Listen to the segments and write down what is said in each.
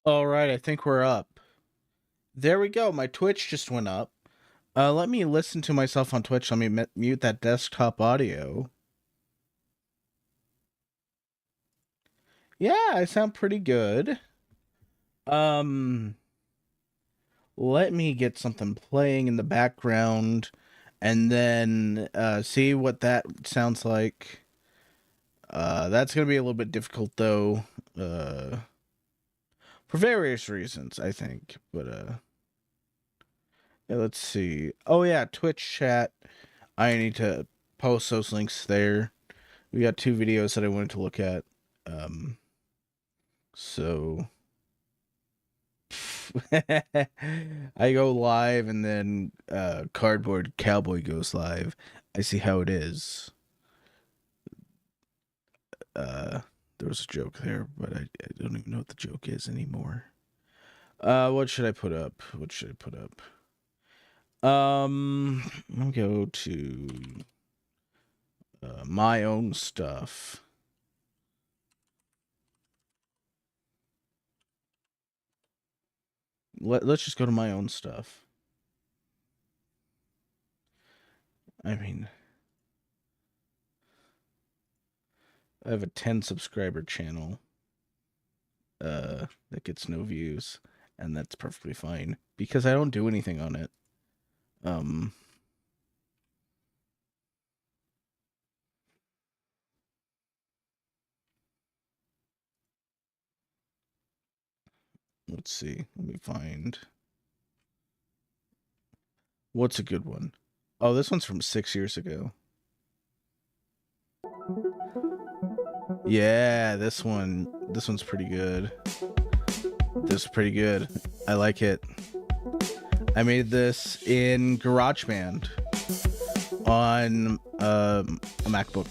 All right, I think we're up. There we go. My Twitch just went up. Let me listen to myself on Twitch. Let me mute that desktop audio. Yeah, I sound pretty good. Um, Let me get something playing in the background and then see what that sounds like. That's going to be a little bit difficult though. For various reasons, I think. But yeah, let's see. Oh yeah, Twitch chat. I need to post those links there. We got two videos that I wanted to look at. Um, so I go live and then Cardboard Cowboy goes live. I see how it is. Uh, there was a joke there, but I don't even know what the joke is anymore. What should I put up? What should I put up? I'll go to my own stuff. Let's just go to my own stuff. I mean, I have a 10 subscriber channel that gets no views, and that's perfectly fine because I don't do anything on it. Um let's see. Let me find what's a good one. Oh, this one's from 6 years ago. Yeah, this one's pretty good. This is pretty good. I like it. I made this in GarageBand on a MacBook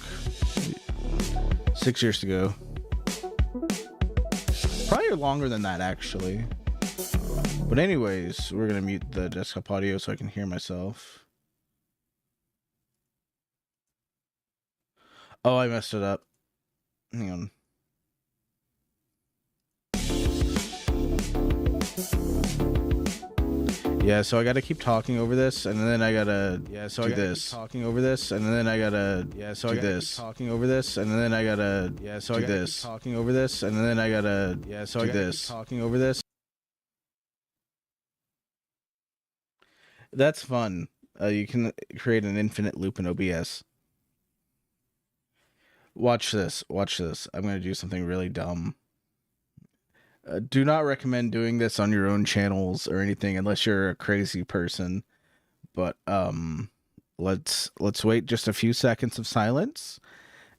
6 years ago. Probably longer than that, actually. But anyways, we're going to mute the desktop audio so I can hear myself. Oh, I messed it up. Hang on. Yeah, so I gotta keep talking over this, and then I gotta do this. Talking over this, and then I gotta do this. Talking over this, and then I gotta do this. Talking over this, and then I gotta do this. Talking over this. That's fun. You can create an infinite loop in OBS. Watch this. Watch this. I'm gonna do something really dumb. Do not recommend doing this on your own channels or anything unless you're a crazy person. But let's wait just a few seconds of silence,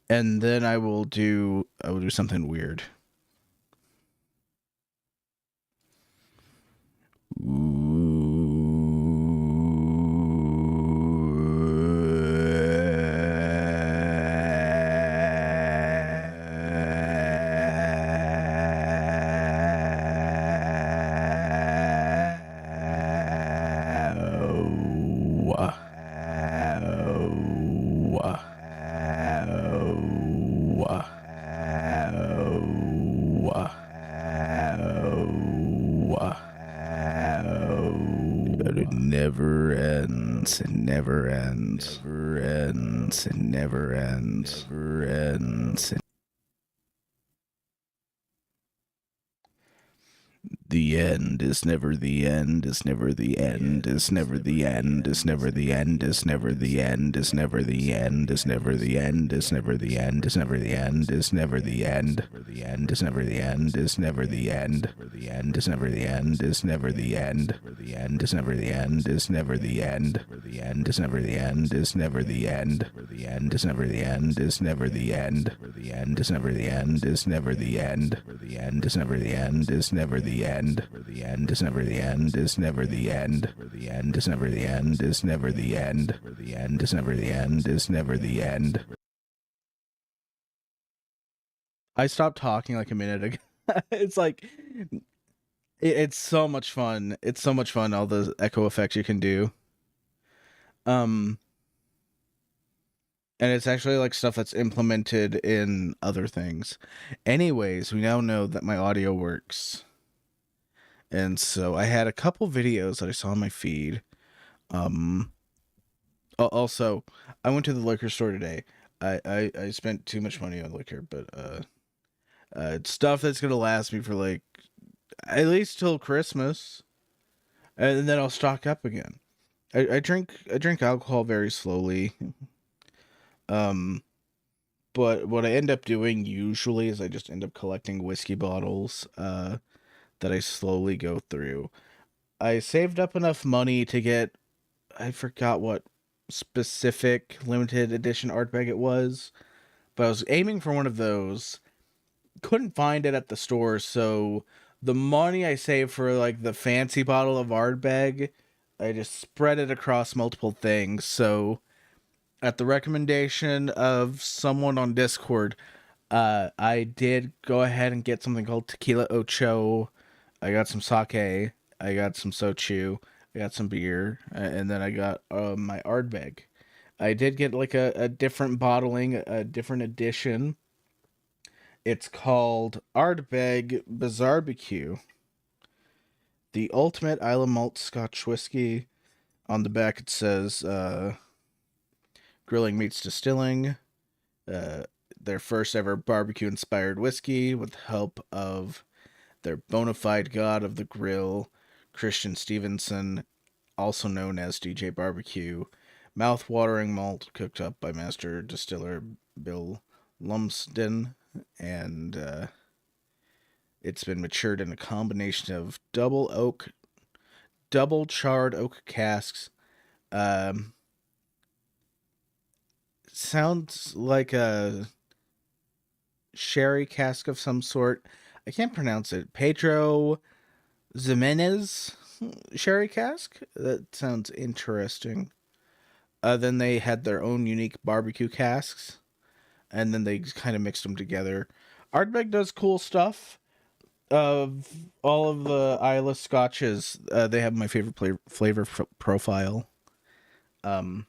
and then I will do something weird. It never ends, it never ends, never ends, it never ends, never ends. The end is never the end, is never the end, is never the end, is never the end, is never the end, is never the end, is never the end, is never the end, is never the end, is never the end, the end is never the end, is never the end, the end is never the end, is never the end, the end is never the end, is never the end, the end is never the end, is never the end, the end is never the end, is never the end, the end is never the end, is never the end, the end is never the end, is never the end. The end is never the end, is never the end. The end is never the end, is never the end. The end is never the end, is never the end. I stopped talking like a minute ago. It's like it's so much fun. It's so much fun, all the echo effects you can do. And it's actually like stuff that's implemented in other things. Anyways, we now know that my audio works. And so I had a couple videos that I saw on my feed. Also, I went to the liquor store today. I spent too much money on liquor, but it's stuff that's gonna last me for like at least till Christmas, and then I'll stock up again. I drink alcohol very slowly. Um, but what I end up doing usually is I just end up collecting whiskey bottles that I slowly go through. I saved up enough money to get, I forgot what specific limited edition art bag it was, but I was aiming for one of those. Couldn't find it at the store, so the money I saved for like the fancy bottle of art bag, I just spread it across multiple things. So at the recommendation of someone on Discord, I did go ahead and get something called Tequila Ocho. I got some sake. I got some sochu. I got some beer, and then I got my Ardbeg. I did get like a different bottling, a different edition. It's called Ardbeg Bizarrebecue, the ultimate Isle of Malt Scotch whiskey. On the back it says grilling meets distilling. Uh, their first ever barbecue inspired whiskey with the help of their bona fide god of the grill, Christian Stevenson, also known as DJ Barbecue. Mouth-watering malt cooked up by master distiller Bill Lumsden, and it's been matured in a combination of double charred oak casks. Um, Sounds like a sherry cask of some sort. I can't pronounce it. Pedro Ximenez sherry cask? That sounds interesting. Then they had their own unique barbecue casks, and then they kind of mixed them together. Ardbeg does cool stuff. Of all of the Isla scotches, they have my favorite flavor profile. Um,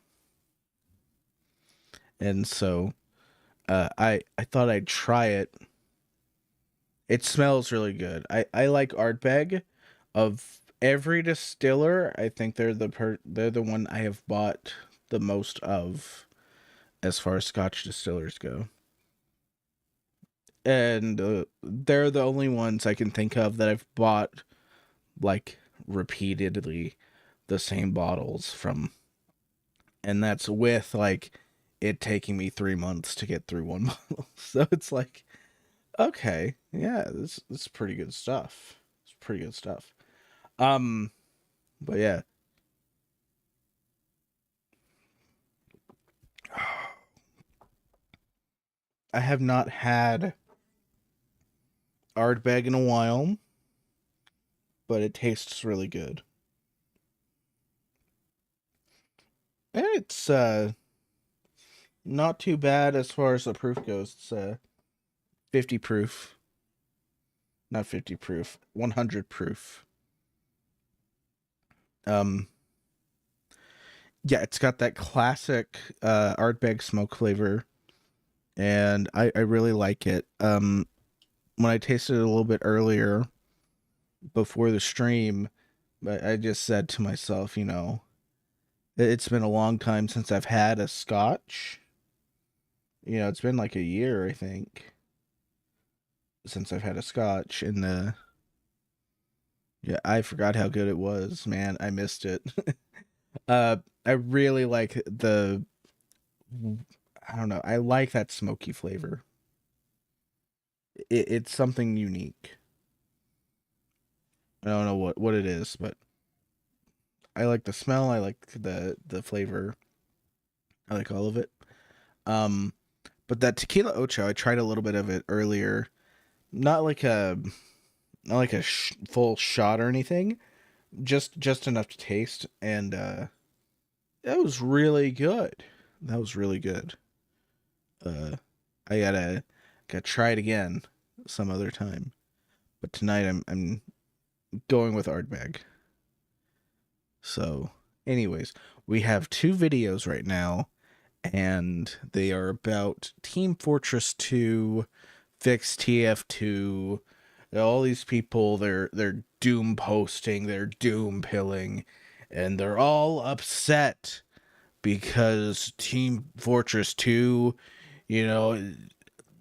and so I thought I'd try it. It smells really good. I like Ardbeg. Of every distiller, I think they're the one I have bought the most of as far as Scotch distillers go. And they're the only ones I can think of that I've bought like repeatedly the same bottles from, and that's with like it taking me 3 months to get through one bottle. So it's like, okay, yeah, this is pretty good stuff. It's pretty good stuff. Um, but yeah, I have not had Ardbeg in a while, but it tastes really good. And it's not too bad as far as the proof goes. It's 50 proof. Not 50 proof, 100 proof. Um yeah, it's got that classic Ardbeg smoke flavor, and I really like it. When I tasted it a little bit earlier before the stream, but I just said to myself, it's been a long time since I've had a scotch. It's been like a year, I think, since I've had a scotch. And yeah, I forgot how good it was, man. I missed it. I really like I don't know. I like that smoky flavor. It's something unique. I don't know what it is, but I like the smell. I like the flavor. I like all of it. Um, but that tequila ocho, I tried a little bit of it earlier. Not like a full shot or anything. Just enough to taste, and that was really good. That was really good. Uh, I gotta try it again some other time. But tonight I'm going with Ardbeg. So, anyways, we have two videos right now, and they are about Team Fortress 2, Fix TF2, All these people, they're doom posting, they're doom pilling, and they're all upset because Team Fortress 2, you know,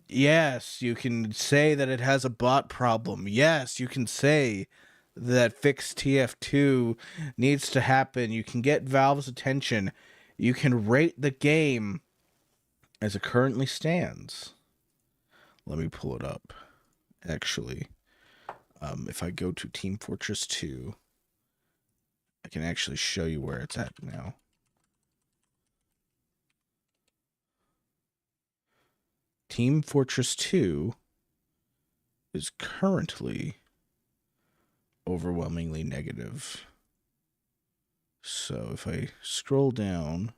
yes, you can say that it has a bot problem. Yes, you can say that fix TF2 needs to happen. You can get Valve's attention. You can rate the game as it currently stands. Let me pull it up. Actually, if I go to Team Fortress 2, I can actually show you where it's at now. Team Fortress 2 is currently overwhelmingly negative. So if I scroll down,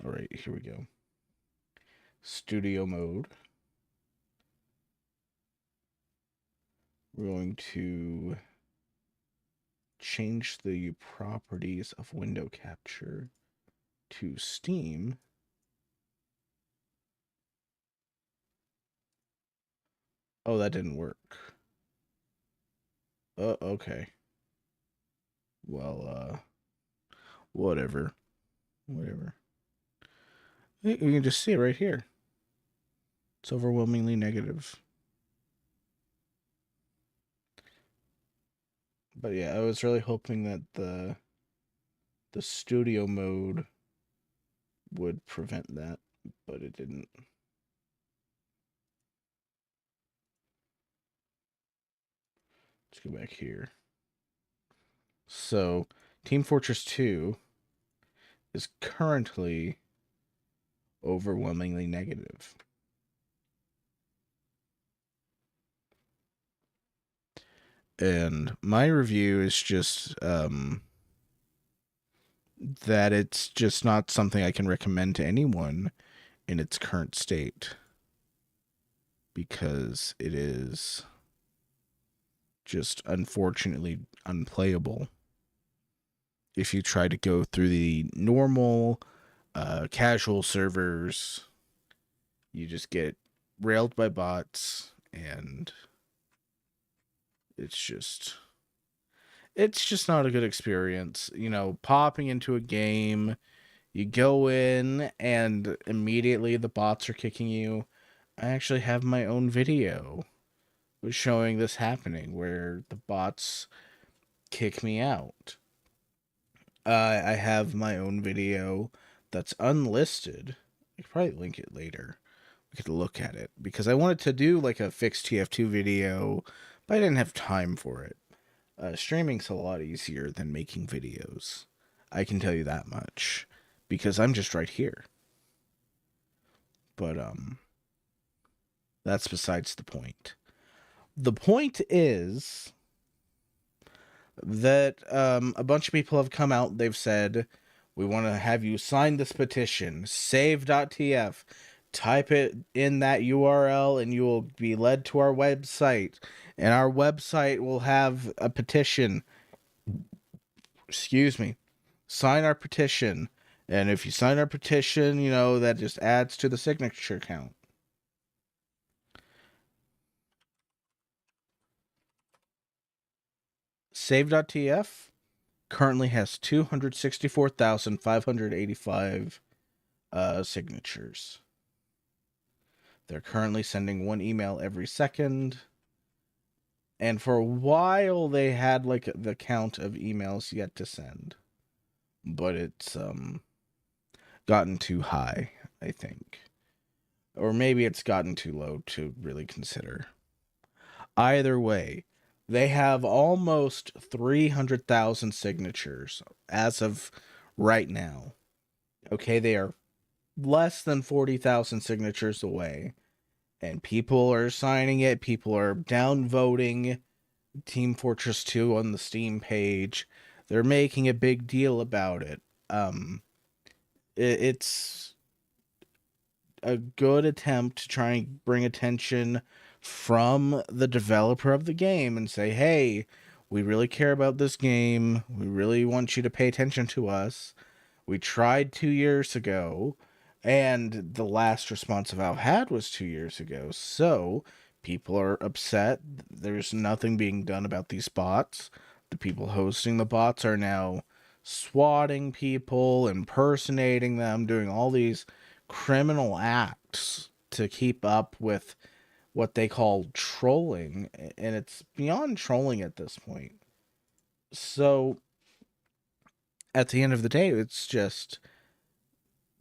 all right, here we go. Studio mode. We're going to change the properties of window capture to Steam. Oh, that didn't work. Okay. Well, whatever. Whatever. You can just see it right here. It's overwhelmingly negative. But yeah, I was really hoping that the studio mode would prevent that, but it didn't. Let's go back here. So, Team Fortress 2 is currently overwhelmingly negative. And my review is just that it's just not something I can recommend to anyone in its current state, because it is just unfortunately unplayable. If you try to go through the normal casual servers, you just get railed by bots, and it's just not a good experience. You know, popping into a game, you go in and immediately the bots are kicking you. I actually have my own video showing this happening, where the bots kick me out. I have my own video that's unlisted. I could probably link it later. We could look at it, because I wanted to do like a fixed TF2 video, but I didn't have time for it. Streaming's a lot easier than making videos. I can tell you that much, because I'm just right here. But that's besides the point. The point is that a bunch of people have come out. They've said, we want to have you sign this petition, save.tf. Type it in that URL and you will be led to our website. And our website will have a petition. Excuse me. Sign our petition. And if you sign our petition, you know, that just adds to the signature count. Save.tf currently has 264,585 signatures. They're currently sending one email every second. And for a while, they had like the count of emails yet to send. But it's gotten too high, I think. Or maybe it's gotten too low to really consider. Either way, they have almost 300,000 signatures as of right now. Okay, they are less than 40,000 signatures away. And people are signing it. People are downvoting Team Fortress 2 on the Steam page. They're making a big deal about it. It's a good attempt to try and bring attention from the developer of the game and say, hey, we really care about this game. We really want you to pay attention to us. We tried 2 years ago, and the last response Valve had was 2 years ago. So People are upset. There's nothing being done about these bots. The people hosting the bots are now swatting people, impersonating them, doing all these criminal acts to keep up with what they call trolling, and it's beyond trolling at this point. So at the end of the day, it's just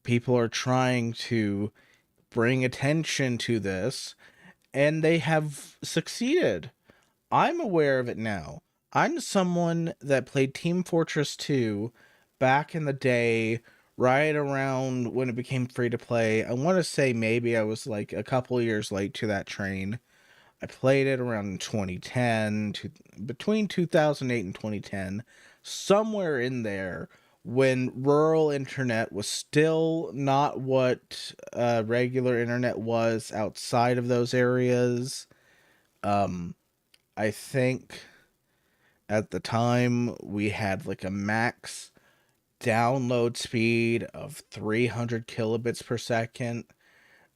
people are trying to bring attention to this, and they have succeeded. I'm aware of it now. I'm someone that played Team Fortress 2 back in the day, right around when it became free to play. I want to say maybe I was like a couple years late to that train. I played it around 2010, between 2008 and 2010, somewhere in there, when rural internet was still not what regular internet was outside of those areas. Um, I think at the time we had like a max download speed of 300 kilobits per second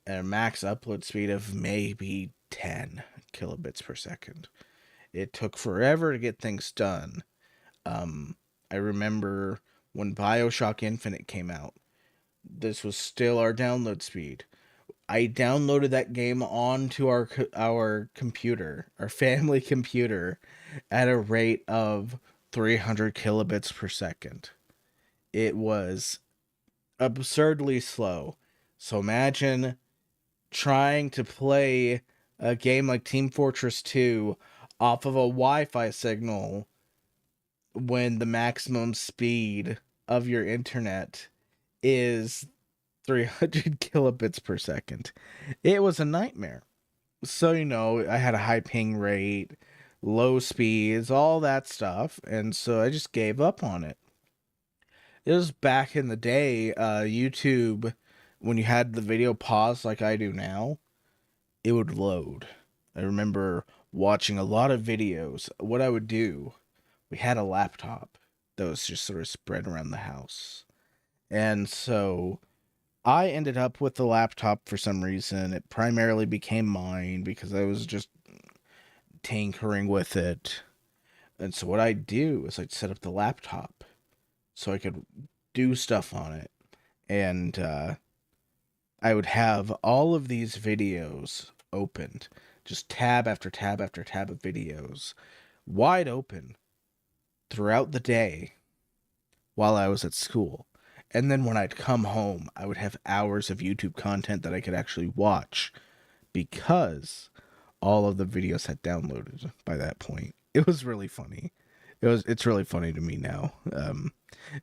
and a max upload speed of maybe 10 kilobits per second. It took forever to get things done. I remember when BioShock Infinite came out, this was still our download speed. I downloaded that game onto our computer, our family computer, at a rate of 300 kilobits per second. It was absurdly slow. So imagine trying to play a game like Team Fortress 2 off of a Wi-Fi signal when the maximum speed of your internet is 300 kilobits per second. It was a nightmare. So, I had a high ping rate, low speeds, all that stuff, and so I just gave up on it. It was back in the day, YouTube, when you had the video pause like I do now, it would load. I remember watching a lot of videos. What I would do, we had a laptop that was just sort of spread around the house. And so I ended up with the laptop for some reason. It primarily became mine because I was just tinkering with it. And so what I'd do is I'd set up the laptop so I could do stuff on it. And I would have all of these videos opened, just tab after tab after tab of videos, wide open throughout the day while I was at school. And then when I'd come home, I would have hours of YouTube content that I could actually watch because all of the videos had downloaded by that point. It was really funny. It's really funny to me now.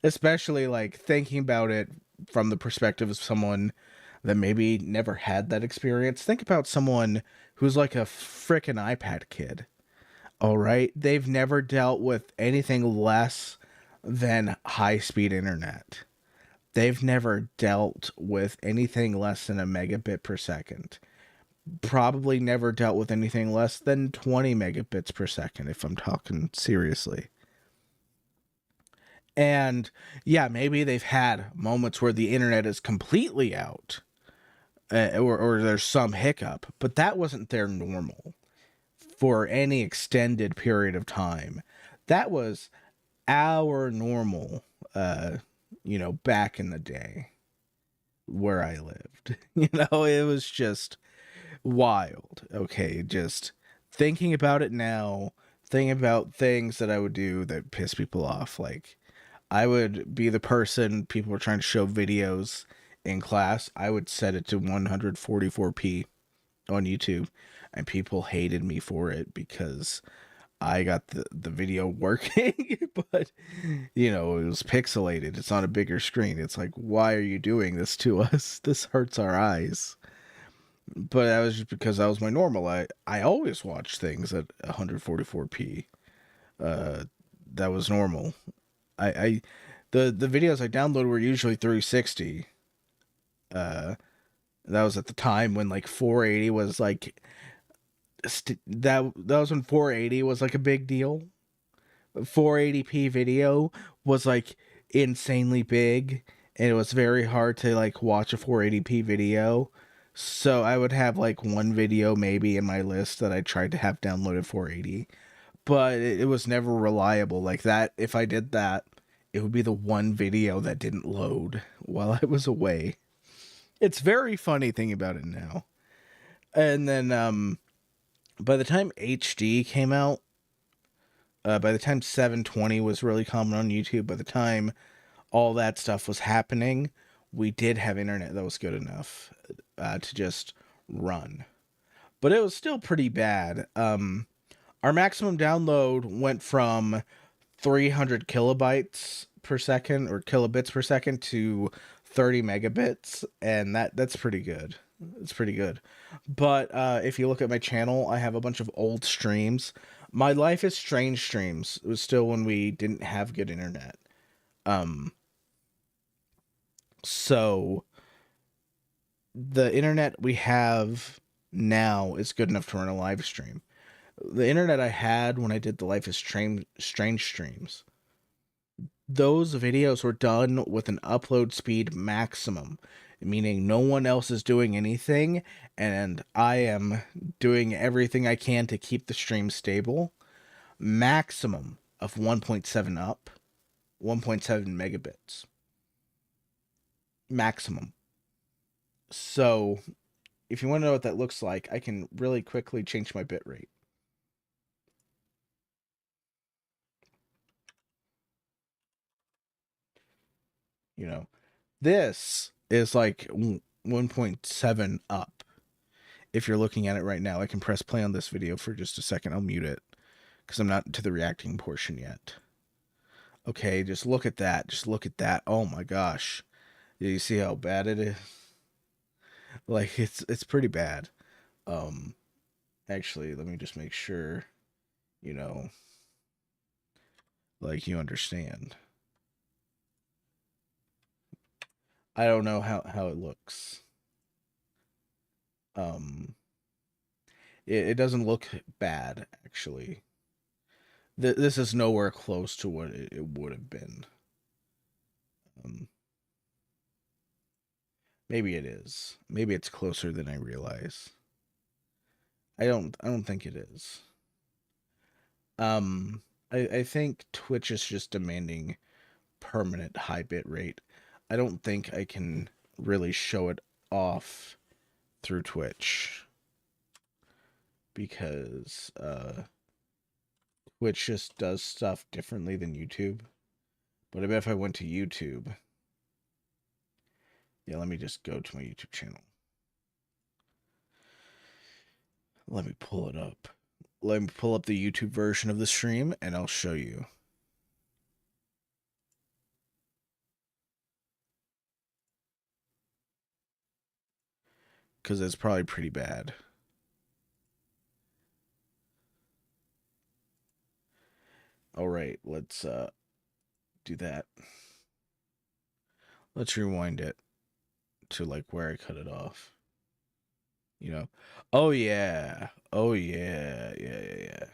Especially like thinking about it from the perspective of someone that maybe never had that experience. Think about someone who's like a frickin' iPad kid. All right, they've never dealt with anything less than high-speed internet. They've never dealt with anything less than a megabit per second. Probably never dealt with anything less than 20 megabits per second, if I'm talking seriously. And yeah, maybe they've had moments where the internet is completely out, or there's some hiccup, but that wasn't their normal for any extended period of time. That was our normal, back in the day where I lived. It was just wild. Okay, just thinking about it now, thinking about things that I would do that piss people off. Like, I would be the person people were trying to show videos in class. I would set it to 144p on YouTube, and people hated me for it because I got the video working, but it was pixelated. It's on a bigger screen. It's like, why are you doing this to us? This hurts our eyes. But that was just because that was my normal. I always watch things at 144p. That was normal. The videos I downloaded were usually 360. That was at the time when like 480 was like that was when 480 was like a big deal. 480p video was like insanely big, and it was very hard to like watch a 480p video. So I would have like one video maybe in my list that I tried to have downloaded 480, but it was never reliable. Like that, if I did that, it would be the one video that didn't load while I was away. It's very funny thinking about it now. And then by the time HD came out, by the time 720 was really common on YouTube, by the time all that stuff was happening, we did have internet that was good enough to just run. But it was still pretty bad. Our maximum download went from 300 kilobytes per second or kilobits per second to 30 megabits, and that's pretty good. It's pretty good. But if you look at my channel, I have a bunch of old streams. My Life is Strange streams. It was still when we didn't have good internet. So the internet we have now is good enough to run a live stream. The internet I had when I did the Life is Strange streams, those videos were done with an upload speed maximum, meaning no one else is doing anything, and I am doing everything I can to keep the stream stable. Maximum of 1.7 up, 1.7 megabits. Maximum. So, if you want to know what that looks like, I can really quickly change my bitrate. You know, this is like 1.7 up. If you're looking at it right now, I can press play on this video for just a second. I'll mute it because I'm not to the reacting portion yet. Okay, just look at that. Just look at that. Oh my gosh. Do you see how bad it is? Like it's pretty bad. Actually, let me just make sure, you know, like you understand. I don't know how it looks. It doesn't look bad actually. This is nowhere close to what it would have been. Maybe it is. Maybe it's closer than I realize. I don't think it is. I think Twitch is just demanding permanent high bit rate. I don't think I can really show it off through Twitch because Twitch just does stuff differently than YouTube. But I bet if I went to YouTube, yeah, let me just go to my YouTube channel. Let me pull it up. Let me pull up the YouTube version of the stream and I'll show you. Because it's probably pretty bad. All right, let's do that. Let's rewind it to like where I cut it off. You know. Oh yeah. Oh yeah. Yeah.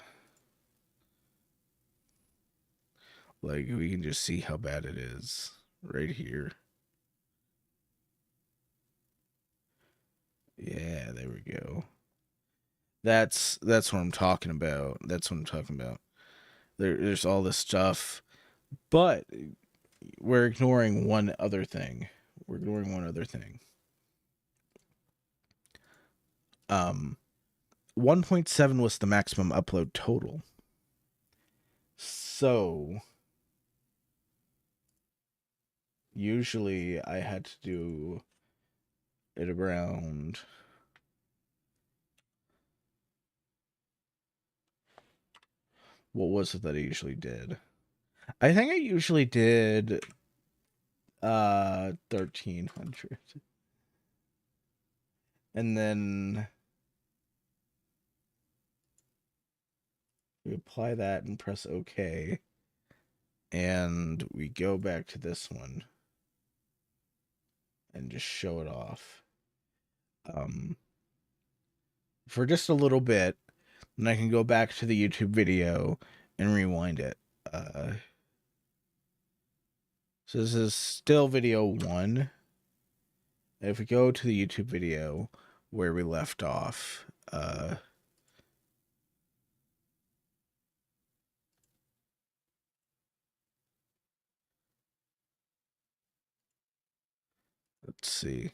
Like we can just see how bad it is right here. Yeah, there we go. That's what I'm talking about. That's what I'm talking about. There's all this stuff, but we're ignoring one other thing. We're ignoring one other thing. 1.7 was the maximum upload total. So usually I had to do it around, what was it that I usually did? I think I usually did 1300. And then we apply that and press OK. And we go back to this one and just show it off. For just a little bit, and I can go back to the YouTube video and rewind it. So this is still video 1. If we go to the YouTube video, where we left off. Let's see.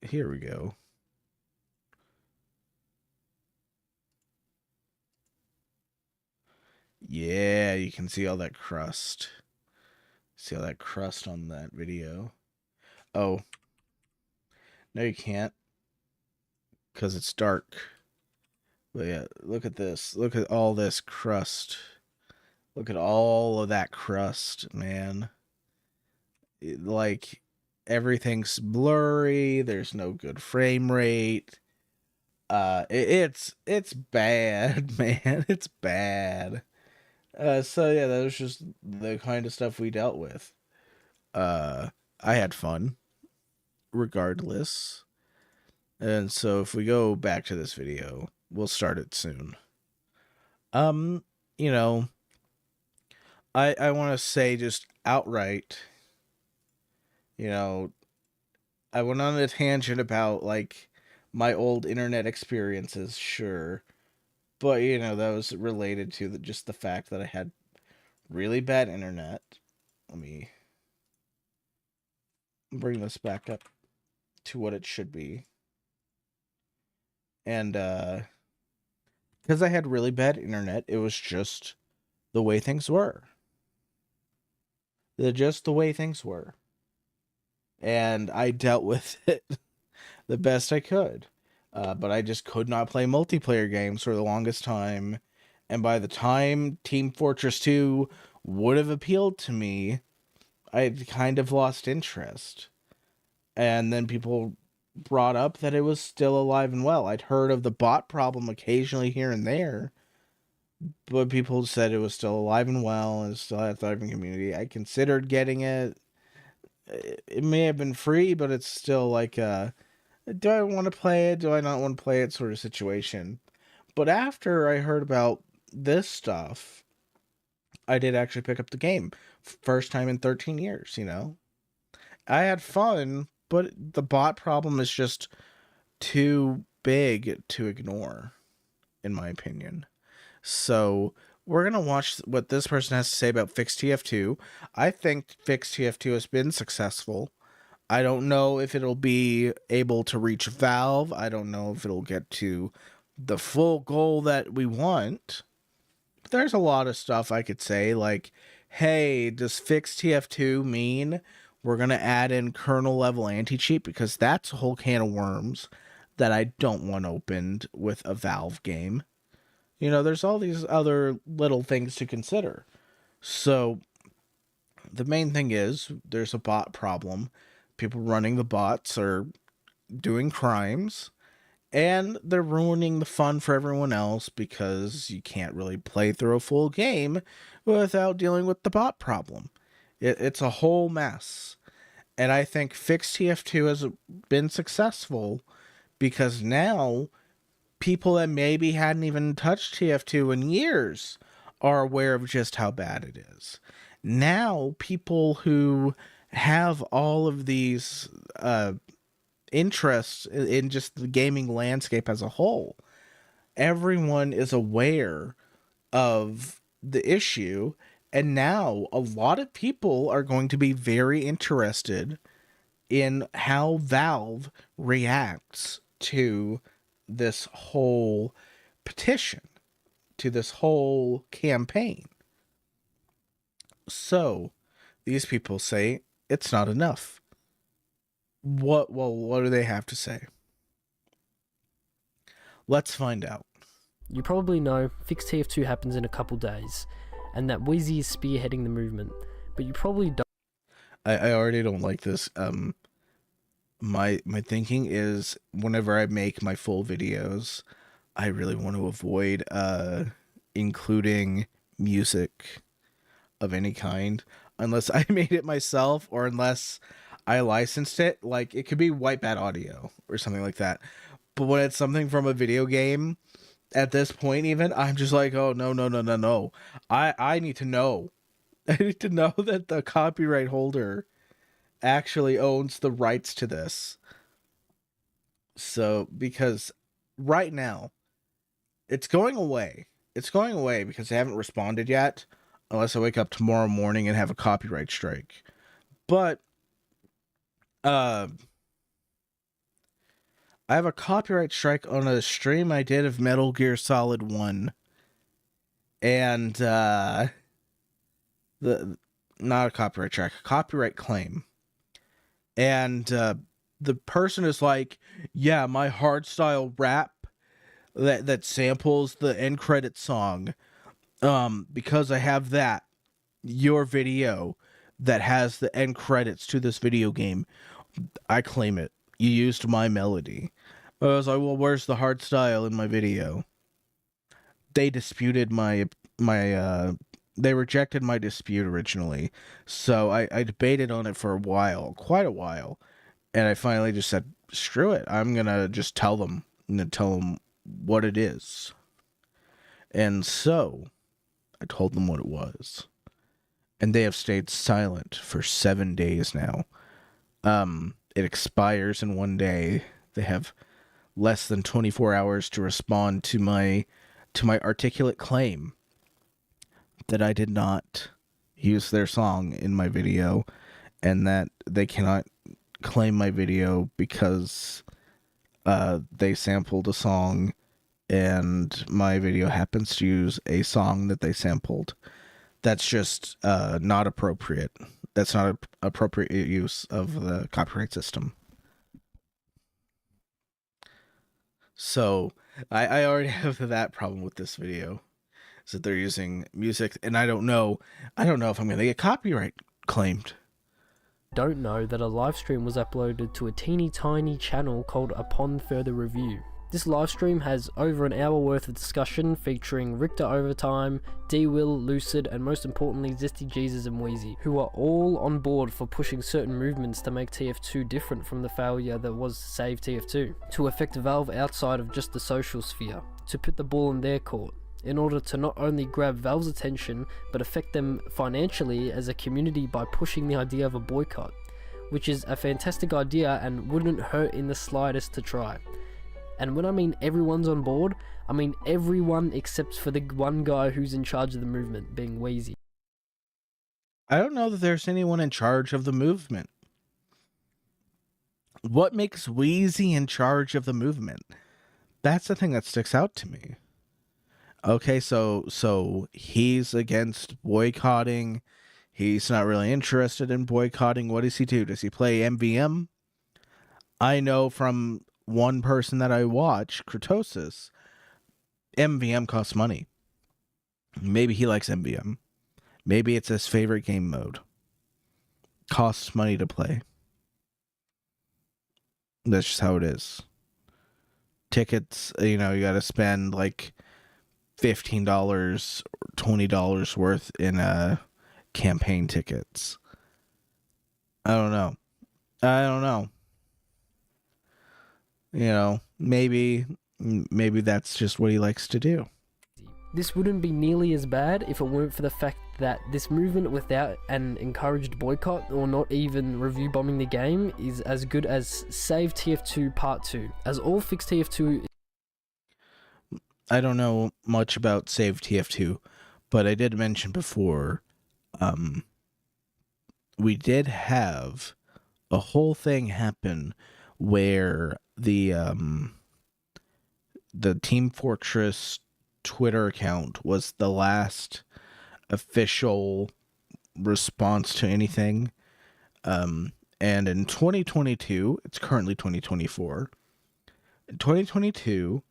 Here we go. Yeah, you can see all that crust. See all that crust on that video. Oh, no, you can't, because it's dark. But yeah, look at this. Look at all this crust. Look at all of that crust, man. Like, everything's blurry. There's no good frame rate. It's bad, man. It's bad. So yeah, that was just the kind of stuff we dealt with. Uh, I had fun, regardless. And so if we go back to this video, we'll start it soon. Um, you know, I want to say just outright, you know, I went on a tangent about like my old internet experiences, sure, but that was related to just the fact that I had really bad internet. Let me bring this back up to what it should be. And because I had really bad internet, it was just the way things were. Just the way things were. And I dealt with it the best I could. But I just could not play multiplayer games for the longest time. And by the time Team Fortress 2 would have appealed to me, I had kind of lost interest. And then people brought up that it was still alive and well. I'd heard of the bot problem occasionally here and there, but people said it was still alive and well and still had a thriving community. I considered getting it. It may have been free, but it's still like do I want to play it? Do I not want to play it sort of situation. But after I heard about this stuff, I did actually pick up the game. First time in 13 years, I had fun, but the bot problem is just too big to ignore, in my opinion. So we're going to watch what this person has to say about FixTF2. I think FixTF2 has been successful. I don't know if it'll be able to reach Valve. I don't know if it'll get to the full goal that we want. But there's a lot of stuff I could say, like, hey, does FixTF2 mean we're going to add in kernel level anti-cheat? Because that's a whole can of worms that I don't want opened with a Valve game. There's all these other little things to consider. So the main thing is there's a bot problem. People running the bots are doing crimes, and they're ruining the fun for everyone else because you can't really play through a full game without dealing with the bot problem. It's a whole mess. And I think FixTF2 has been successful because now people that maybe hadn't even touched TF2 in years are aware of just how bad it is. Now, people who have all of these interests in just the gaming landscape as a whole, everyone is aware of the issue, and now a lot of people are going to be very interested in how Valve reacts to this whole petition, to this whole campaign. So these people say it's not enough. What do they have to say? Let's find out. You probably know FixTF2 happens in a couple days, and that Wheezy is spearheading the movement, but you probably don't. I already don't like this. My thinking is whenever I make my full videos, I really want to avoid including music of any kind unless I made it myself or unless I licensed it. Like, it could be white bad audio or something like that. But when it's something from a video game, at this point even, I'm just like, oh, no. I need to know. I need to know that the copyright holder actually owns the rights to this. So, because right now, it's going away. It's going away because they haven't responded yet, unless I wake up tomorrow morning and have a copyright strike. But, I have a copyright strike on a stream I did of Metal Gear Solid 1. And, not a copyright strike, a copyright claim. And, the person is like, yeah, my hardstyle rap that samples the end credit song, because I have that, your video that has the end credits to this video game, I claim it. You used my melody. I was like, well, where's the hardstyle in my video? They disputed they rejected my dispute originally. So I debated on it for a while, quite a while. And I finally just said, screw it. I'm going to just tell them. I'm going to tell them what it is. And so I told them what it was. And they have stayed silent for 7 days now. It expires in 1 day. They have less than 24 hours to respond to my articulate claim that I did not use their song in my video, and that they cannot claim my video because they sampled a song and my video happens to use a song that they sampled. That's just not appropriate. That's not appropriate use of the copyright system. So I already have that problem with this video, is that they're using music, and I don't know if I'm gonna get copyright claimed. Don't know that a live stream was uploaded to a teeny tiny channel called Upon Further Review. This live stream has over an hour worth of discussion featuring Richter Overtime, D-Will, Lucid, and most importantly Zesty Jesus and Wheezy, who are all on board for pushing certain movements to make TF2 different from the failure that was Save TF2, to affect Valve outside of just the social sphere, to put the ball in their court, in order to not only grab Valve's attention, but affect them financially as a community by pushing the idea of a boycott, which is a fantastic idea and wouldn't hurt in the slightest to try. And when I mean everyone's on board, I mean everyone except for the one guy who's in charge of the movement, being Wheezy. I don't know that there's anyone in charge of the movement. What makes Wheezy in charge of the movement? That's the thing that sticks out to me. Okay, so he's against boycotting. He's not really interested in boycotting. What does he do? Does he play MVM? I know from one person that I watch, Kratosis, MVM costs money. Maybe he likes MVM. Maybe it's his favorite game mode. Costs money to play. That's just how it is. Tickets, you gotta spend like $15 or $20 worth in campaign tickets. I don't know. Maybe that's just what he likes to do. This wouldn't be nearly as bad if it weren't for the fact that this movement without an encouraged boycott or not even review bombing the game is as good as Save TF2 Part 2, as all Fix TF2... I don't know much about Save TF2, but I did mention before, we did have a whole thing happen where the Team Fortress Twitter account was the last official response to anything. And in 2022, it's currently 2024. In 2022,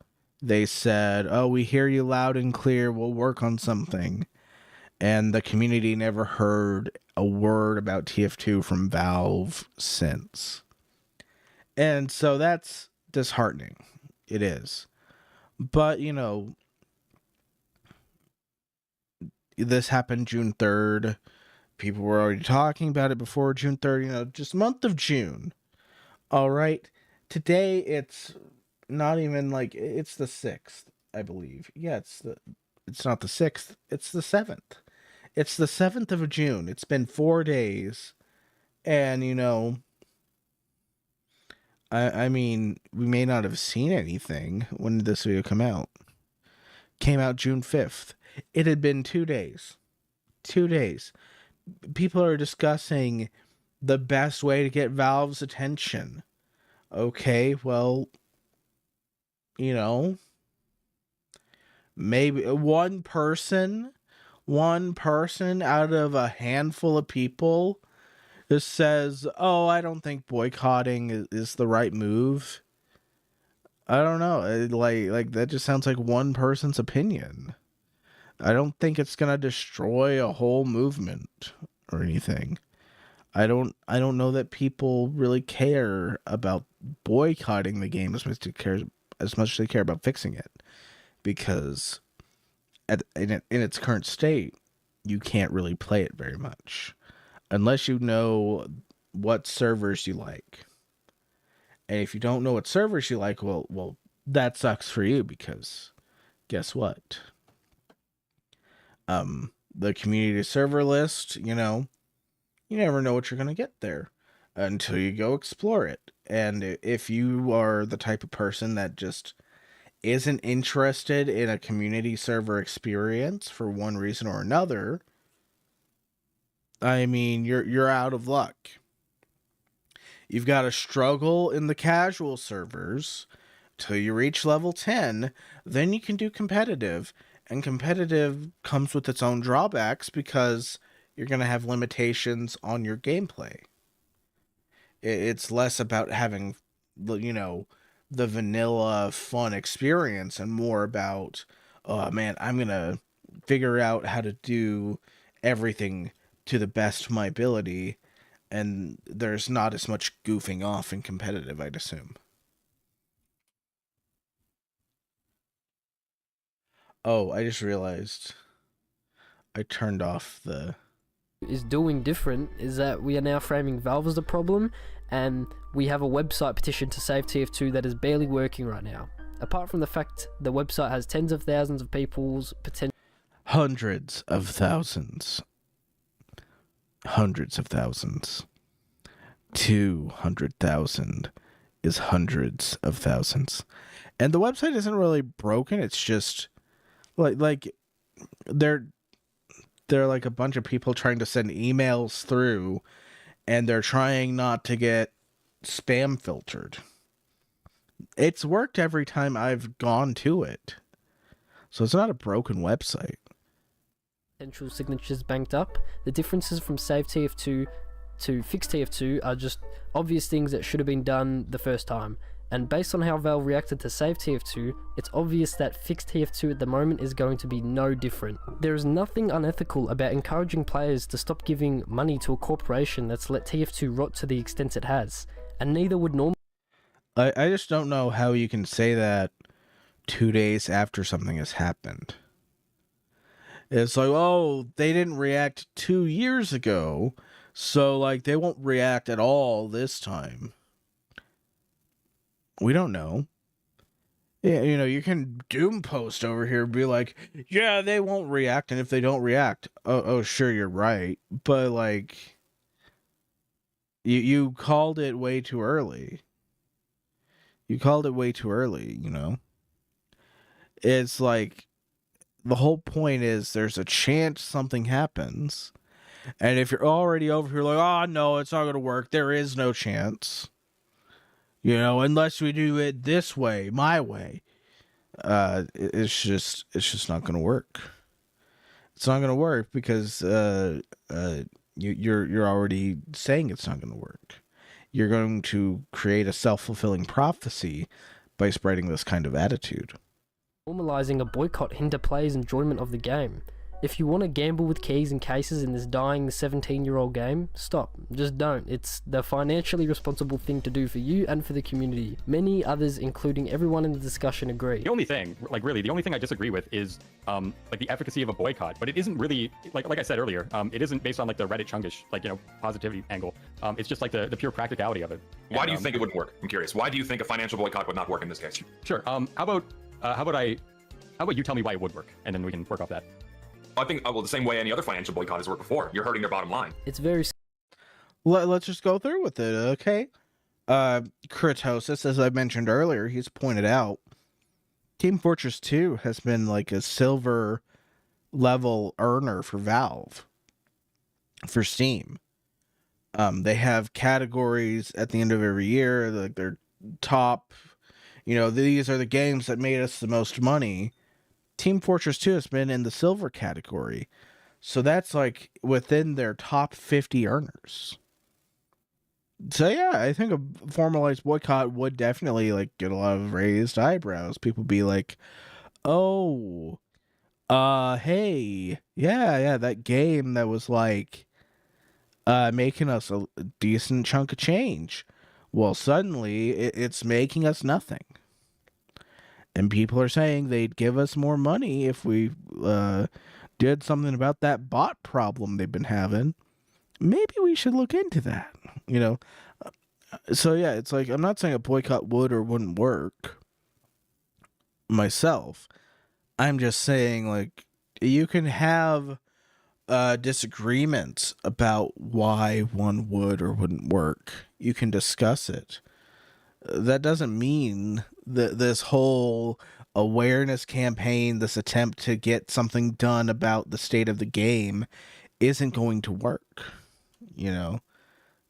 they said, "Oh, we hear you loud and clear. We'll work on something." And the community never heard a word about TF2 from Valve since. And so that's disheartening. It is. But, this happened June 3rd. People were already talking about it before June 3rd, just month of June. All right. Today, it's not even it's the 6th, I believe. Yeah, it's not the 6th. It's the 7th. It's the 7th of June. It's been 4 days. And, I mean, we may not have seen anything when did this video come out. Came out June 5th. It had been 2 days. 2 days. People are discussing the best way to get Valve's attention. Okay, well, you know, maybe one person out of a handful of people just says, "Oh, I don't think boycotting is the right move." I don't know. Like that just sounds like one person's opinion. I don't think it's gonna destroy a whole movement or anything. I don't know that people really care about boycotting the game as much as they care about fixing it, because in its current state, you can't really play it very much unless you know what servers you like. And if you don't know what servers you like, well, that sucks for you, because guess what? The community server list, you never know what you're going to get there until you go explore it. And if you are the type of person that just isn't interested in a community server experience for one reason or another, I mean, you're out of luck. You've got to struggle in the casual servers till you reach level 10, then you can do competitive. And competitive comes with its own drawbacks, because you're going to have limitations on your gameplay. It's less about having, the vanilla fun experience and more about, oh man, I'm going to figure out how to do everything to the best of my ability. And there's not as much goofing off in competitive, I'd assume. Oh, I just realized I turned off the... Is doing different is that we are now framing Valve as the problem, and we have a website petition to save TF2 that is barely working right now. Apart from the fact the website has tens of thousands of people's potential... Hundreds of thousands. 200,000 is hundreds of thousands. And the website isn't really broken, it's just like they're like a bunch of people trying to send emails through, and they're trying not to get spam filtered. It's worked every time I've gone to it. So it's not a broken website. Potential signatures banked up. The differences from Save TF2 to Fix TF2 are just obvious things that should have been done the first time. And based on how Valve reacted to Save TF2, it's obvious that Fix TF2 at the moment is going to be no different. There is nothing unethical about encouraging players to stop giving money to a corporation that's let TF2 rot to the extent it has, and neither would normal... I just don't know how you can say that 2 days after something has happened. It's like, oh, they didn't react 2 years ago, so like they won't react at all this time. We don't know. Yeah, you can doom post over here and be like, yeah, they won't react, and if they don't react, oh sure, you're right. But like, you called it way too early. You called it way too early, It's like, the whole point is there's a chance something happens. And if you're already over here like, oh no, it's not going to work, there is no chance. Unless we do it this way, my way. It's just not going to work. It's not going to work because you're already saying it's not going to work. You're going to create a self-fulfilling prophecy by spreading this kind of attitude. Normalizing a boycott hinder players' enjoyment of the game. If you want to gamble with keys and cases in this dying 17-year-old game, stop. Just don't. It's the financially responsible thing to do for you and for the community. Many others, including everyone in the discussion, agree. The only thing, the only thing I disagree with is, the efficacy of a boycott. But it isn't really, like I said earlier, it isn't based on, the Reddit chungish, positivity angle. It's just, the pure practicality of it. Why do you think it wouldn't work? I'm curious. Why do you think a financial boycott would not work in this case? Sure. How about you tell me why it would work, and then we can work off that. I think, the same way any other financial boycott has worked before. You're hurting their bottom line. It's very... Let's just go through with it, okay? Kratosis, as I mentioned earlier, he's pointed out, Team Fortress 2 has been like a silver level earner for Valve, for Steam. They have categories at the end of every year, like their top, these are the games that made us the most money. Team Fortress 2 has been in the silver category. So that's like within their top 50 earners. So yeah, I think a formalized boycott would definitely like get a lot of raised eyebrows. People be like, "Oh, hey, yeah, that game that was like making us a decent chunk of change. Well, suddenly it's making us nothing." And people are saying they'd give us more money if we did something about that bot problem they've been having. Maybe we should look into that, So yeah, it's like, I'm not saying a boycott would or wouldn't work myself. I'm just saying, like, you can have disagreements about why one would or wouldn't work. You can discuss it. That doesn't mean that this whole awareness campaign, this attempt to get something done about the state of the game, isn't going to work.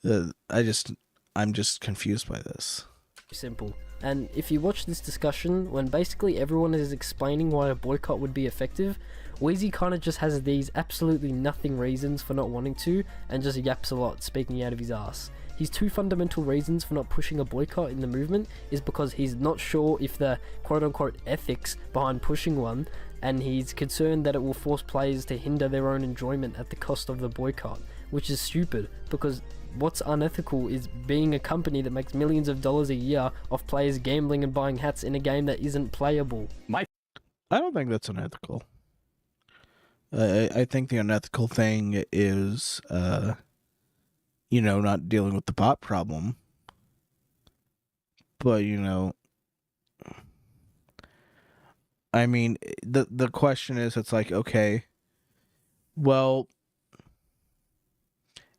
I'm just confused by this. Simple. And if you watch this discussion, when basically everyone is explaining why a boycott would be effective, Wheezy kind of just has these absolutely nothing reasons for not wanting to, and just yaps a lot, speaking out of his ass. His two fundamental reasons for not pushing a boycott in the movement is because he's not sure if the quote-unquote ethics behind pushing one, and he's concerned that it will force players to hinder their own enjoyment at the cost of the boycott, which is stupid, because what's unethical is being a company that makes millions of dollars a year off players gambling and buying hats in a game that isn't playable. I don't think that's unethical. I think the unethical thing is, not dealing with the bot problem. But, I mean, the question is, it's like, okay, well,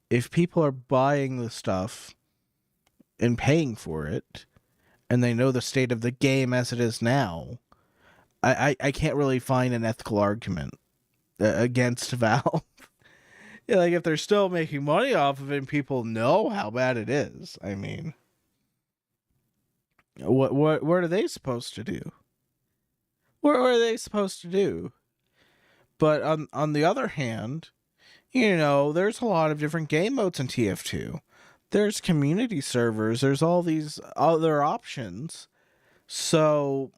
if people are buying the stuff and paying for it, and they know the state of the game as it is now, I can't really find an ethical argument against Valve. Yeah, like, if they're still making money off of it and people know how bad it is, I mean, what are they supposed to do? What are they supposed to do? But on the other hand, there's a lot of different game modes in TF2. There's community servers. There's all these other options. So,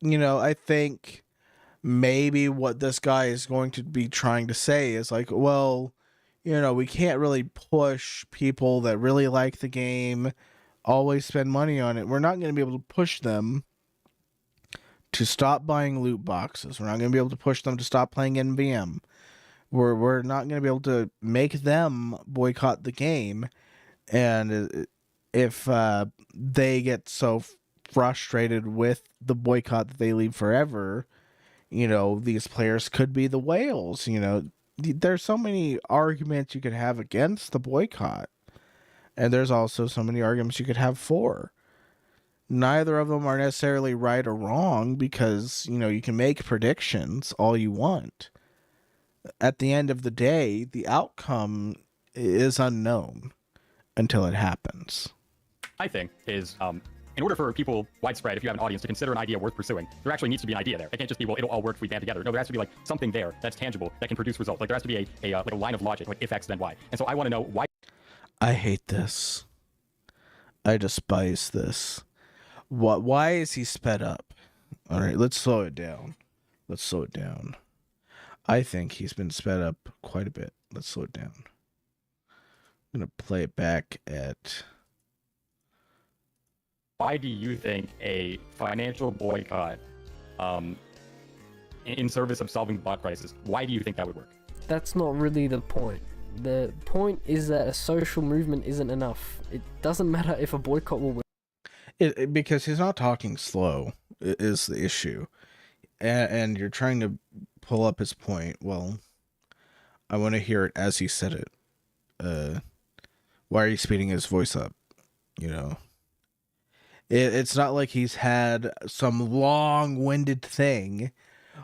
I think maybe what this guy is going to be trying to say is like, well, we can't really push people that really like the game, always spend money on it. We're not going to be able to push them to stop buying loot boxes. We're not going to be able to push them to stop playing NVM. We're not going to be able to make them boycott the game. And if they get so frustrated with the boycott that they leave forever, these players could be the whales. There's so many arguments you could have against the boycott. And there's also so many arguments you could have for. Neither of them are necessarily right or wrong, because, you can make predictions all you want. At the end of the day, the outcome is unknown until it happens. I think is, in order for people widespread, if you have an audience, to consider an idea worth pursuing, there actually needs to be an idea there. It can't just be, well, it'll all work if we band together. No, there has to be like something there that's tangible, that can produce results. Like there has to be a line of logic, like if X then Y. And so I want to know why. I hate this. I despise this. Why is he sped up? All right, let's slow it down. I think he's been sped up quite a bit. Let's slow it down. I'm going to play it back at... Why do you think a financial boycott, in service of solving the bot crisis, why do you think that would work? That's not really the point. The point is that a social movement isn't enough. It doesn't matter if a boycott will work. Because he's not talking slow is the issue. And you're trying to pull up his point. Well, I want to hear it as he said it. Why are you speeding his voice up? You know, it's not like he's had some long-winded thing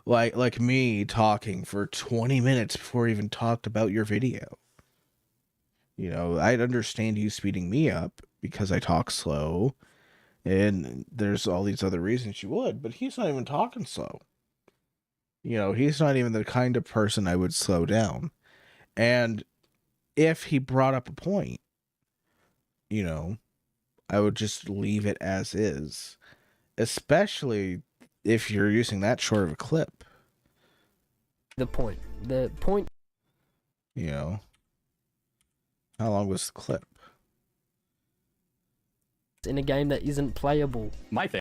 like me talking for 20 minutes before he even talked about your video. You know, I'd understand you speeding me up because I talk slow, and there's all these other reasons you would, but he's not even talking slow. You know, he's not even the kind of person I would slow down. And if he brought up a point, you know, I would just leave it as is, especially if you're using that short of a clip. The point, You know, how long was the clip? in a game that isn't playable. My thing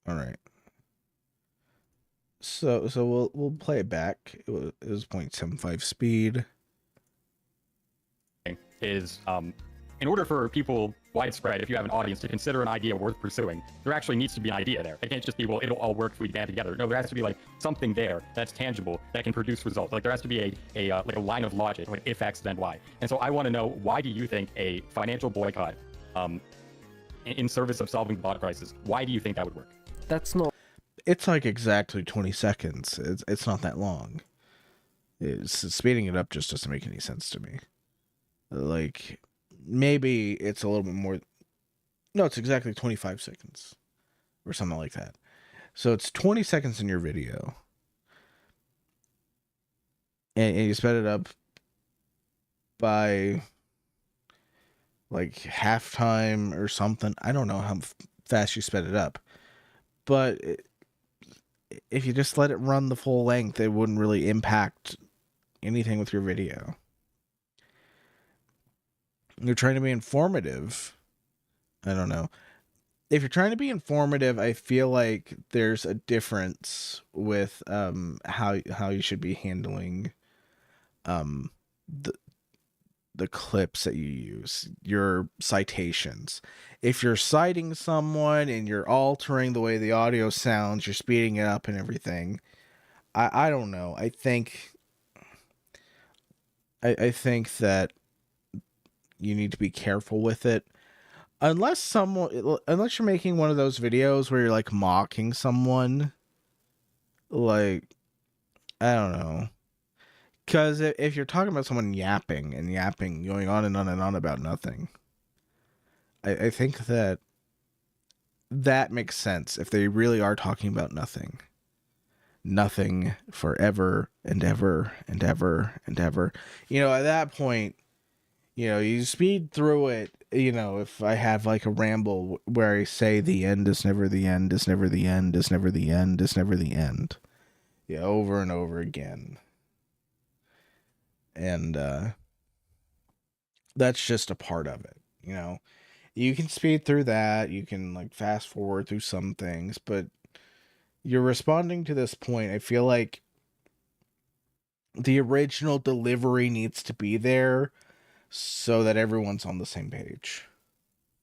All right. So we'll play it back. It was 0.75 speed. is, in order for people widespread, if you have an audience to consider an idea worth pursuing, there actually needs to be an idea there. It can't just be, well, it'll all work if we band together. No, there has to be like something there that's tangible that can produce results. Like there has to be a line of logic, like if X then Y. And so I want to know, why do you think a financial boycott, in service of solving the bot crisis, why do you think that would work? That's not. It's like exactly 20 seconds. It's not that long. Speeding it up just doesn't make any sense to me. Like, maybe it's a little bit more. No, it's exactly 25 seconds or something like that. So it's 20 seconds in your video, and you sped it up by like halftime or something. I don't know how fast you sped it up, but if you just let it run the full length, it wouldn't really impact anything with your video. You're trying to be informative. I don't know. If you're trying to be informative, I feel like there's a difference with how you should be handling the clips that you use, your citations. If you're citing someone and you're altering the way the audio sounds, you're speeding it up and everything, I don't know. I think that you need to be careful with it. Unless you're making one of those videos where you're like mocking someone, like, I don't know. Because if you're talking about someone yapping, going on and on and on about nothing, I think that makes sense if they really are talking about nothing. Nothing forever and ever and ever and ever. You know, at that point, you know, you speed through it. You know, if I have like a ramble where I say the end is never the end, is never the end, is never the end, is never the end. Yeah, over and over again. And that's just a part of it, you know. You can speed through that, you can like fast forward through some things, but you're responding to this point. I feel like the original delivery needs to be there so that everyone's on the same page.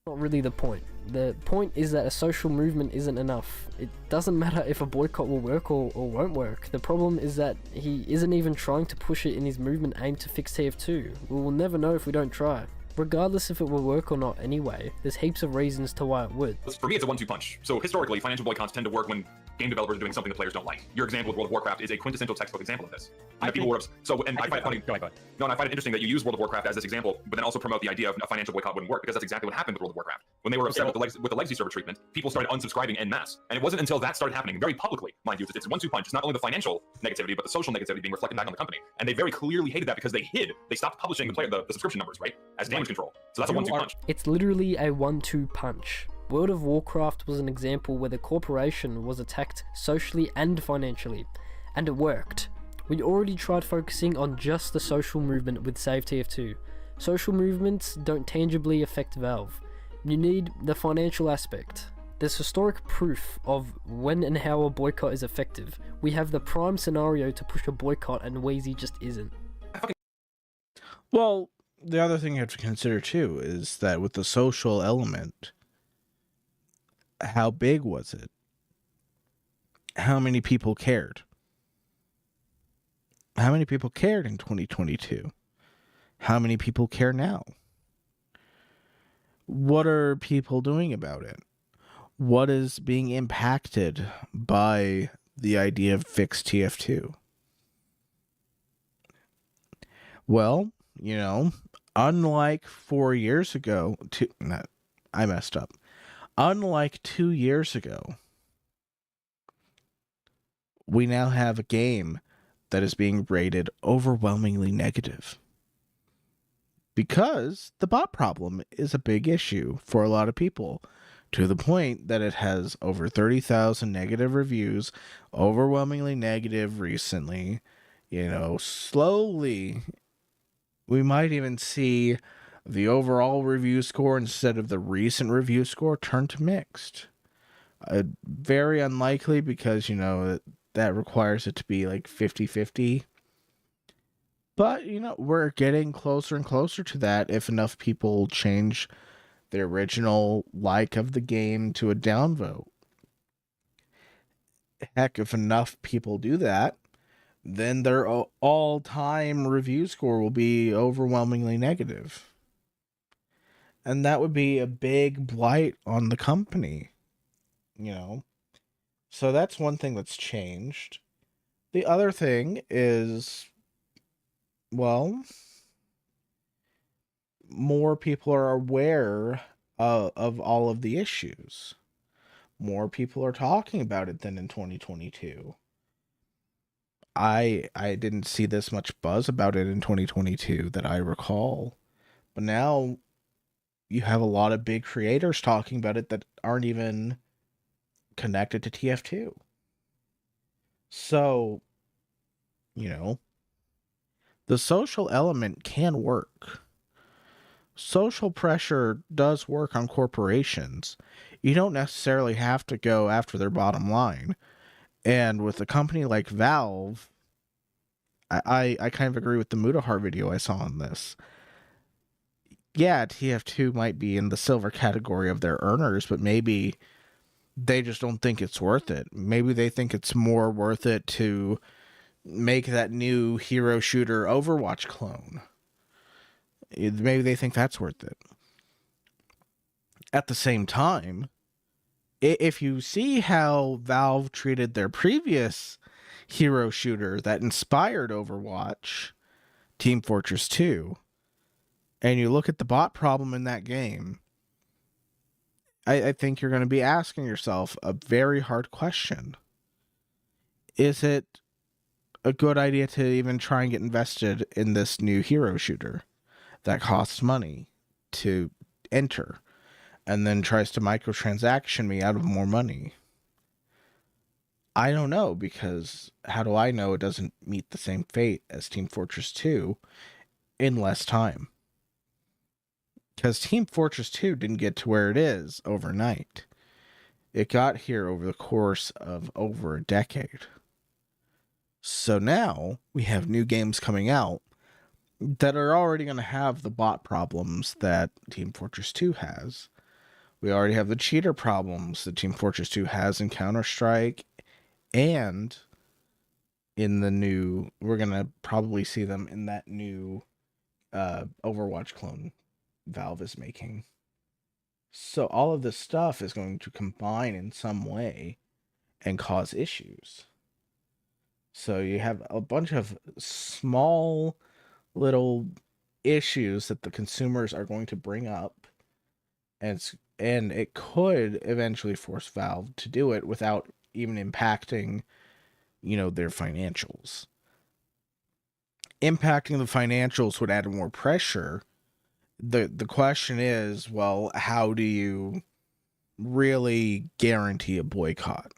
Not really the point. The point is that a social movement isn't enough. It doesn't matter if a boycott will work or won't work. The problem is that he isn't even trying to push it in his movement aimed to fix TF2. We will never know if we don't try. Regardless if it will work or not anyway, there's heaps of reasons to why it would. For me, it's a 1-2 punch. So historically, financial boycotts tend to work when game developers are doing something the players don't like. Your example with World of Warcraft is a quintessential textbook example of this. I find it funny. Go ahead. No, and I find it interesting that you use World of Warcraft as this example, but then also promote the idea of a financial boycott wouldn't work, because that's exactly what happened with World of Warcraft. When they were upset with the legacy server treatment, people started unsubscribing en masse. And it wasn't until that started happening very publicly, mind you, it's a 1-2 punch. It's not only the financial negativity, but the social negativity being reflected back on the company. And they very clearly hated that because they stopped publishing the subscription numbers, right, as damage control. So that's a 1-2 punch. It's literally a 1-2 punch. World of Warcraft was an example where the corporation was attacked socially and financially, and it worked. We already tried focusing on just the social movement with Save TF2. Social movements don't tangibly affect Valve. You need the financial aspect. There's historic proof of when and how a boycott is effective. We have the prime scenario to push a boycott, and Wheezy just isn't. Well, the other thing you have to consider too is that with the social element, how big was it? How many people cared? How many people cared in 2022? How many people care now? What are people doing about it? What is being impacted by the idea of fixed TF2? Well, unlike 4 years ago, I messed up. Unlike 2 years ago, we now have a game that is being rated overwhelmingly negative. Because the bot problem is a big issue for a lot of people, to the point that it has over 30,000 negative reviews, overwhelmingly negative recently. Slowly, we might even see the overall review score instead of the recent review score turn to mixed. Very unlikely because, that requires it to be like 50-50. But, we're getting closer and closer to that if enough people change the original like of the game to a downvote. Heck, if enough people do that, then their all-time review score will be overwhelmingly negative. And that would be a big blight on the company, So that's one thing that's changed. The other thing is, well, more people are aware of all of the issues. More people are talking about it than in 2022. I didn't see this much buzz about it in 2022 that I recall. But now you have a lot of big creators talking about it that aren't even connected to TF2. So, the social element can work. Social pressure does work on corporations. You don't necessarily have to go after their bottom line. And with a company like Valve, I kind of agree with the Mutahar video I saw on this. Yeah, TF2 might be in the silver category of their earners, but maybe they just don't think it's worth it. Maybe they think it's more worth it to make that new hero shooter Overwatch clone. Maybe they think that's worth it. At the same time, if you see how Valve treated their previous hero shooter that inspired Overwatch, Team Fortress 2, and you look at the bot problem in that game, I think you're going to be asking yourself a very hard question. Is it a good idea to even try and get invested in this new hero shooter that costs money to enter and then tries to microtransaction me out of more money? I don't know, because how do I know it doesn't meet the same fate as Team Fortress 2 in less time? Because Team Fortress 2 didn't get to where it is overnight. It got here over the course of over a decade. So now we have new games coming out that are already going to have the bot problems that Team Fortress 2 has. We already have the cheater problems that Team Fortress 2 has in Counter-Strike, and in the new, we're going to probably see them in that new Overwatch clone Valve is making. So all of this stuff is going to combine in some way and cause issues. So you have a bunch of small little issues that the consumers are going to bring up, and it could eventually force Valve to do it without even impacting, their financials. Impacting the financials would add more pressure. The question is, well, how do you really guarantee a boycott?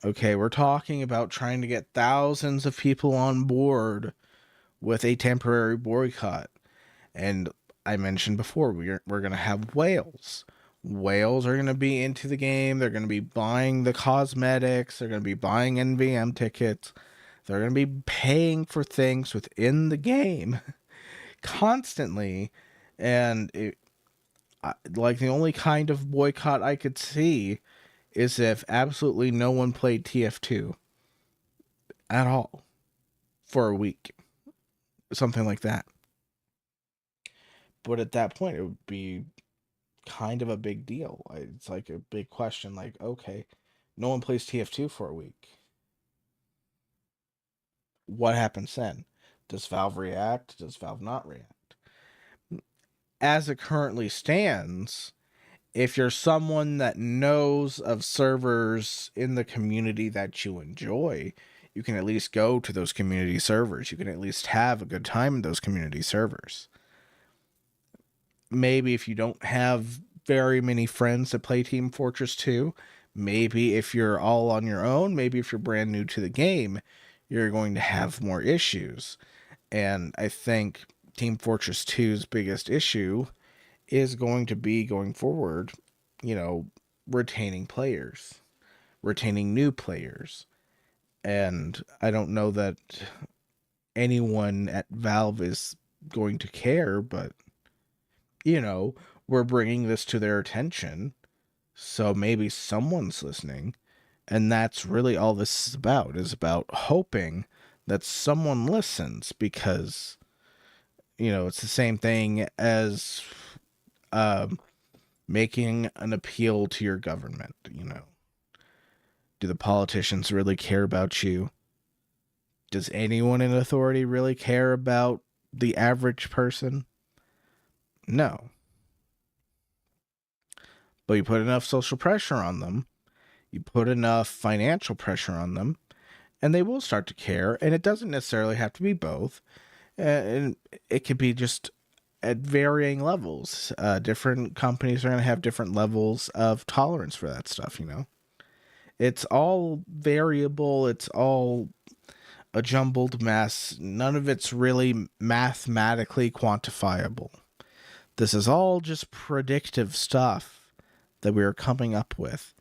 Okay, we're talking about trying to get thousands of people on board with a temporary boycott. And I mentioned before, we're going to have whales. Whales are going to be into the game. They're going to be buying the cosmetics. They're going to be buying NVM tickets. They're going to be paying for things within the game constantly. And the only kind of boycott I could see is if absolutely no one played TF2 at all for a week. Something like that. But at that point, it would be kind of a big deal. It's like a big question. Like, okay, no one plays TF2 for a week. What happens then? Does Valve react? Does Valve not react? As it currently stands, if you're someone that knows of servers in the community that you enjoy, you can at least go to those community servers. You can at least have a good time in those community servers. Maybe if you don't have very many friends that play Team Fortress 2, maybe if you're all on your own, maybe if you're brand new to the game, you're going to have more issues. And I think Team Fortress 2's biggest issue is going to be going forward, retaining players, retaining new players. And I don't know that anyone at Valve is going to care, but, we're bringing this to their attention. So maybe someone's listening. And that's really all this is about hoping that someone listens, because, it's the same thing as making an appeal to your government. Do the politicians really care about you? Does anyone in authority really care about the average person? No. But you put enough social pressure on them, you put enough financial pressure on them, and they will start to care. And it doesn't necessarily have to be both. And it could be just at varying levels. Different companies are going to have different levels of tolerance for that stuff, It's all variable. It's all a jumbled mess. None of it's really mathematically quantifiable. This is all just predictive stuff that we are coming up with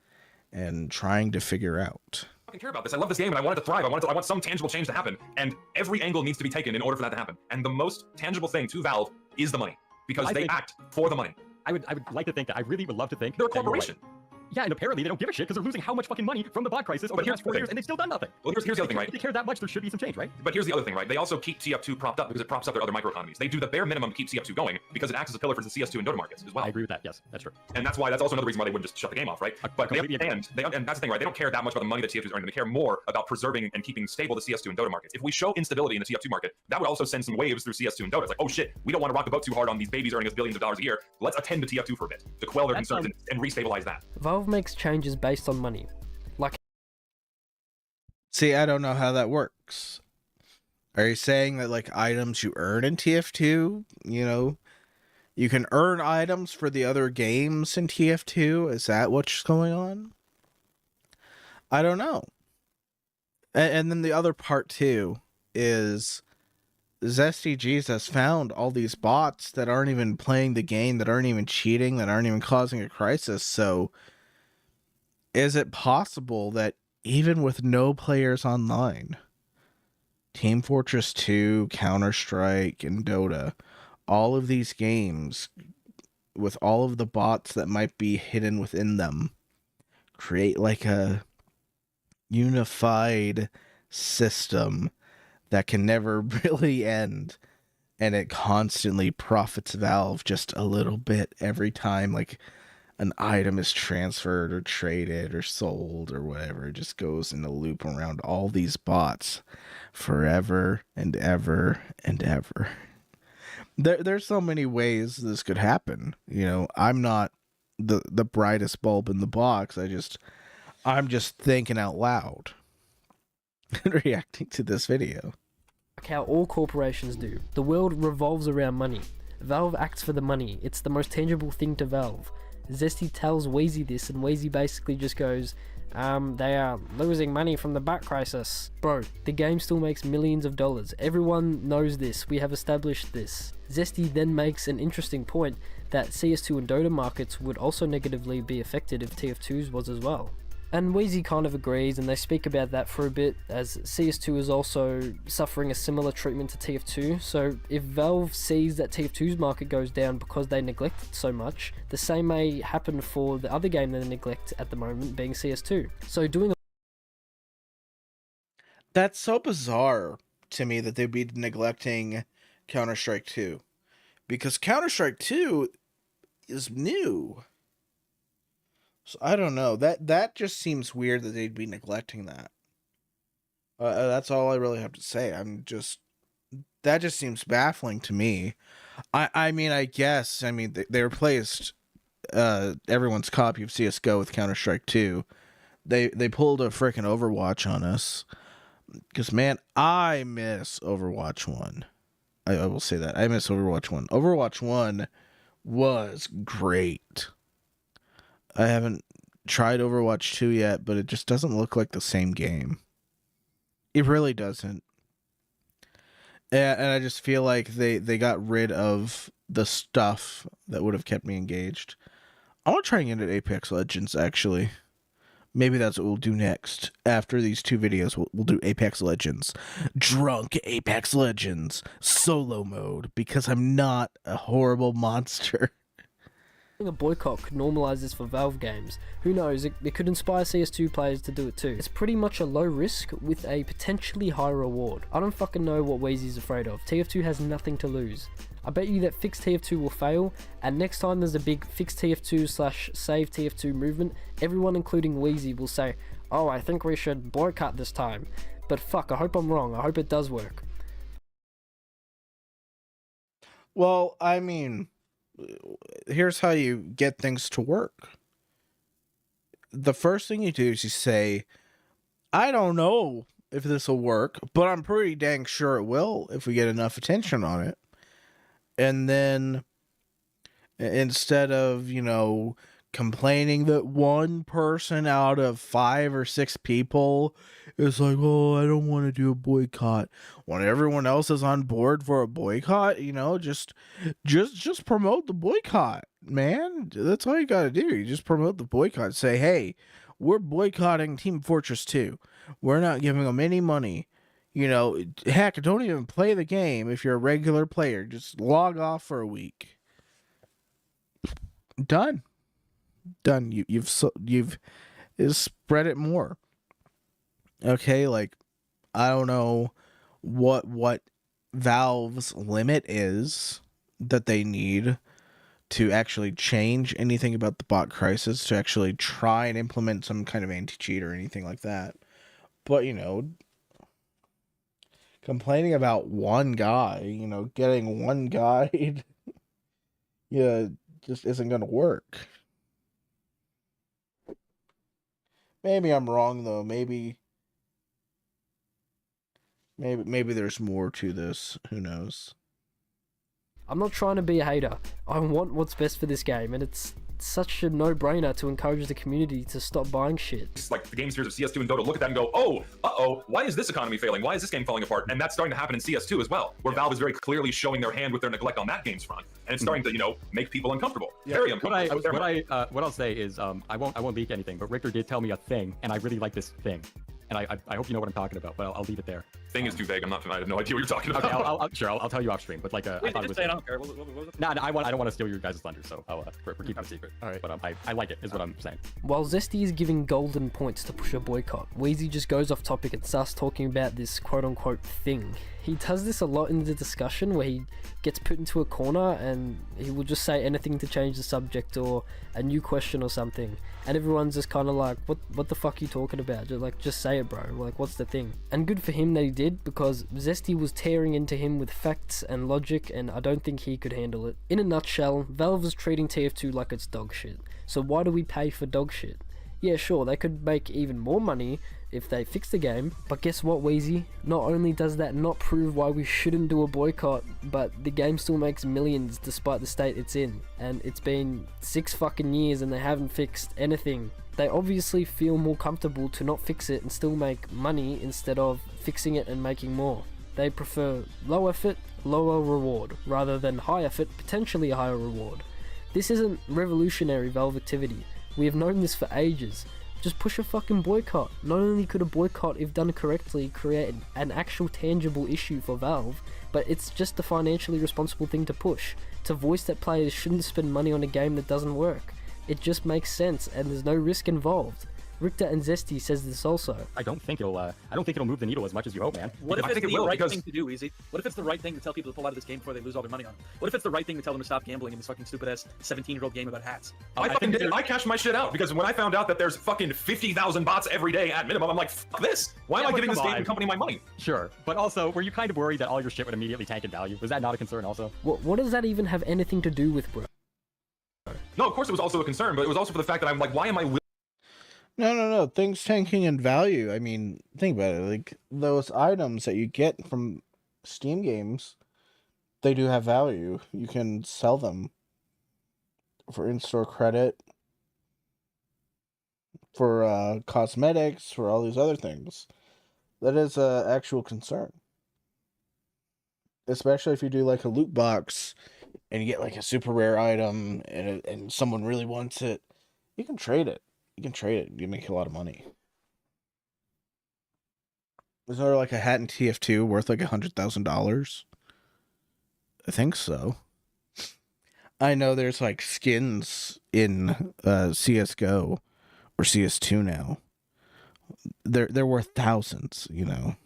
and trying to figure out. I fucking care about this. I love this game and I want it to thrive. I want some tangible change to happen. And every angle needs to be taken in order for that to happen. And the most tangible thing to Valve is the money, because they act for the money. I would like to think that I really would love to think They're a that you're corporation. right. Yeah, and apparently they don't give a shit because they're losing how much fucking money from the bot crisis over the past 4 years, and they've still done nothing. Well, here's the other thing, right? If they care that much, there should be some change, right? But here's the other thing, right? They also keep TF2 propped up because it props up their other microeconomies. They do the bare minimum to keep TF2 going because it acts as a pillar for the CS2 and Dota markets as well. I agree with that. Yes, that's true. And that's also another reason why they wouldn't just shut the game off, right? But they understand, and that's the thing, right? They don't care that much about the money that TF2 is earning. They care more about preserving and keeping stable the CS2 and Dota markets. If we show instability in the TF2 market, that would also send some waves through CS2 and Dota. It's like, oh shit, we don't want to rock the boat too hard on these babies earning us billions of dollars a year. Let's attend to TF2 for a bit to quell their concerns and restabilize that. Valve makes changes based on money. See, I don't know how that works. Are you saying that, like, items you earn in TF2, you can earn items for the other games in TF2? Is that what's going on? I don't know. And then the other part, too, is Zesty Jesus found all these bots that aren't even playing the game, that aren't even cheating, that aren't even causing a crisis. So is it possible that even with no players online, Team Fortress 2, Counter-Strike, and Dota, all of these games, with all of the bots that might be hidden within them, create like a unified system that can never really end, and it constantly profits Valve just a little bit every time, like, an item is transferred or traded or sold or whatever. It just goes in a loop around all these bots forever and ever and ever. There's so many ways this could happen. I'm not the brightest bulb in the box. I'm just thinking out loud and reacting to this video. Like how all corporations do. The world revolves around money. Valve acts for the money. It's the most tangible thing to Valve. Zesty tells Wheezy this, and Wheezy basically just goes, they are losing money from the bot crisis. Bro, the game still makes millions of dollars. Everyone knows this. We have established this. Zesty then makes an interesting point that CS2 and Dota markets would also negatively be affected if TF2's was as well. And Wheezy kind of agrees, and they speak about that for a bit, as CS2 is also suffering a similar treatment to TF2. So if Valve sees that TF2's market goes down because they neglect it so much, the same may happen for the other game they neglect at the moment, being CS2. So doing That's so bizarre to me that they'd be neglecting Counter-Strike 2. Because Counter-Strike 2 is new. So I don't know. That just seems weird that they'd be neglecting that. That's all I really have to say. That just seems baffling to me. I mean, I guess, they replaced everyone's copy of CS:GO with Counter-Strike 2. They pulled a freaking Overwatch on us. Because, man, I miss Overwatch 1. I will say that. I miss Overwatch 1. Overwatch 1 was great. I haven't tried Overwatch 2 yet, but it just doesn't look like the same game. It really doesn't. And I just feel like they got rid of the stuff that would have kept me engaged. I want to try and get into Apex Legends, actually. Maybe that's what we'll do next. After these 2 videos, we'll do Apex Legends. Drunk Apex Legends. Solo mode. Because I'm not a horrible monster. A boycott could normalize this for Valve games. Who knows, it could inspire CS2 players to do it too. It's pretty much a low risk with a potentially high reward. I don't fucking know what Wheezy's afraid of. TF2 has nothing to lose. I bet you that Fix TF2 will fail, and next time there's a big Fix TF2/Save TF2 movement, everyone including Wheezy will say, oh, I think we should boycott this time. But fuck, I hope I'm wrong. I hope it does work. Well, I mean, here's how you get things to work. The first thing you do is you say, I don't know if this will work, but I'm pretty dang sure it will if we get enough attention on it. And then instead of, complaining that one person out of 5 or 6 people is like, oh, I don't want to do a boycott. When everyone else is on board for a boycott, just promote the boycott, man. That's all you got to do. You just promote the boycott. Say, hey, we're boycotting Team Fortress 2. We're not giving them any money. Heck, don't even play the game if you're a regular player. Just log off for a week. Done. You've spread it more. Okay, I don't know what Valve's limit is that they need to actually change anything about the bot crisis, to actually try and implement some kind of anti-cheat or anything like that. But, complaining about one guy, getting one guide, just isn't going to work. Maybe I'm wrong, though. Maybe there's more to this. Who knows? I'm not trying to be a hater. I want what's best for this game, and it's such a no-brainer to encourage the community to stop buying shit. It's like the game spheres of CS2 and Dota look at that and go, oh, why is this economy failing? Why is this game falling apart? And that's starting to happen in CS2 as well, where Valve is very clearly showing their hand with their neglect on that game's front, and it's starting to, make people uncomfortable. Very uncomfortable. What I'll say is, I won't leak anything, but Richter did tell me a thing, and I really like this thing. And I hope you know what I'm talking about, but I'll leave it there. Thing is too vague. I have no idea what you're talking about. Okay, I'll tell you off stream. But I thought it was. I don't care. What was it? No, I don't want to steal your guys' thunder, so we're keeping it a secret. All right. But I like it, is what I'm saying. While Zesty is giving golden points to push a boycott, Wheezy just goes off topic and starts talking about this quote-unquote thing. He does this a lot in the discussion, where he gets put into a corner and he will just say anything to change the subject or a new question or something, and everyone's just kind of like, what the fuck are you talking about? Just say it, bro. What's the thing? And good for him that he did, because Zesty was tearing into him with facts and logic, and I don't think he could handle it. In a nutshell, Valve is treating TF2 like it's dog shit. So why do we pay for dog shit? Yeah, sure, they could make even more money if they fix the game, but guess what, Wheezy? Not only does that not prove why we shouldn't do a boycott, but the game still makes millions despite the state it's in, and it's been 6 fucking years and they haven't fixed anything. They obviously feel more comfortable to not fix it and still make money instead of fixing it and making more. They prefer low effort, lower reward, rather than high effort, potentially a higher reward. This isn't revolutionary Valve activity. We have known this for ages. Just push a fucking boycott. Not only could a boycott, if done correctly, create an actual tangible issue for Valve, but it's just the financially responsible thing to push, to voice that players shouldn't spend money on a game that doesn't work. It just makes sense and there's no risk involved. Richter and Zesty says this also. I don't think it'll move the needle as much as you hope, man. What if I it's think it the will, right because- thing to do, Easy? What if it's the right thing to tell people to pull out of this game before they lose all their money on it? What if it's the right thing to tell them to stop gambling in this fucking stupid-ass 17-year-old game about hats? I fucking did it. I cashed my shit out because when I found out that there's fucking 50,000 bots every day at minimum, I'm like, fuck this. Why am I but giving this come game on. company my money? Sure, but also, were you kind of worried that all your shit would immediately tank in value? Was that not a concern also? What does that even have anything to do with, bro? No, of course it was also a concern, but it was also for the fact that I'm like, why am I No. Things tanking in value. I mean, think about it. Like, those items that you get from Steam games, they do have value. You can sell them for in-store credit, for cosmetics, for all these other things. That is a actual concern. Especially if you do like a loot box and you get like a super rare item and someone really wants it, you can trade it. You make a lot of money. Is there like a hat in TF2 worth like $100,000? I think so. I know there's like skins in CS:GO or CS2 now. They're worth thousands, you know.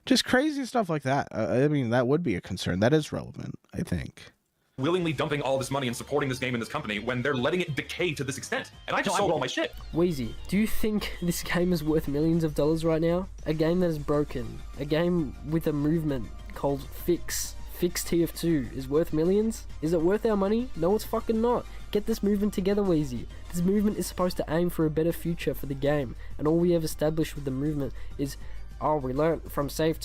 Just crazy stuff like that. I mean, that would be a concern. That is relevant, I think. willingly dumping all this money and supporting this game and this company when they're letting it decay to this extent? And I just sold all my shit. Wheezy, do you think this game is worth millions of dollars right now? A game that is broken, a game with a movement called Fix TF2 is worth millions? Is it worth our money? No, it's fucking not. Get this movement together, Wheezy. This movement is supposed to aim for a better future for the game, and all we have established with the movement is, oh, we learnt from safety.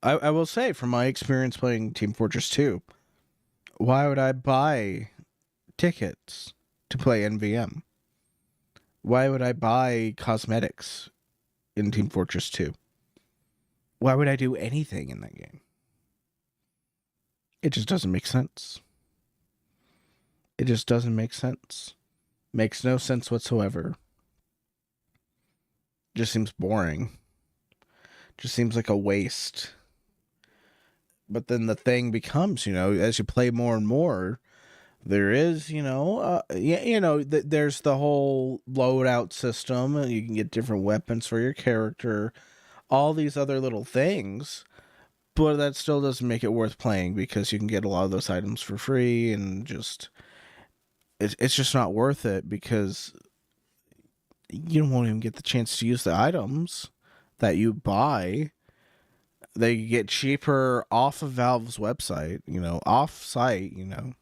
I will say, from my experience playing Team Fortress 2, why would I buy tickets to play NVM? Why would I buy cosmetics in Team Fortress 2? Why would I do anything in that game? It just doesn't make sense. It just doesn't make sense. Makes no sense whatsoever. Just seems boring. Just seems like a waste. But then the thing becomes, as you play more and more, there is, there's the whole loadout system. You can get different weapons for your character, all these other little things. But that still doesn't make it worth playing because you can get a lot of those items for free, and it's just not worth it because you won't even get the chance to use the items that you buy. They get cheaper off of Valve's website, off site, You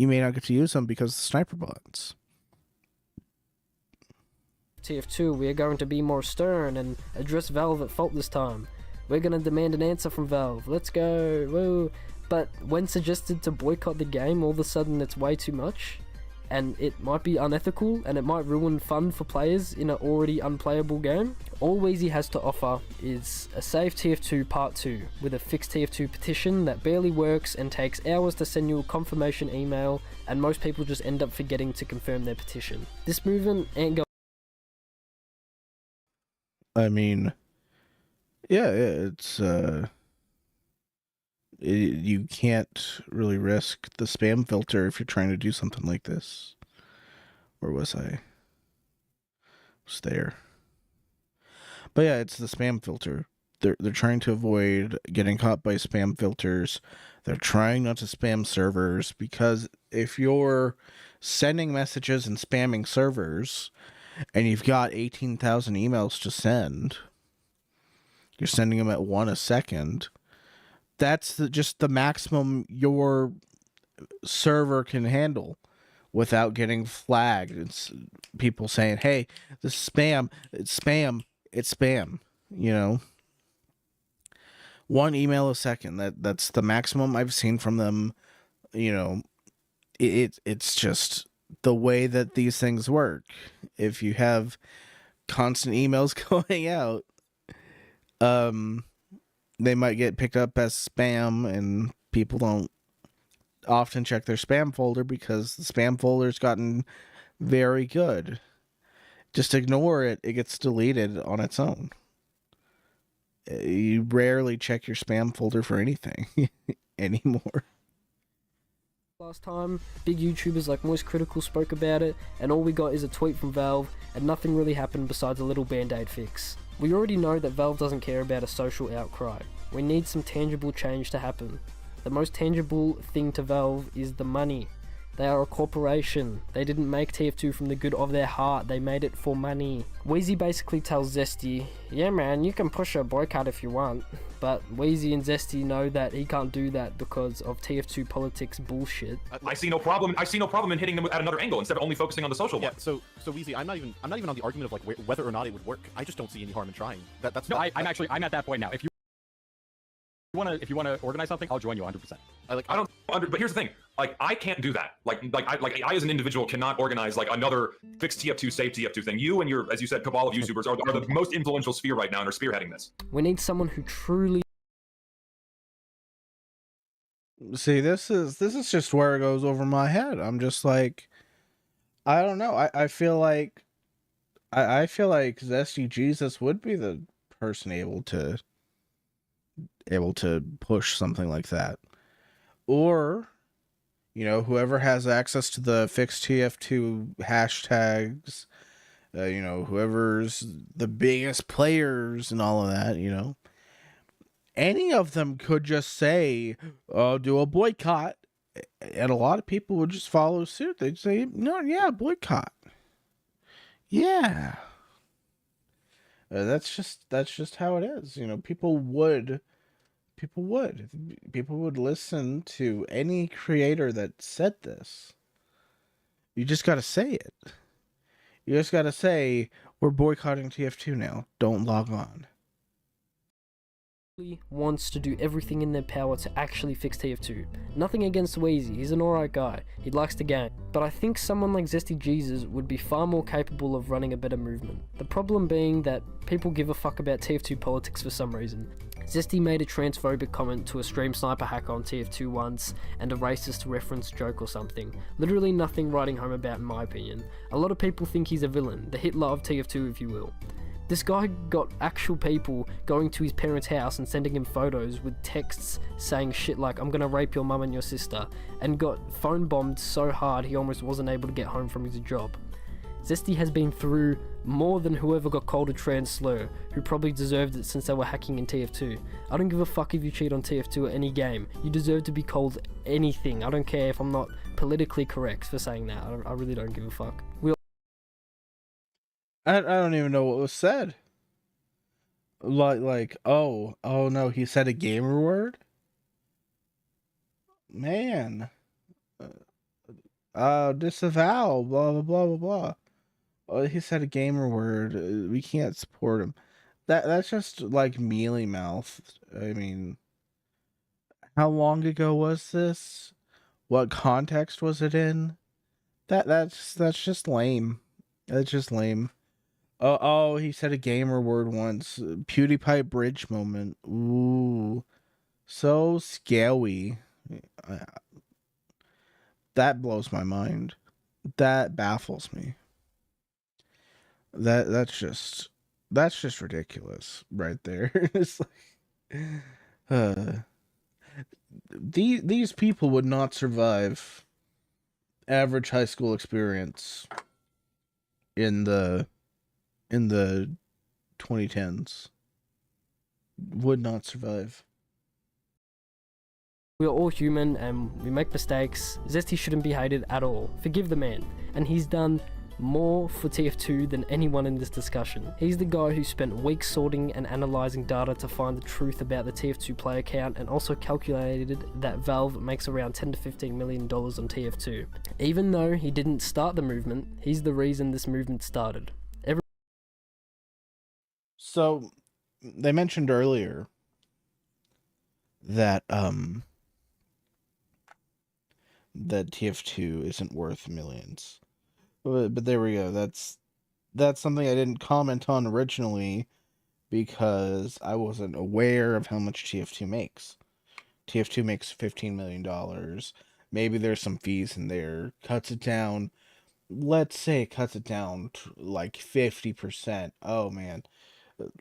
may not get to use them because of the sniper bots. TF2, we are going to be more stern and address Valve at fault this time. We're going to demand an answer from Valve. Let's go. Woo. But when suggested to boycott the game, all of a sudden it's way too much. And it might be unethical, and it might ruin fun for players in an already unplayable game. All Wheezy has to offer is a Save TF2 Part 2 with a Fix TF2 petition that barely works and takes hours to send you a confirmation email, and most people just end up forgetting to confirm their petition. This movement ain't going. I mean, yeah, it's you can't really risk the spam filter if you're trying to do something like this. Where was I? Was there? But yeah, it's the spam filter. They're trying to avoid getting caught by spam filters. They're trying not to spam servers, because if you're sending messages and spamming servers and you've got 18,000 emails to send, you're sending them at 1 a second. That's just the maximum your server can handle without getting flagged. It's people saying, hey, this is spam, it's spam, it's spam, 1 email a second. That's the maximum I've seen from them. It's just the way that these things work. If you have constant emails going out, they might get picked up as spam, and people don't often check their spam folder because the spam folder's gotten very good. Just ignore it. It gets deleted on its own. You rarely check your spam folder for anything anymore. Last time, big YouTubers like Moist Critical spoke about it, and all we got is a tweet from Valve, and nothing really happened besides a little band-aid fix. We already know that Valve doesn't care about a social outcry. We need some tangible change to happen. The most tangible thing to Valve is the money. They are a corporation. They didn't make TF2 from the good of their heart, they made it for money. Wheezy basically tells Zesty, yeah man, you can push a boycott if you want, but Wheezy and Zesty know that he can't do that because of TF2 politics bullshit. I see no problem. I see no problem in hitting them at another angle instead of only focusing on the social one. So Weezy, I'm not even on the argument of like whether or not it would work. I just don't see any harm in trying. That's No, I'm at that point now. If you wanna organize something, I'll join you 100%. But here's the thing. Like, I can't do that. I as an individual cannot organize like another fixed TF2, save TF2 thing. You and your, as you said, cabal of YouTubers are the most influential sphere right now and are spearheading this. We need someone who truly... See, this is just where it goes over my head. I'm just like, I don't know. I feel like Zesty Jesus would be the person able to push something like that. Or, you know, whoever has access to the fixed TF2 hashtags, you know, whoever's the biggest players and all of that, you know, any of them could just say, do a boycott, and a lot of people would just follow suit. They'd say, no, yeah, boycott. Yeah. That's just how it is. You know, people would listen to any creator that said this. You just got to say it. You just got to say, we're boycotting TF2 now. Don't log on. Wants to do everything in their power to actually fix TF2. Nothing against Wheezy, he's an alright guy, he likes the game, but I think someone like Zesty Jesus would be far more capable of running a better movement. The problem being that people give a fuck about TF2 politics for some reason. Zesty made a transphobic comment to a stream sniper hacker on TF2 once, and a racist reference joke or something. Literally nothing writing home about in my opinion. A lot of people think he's a villain, the Hitler of TF2 if you will. This guy got actual people going to his parents' house and sending him photos with texts saying shit like, I'm gonna rape your mum and your sister, and got phone bombed so hard he almost wasn't able to get home from his job. Zesty has been through more than whoever got called a trans slur, who probably deserved it since they were hacking in TF2. I don't give a fuck if you cheat on TF2 or any game. You deserve to be called anything. I don't care if I'm not politically correct for saying that. I really don't give a fuck. I don't even know what was said. Like, oh no, he said a gamer word? Man. Disavow, blah, blah, blah, blah, blah. Oh, he said a gamer word. We can't support him. That's just like mealy mouth. I mean, how long ago was this? What context was it in? That's just lame. That's just lame. Oh, he said a gamer word once. PewDiePie bridge moment. Ooh, so scary. That blows my mind. That baffles me. That's just ridiculous right there. It's like, these people would not survive average high school experience in the 2010s. Would not survive. We are all human and we make mistakes. Zesty shouldn't be hated at all. Forgive the man. And he's done more for TF2 than anyone in this discussion. He's the guy who spent weeks sorting and analysing data to find the truth about the TF2 player count, and also calculated that Valve makes around $10 to $15 million on TF2. Even though he didn't start the movement, he's the reason this movement started. So, they mentioned earlier that that TF2 isn't worth millions. But there we go. That's something I didn't comment on originally because I wasn't aware of how much TF2 makes. TF2 makes $15 million. Maybe there's some fees in there. Cuts it down. Let's say it cuts it down to like 50%. Oh man.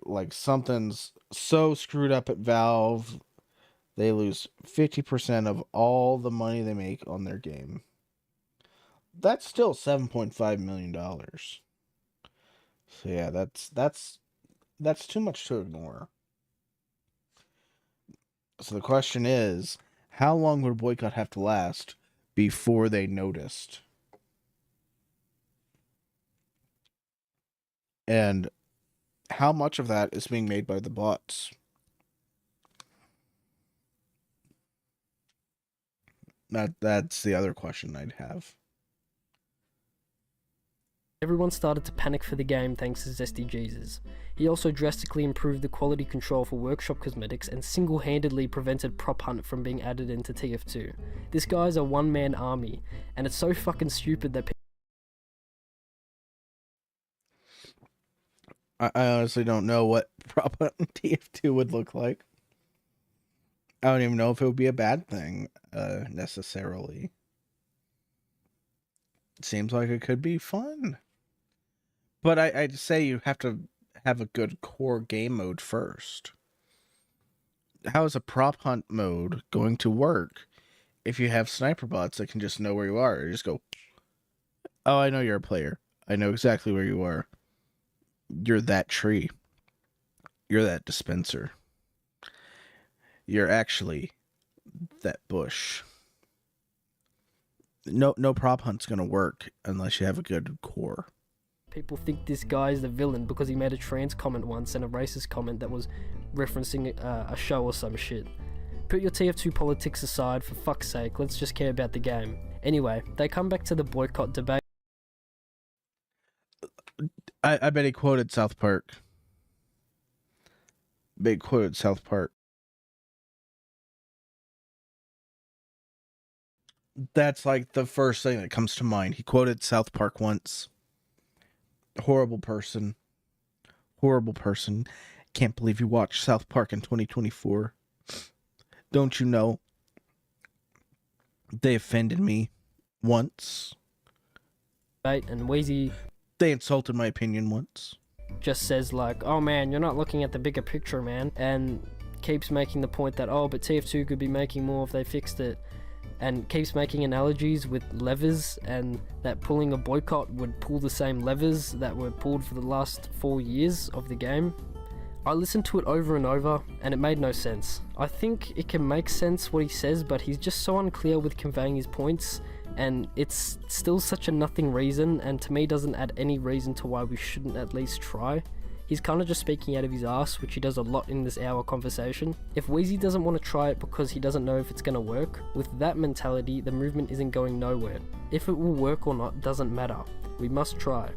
Like something's so screwed up at Valve they lose 50% of all the money they make on their game. That's still $7.5 million. So yeah, that's too much to ignore. So the question is, how long would a boycott have to last before they noticed? And how much of that is being made by the bots? That's the other question I'd have. Everyone started to panic for the game thanks to Zesty Jesus. He also drastically improved the quality control for workshop cosmetics and single-handedly prevented Prop Hunt from being added into TF2. This guy's a one-man army, and it's so fucking stupid that I honestly don't know what Prop Hunt in TF2 would look like. I don't even know if it would be a bad thing, necessarily. It seems like it could be fun. But I'd say you have to have a good core game mode first. How is a prop hunt mode going to work if you have sniper bots that can just know where you are? You just go, oh, I know you're a player. I know exactly where you are. You're that tree. You're that dispenser. You're actually that bush. No prop hunt's gonna work unless you have a good core. people think this guy is the villain because he made a trans comment once and a racist comment that was referencing a show or some shit. Put your TF2 politics aside, for fuck's sake, let's just care about the game. Anyway, they come back to the boycott debate. I bet he quoted South Park. Big quoted South Park. That's like the first thing that comes to mind. He quoted South Park once. Horrible person. Horrible person. Can't believe you watched South Park in 2024. Don't you know? They offended me once. And Wheezy They insulted my opinion once. just says like, oh man, you're not looking at the bigger picture, man, and keeps making the point that, oh, but TF2 could be making more if they fixed it, and keeps making analogies with levers, and that pulling a boycott would pull the same levers that were pulled for the last 4 years of the game. I listened to it over and over, and it made no sense. I think it can make sense what he says, but he's just so unclear with conveying his points, and it's still such a nothing reason, and to me doesn't add any reason to why we shouldn't at least try. He's kind of just speaking out of his ass, which he does a lot in this hour conversation. If Wheezy doesn't want to try it because he doesn't know if it's going to work, with that mentality, the movement isn't going nowhere. If it will work or not doesn't matter. We must try.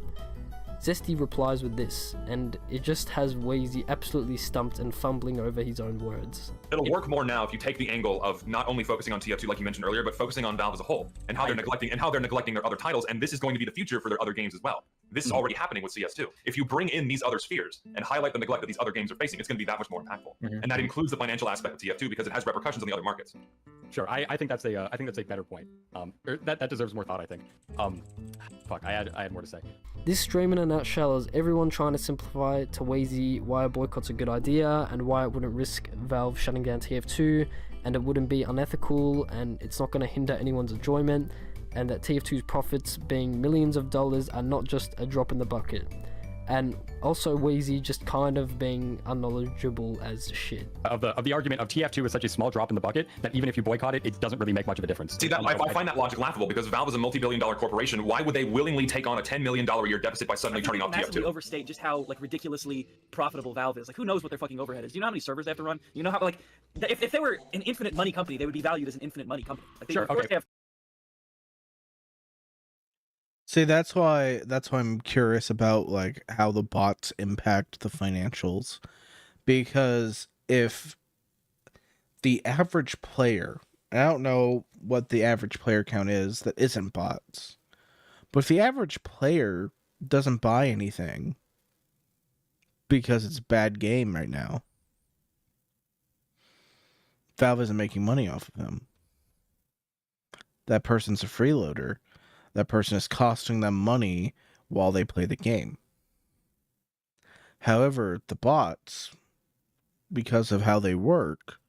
Zesty replies with this, and it just has Wheezy absolutely stumped and fumbling over his own words. It'll work more now if you take the angle of not only focusing on TF2 like you mentioned earlier, but focusing on Valve as a whole and how they're neglecting their other titles, and this is going to be the future for their other games as well. This is already happening with CS2. If you bring in these other spheres and highlight the neglect that these other games are facing, it's going to be that much more impactful. And that includes the financial aspect of TF2 because it has repercussions on the other markets. Sure, I think that's a better point. That deserves more thought, I think. Fuck, I had more to say. This stream in a nutshell is everyone trying to simplify to Wheezy why a boycott's a good idea and why it wouldn't risk Valve shutting down TF2 and it wouldn't be unethical and it's not going to hinder anyone's enjoyment, and that TF2's profits being millions of dollars are not just a drop in the bucket. And also Wheezy just kind of being unknowledgeable as shit. Of the argument of TF2 is such a small drop in the bucket that even if you boycott it, it doesn't really make much of a difference. See, I find that logic laughable because Valve is a multi-billion-dollar corporation. Why would they willingly take on a $10 million a year deficit by suddenly turning off massively TF2? overstate just how like ridiculously profitable Valve is. Like, who knows what their fucking overhead is? Do you know how many servers they have to run? You know how like if they were an infinite money company, they would be valued as an infinite money company. Like, Sure, of course okay. they have. See, that's why I'm curious about like how the bots impact the financials, because if the average player, I don't know what the average player count is that isn't bots, but if the average player doesn't buy anything because it's a bad game right now, Valve isn't making money off of him. That person's a freeloader. That person is costing them money while they play the game. However, the bots, because of how they work,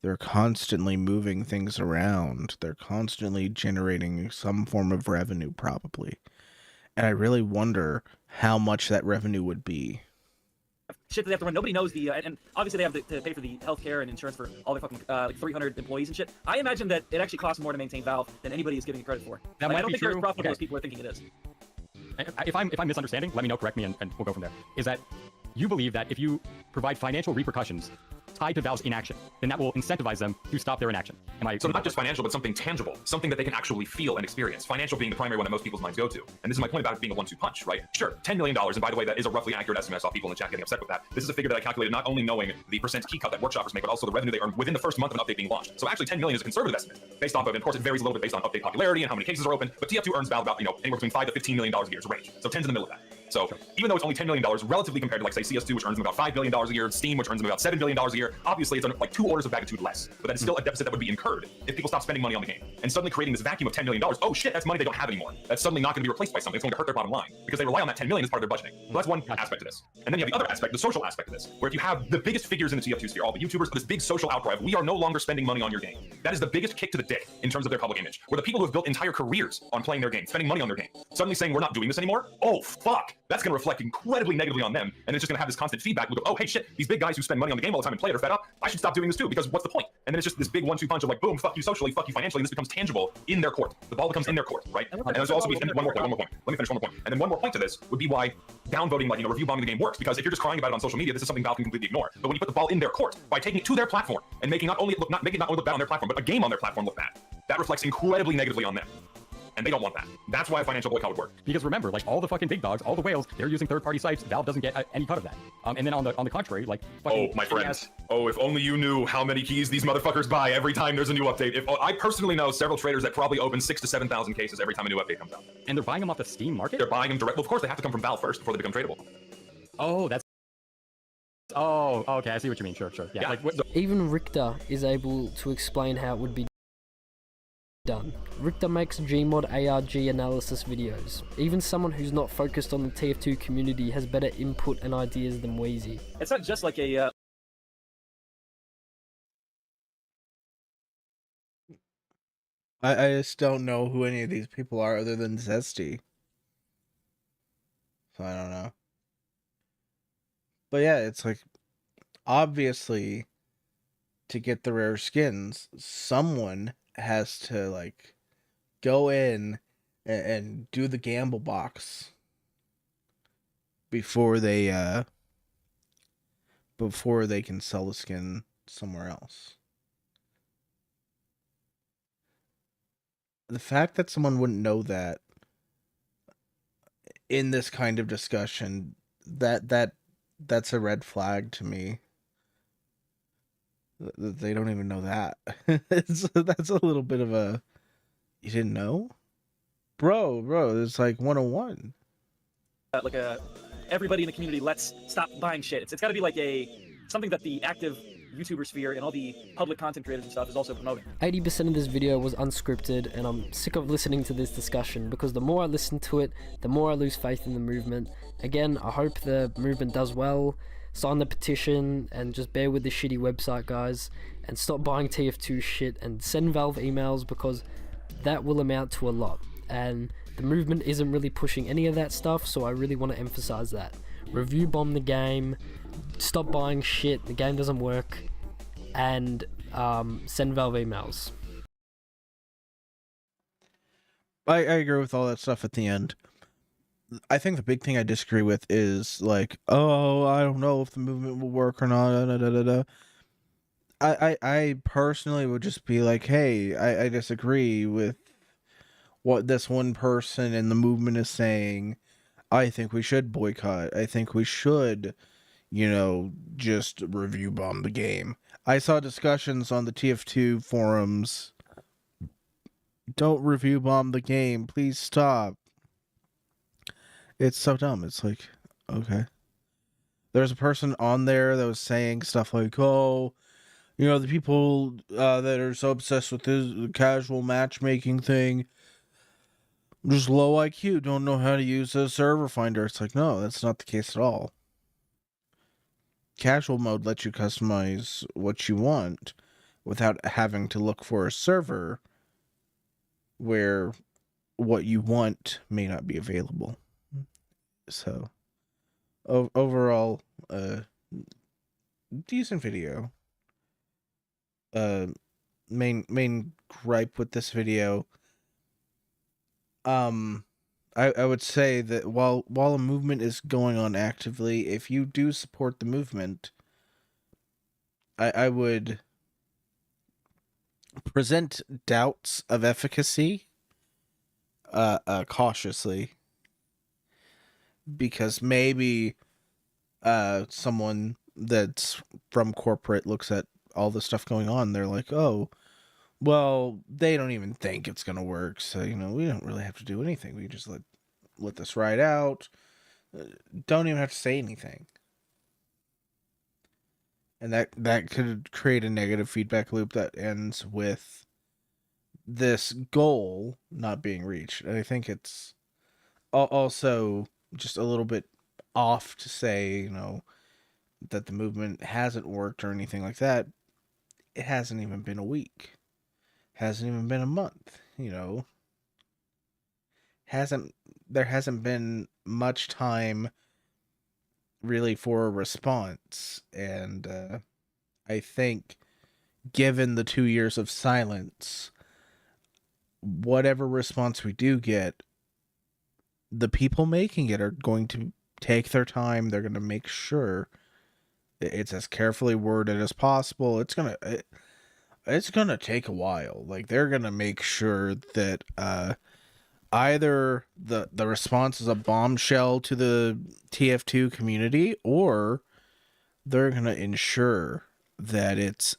They're constantly moving things around. They're constantly generating some form of revenue, probably. And I really wonder how much that revenue would be. Shit that they have to run. Nobody knows the, and obviously they have to pay for the healthcare and insurance for all their fucking like 300 employees and shit. I imagine that it actually costs more to maintain Valve than anybody is giving it credit for. That Like, might I don't be think they're as true. profitable Okay. as people are thinking it is. If I'm misunderstanding, let me know, correct me, and we'll go from there. Is that you believe that if you provide financial repercussions tied to Valve's inaction, then that will incentivize them to stop their inaction? Am I So not just financial, but something tangible, something that they can actually feel and experience. Financial being the primary one that most people's minds go to. And this is my point about it being a 1-2 punch, right? Sure, $10 million, and by the way, that is a roughly accurate estimate. I saw people in the chat getting upset with that. This is a figure that I calculated not only knowing the percent key cut that workshoppers make, but also the revenue they earn within the first month of an update being launched. So actually 10 million is a conservative estimate, based off of, and of course it varies a little bit based on update popularity and how many cases are open, but TF2 earns Valve about, anywhere between $5 to $15 million a year is a range. So 10's in the middle of that. So even though it's only $10 million, relatively compared to like say CS2, which earns them about $5 billion a year, Steam, which earns them about $7 billion a year, obviously it's like 2 orders of magnitude less. But that is still a deficit that would be incurred if people stop spending money on the game. And suddenly creating this vacuum of $10 million, oh shit, that's money they don't have anymore. That's suddenly not going to be replaced by something. It's going to hurt their bottom line because they rely on that 10 million as part of their budgeting. So that's one aspect of this. And then you have the other aspect, the social aspect of this, where if you have the biggest figures in the TF2 sphere, all the YouTubers, this big social outcry of we are no longer spending money on your game. That is the biggest kick to the dick in terms of their public image. Where the people who have built entire careers on playing their game, spending money on their game, suddenly saying we're not doing this anymore, oh fuck, that's going to reflect incredibly negatively on them, and it's just going to have this constant feedback loop of, oh hey shit, these big guys who spend money on the game all the time and play it are fed up, I should stop doing this too, because what's the point? And then it's just this big 1-2 punch of like, boom, fuck you socially, fuck you financially, and this becomes tangible in their court. The ball becomes in their court, right? And there's also and one more point. Let me finish one more point. And then one more point to this would be why downvoting, like, review bombing the game works, because if you're just crying about it on social media, this is something Valve can completely ignore. But when you put the ball in their court, by taking it to their platform, and making not only look bad on their platform, but a game on their platform look bad, that reflects incredibly negatively on them. And they don't want that. That's why a financial boycott would work. Because remember, like all the fucking big dogs, all the whales, they're using third-party sites. Valve doesn't get any cut of that. And then on the contrary, like fucking Oh, my friends. Oh, if only you knew how many keys these motherfuckers buy every time there's a new update. I personally know several traders that probably open 6,000 to 7,000 cases every time a new update comes out. And they're buying them off the Steam market? They're buying them direct. Well, of course, they have to come from Valve first before they become tradable. Oh, that's... Oh, okay, I see what you mean. Sure. Yeah. Yeah. Like, what... Even Richter is able to explain how it would be done. Richter makes Gmod ARG analysis videos. Even someone who's not focused on the TF2 community has better input and ideas than Wheezy. It's not just like a I just don't know who any of these people are other than Zesty. So I don't know. But yeah, it's like, obviously, to get the rare skins, someone has to, like, go in and do the gamble box before they can sell the skin somewhere else. The fact that someone wouldn't know that in this kind of discussion, that's a red flag to me. They don't even know that. That's a little bit of a, you didn't know? Bro, it's like 101. Everybody in the community, let's stop buying shit. It's got to be like something that the active YouTuber sphere and all the public content creators and stuff is also promoting. 80% of this video was unscripted, and I'm sick of listening to this discussion because the more I listen to it, the more I lose faith in the movement. Again, I hope the movement does well. Sign the petition and just bear with the shitty website, guys, and stop buying TF2 shit and send Valve emails, because that will amount to a lot. And the movement isn't really pushing any of that stuff, so I really want to emphasize that. Review bomb the game, stop buying shit, the game doesn't work, and send Valve emails. I agree with all that stuff at the end. I think the big thing I disagree with is like, oh, I don't know if the movement will work or not. I personally would just be like, hey, I disagree with what this one person in the movement is saying. I think we should boycott. I think we should, just review bomb the game. I saw discussions on the TF2 forums. Don't review bomb the game. Please stop. It's so dumb. It's like, okay. There's a person on there that was saying stuff like, oh, the people that are so obsessed with this casual matchmaking thing, just low IQ, don't know how to use a server finder. It's like, no, that's not the case at all. Casual mode lets you customize what you want. without having to look for a server where what you want may not be available. So, overall, decent video. Main gripe with this video, I would say that while a movement is going on actively, if you do support the movement, I would present doubts of efficacy cautiously, because maybe someone that's from corporate looks at all the stuff going on, they're like, oh, well, they don't even think it's gonna work, so we don't really have to do anything. We just let this ride out. Don't even have to say anything. And that could create a negative feedback loop that ends with this goal not being reached. And I think it's also just a little bit off to say, that the movement hasn't worked or anything like that. It hasn't even been a week. Hasn't even been a month, There hasn't been much time really for a response. And I think given the 2 years of silence, whatever response we do get, the people making it are going to take their time. They're going to make sure it's as carefully worded as possible. It's gonna take a while. Like, they're gonna make sure that either the response is a bombshell to the TF2 community, or they're gonna ensure that it's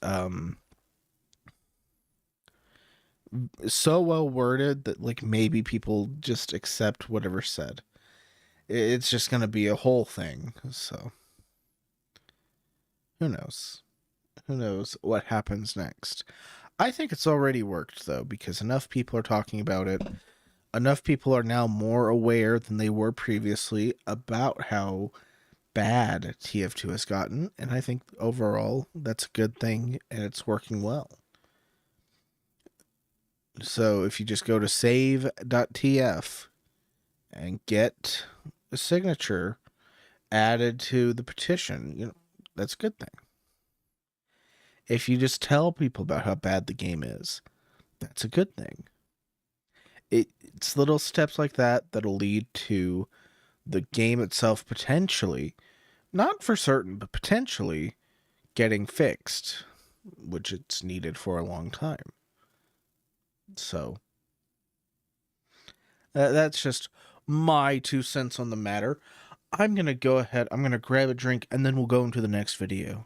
so well worded that like maybe people just accept whatever's said. It's just gonna be a whole thing. So who knows? Who knows what happens next? I think it's already worked, though, because enough people are talking about it. Enough people are now more aware than they were previously about how bad TF2 has gotten, and I think overall that's a good thing, and it's working well. So if you just go to save.tf and get a signature added to the petition, that's a good thing. If you just tell people about how bad the game is, that's a good thing. It's little steps like that that'll lead to the game itself potentially, not for certain, but potentially getting fixed, which it's needed for a long time. So, that's just my 2 cents on the matter. I'm going to go ahead, I'm going to grab a drink, and then we'll go into the next video.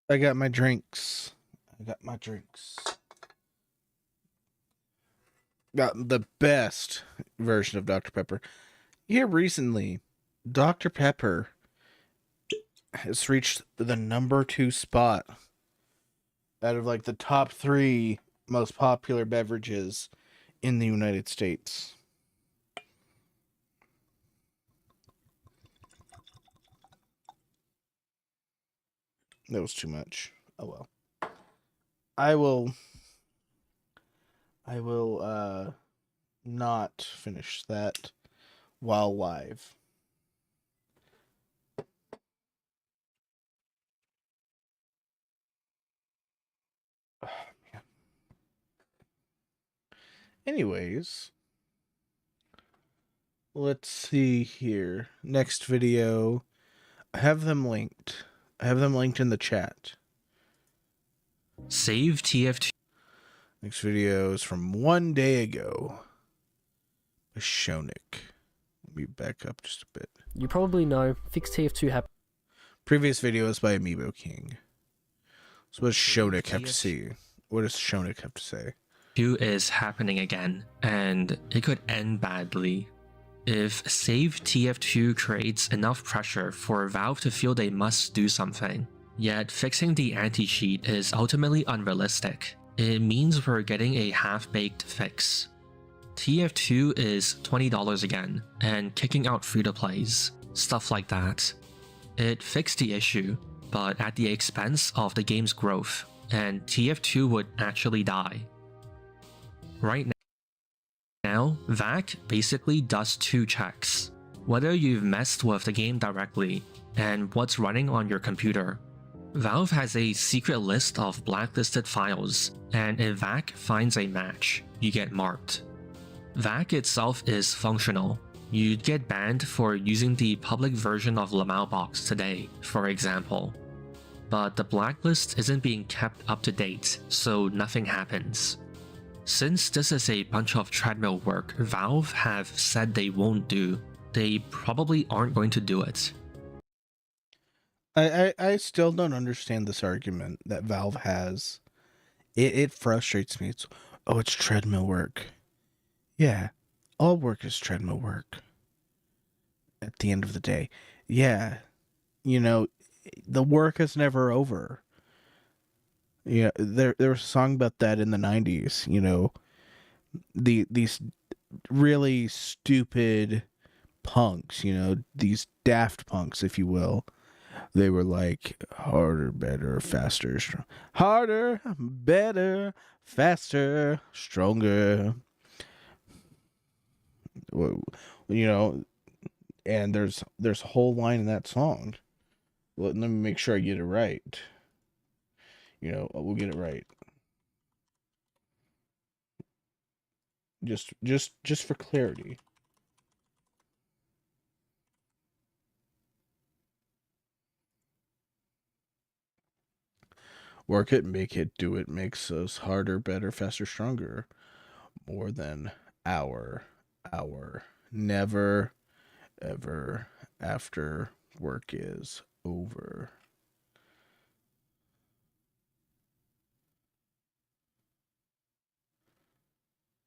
I got my drinks. I got my drinks. Got the best version of Dr. Pepper. Here recently, Dr. Pepper has reached the number 2 spot out of like the top 3 most popular beverages in the United States. That was too much. Oh well. I will not finish that while live. Oh, man. Anyways, let's see here. Next video. I have them linked. I have them linked in the chat. Save TF2. Next video is from 1 day ago by Shonik. Let me back up just a bit. You probably know Fix TF2 happened. Previous video is by Amiibo King. So what does Shonik have to say? What does Shonik have to say? 2 is happening again, and it could end badly. If Save TF2 creates enough pressure for Valve to feel they must do something, yet fixing the anti-cheat is ultimately unrealistic, it means we're getting a half-baked fix. TF2 is $20 again, and kicking out free-to-plays, stuff like that. It fixed the issue, but at the expense of the game's growth, and TF2 would actually die. Right now, VAC basically does 2 checks. Whether you've messed with the game directly, and what's running on your computer. Valve has a secret list of blacklisted files, and if VAC finds a match, you get marked. VAC itself is functional. You'd get banned for using the public version of Lamau today, for example. But the blacklist isn't being kept up to date, so nothing happens. Since this is a bunch of treadmill work Valve have said they won't do, they probably aren't going to do it. I still don't understand this argument that Valve has. It frustrates me. It's treadmill work. Yeah, all work is treadmill work. At the end of the day. Yeah, you know, the work is never over. Yeah, there was a song about that in the 90s, you know. These really stupid punks, you know, these daft punks, if you will. They were like, harder, better, faster, harder, better, faster, stronger. You know, and there's a whole line in that song. Let me make sure I get it right. You know, we'll get it right. Just for clarity. Work it, make it, do it makes us harder, better, faster, stronger. More than hour. Never, ever after work is over.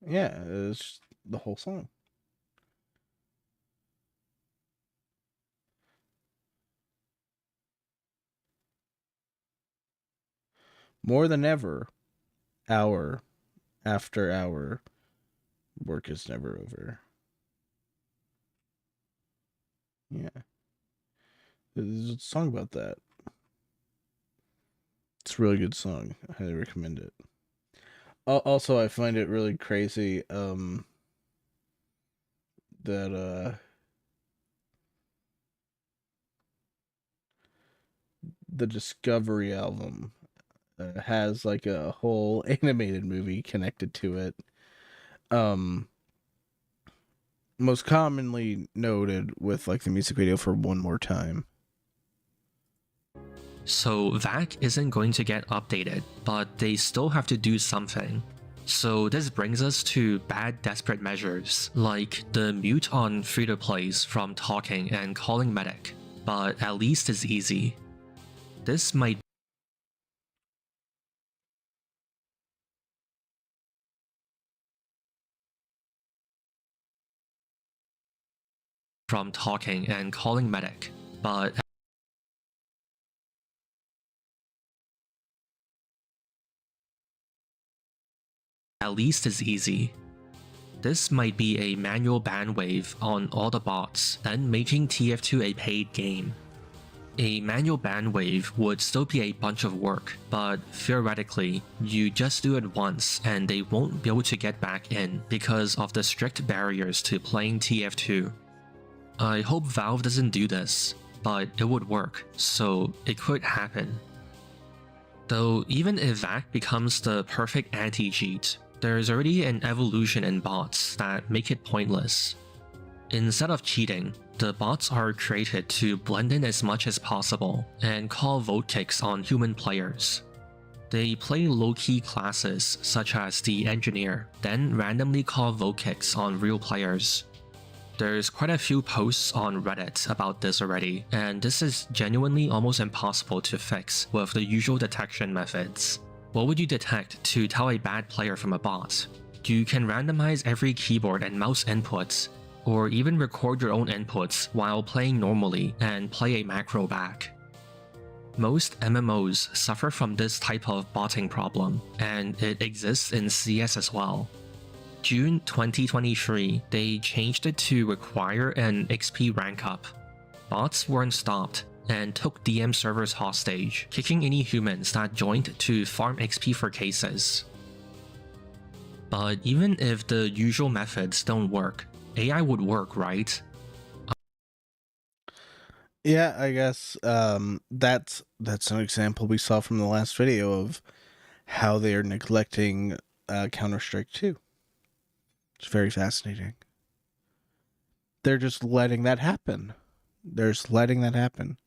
Yeah, it's the whole song. More than ever, hour after hour, work is never over. Yeah. There's a song about that. It's a really good song. I highly recommend it. Also, I find it really crazy that the Discovery album has like a whole animated movie connected to it. Most commonly noted with like the music video for One More Time. So VAC isn't going to get updated, but they still have to do something. So this brings us to bad desperate measures, like the mute on free-to-plays from talking and calling medic, but at least it's easy. This might from talking and calling medic, but at least it's easy. This might be a manual ban wave on all the bots, then making TF2 a paid game. A manual ban wave would still be a bunch of work, but theoretically, you just do it once and they won't be able to get back in because of the strict barriers to playing TF2. I hope Valve doesn't do this, but it would work, so it could happen. Though even if that becomes the perfect anti-cheat, there's already an evolution in bots that make it pointless. Instead of cheating, the bots are created to blend in as much as possible and call vote kicks on human players. They play low-key classes such as the engineer, then randomly call vote kicks on real players. There's quite a few posts on Reddit about this already, and this is genuinely almost impossible to fix with the usual detection methods. What would you detect to tell a bad player from a bot? You can randomize every keyboard and mouse inputs, or even record your own inputs while playing normally and play a macro back. Most MMOs suffer from this type of botting problem, and it exists in CS as well. June 2023, they changed it to require an XP rank up. Bots weren't stopped, and took DM servers hostage, kicking any humans that joined to farm XP for cases. But even if the usual methods don't work, AI would work, right? Yeah, I guess that's an example we saw from the last video of how they are neglecting Counter-Strike 2. It's very fascinating. They're just letting that happen. They're just letting that happen.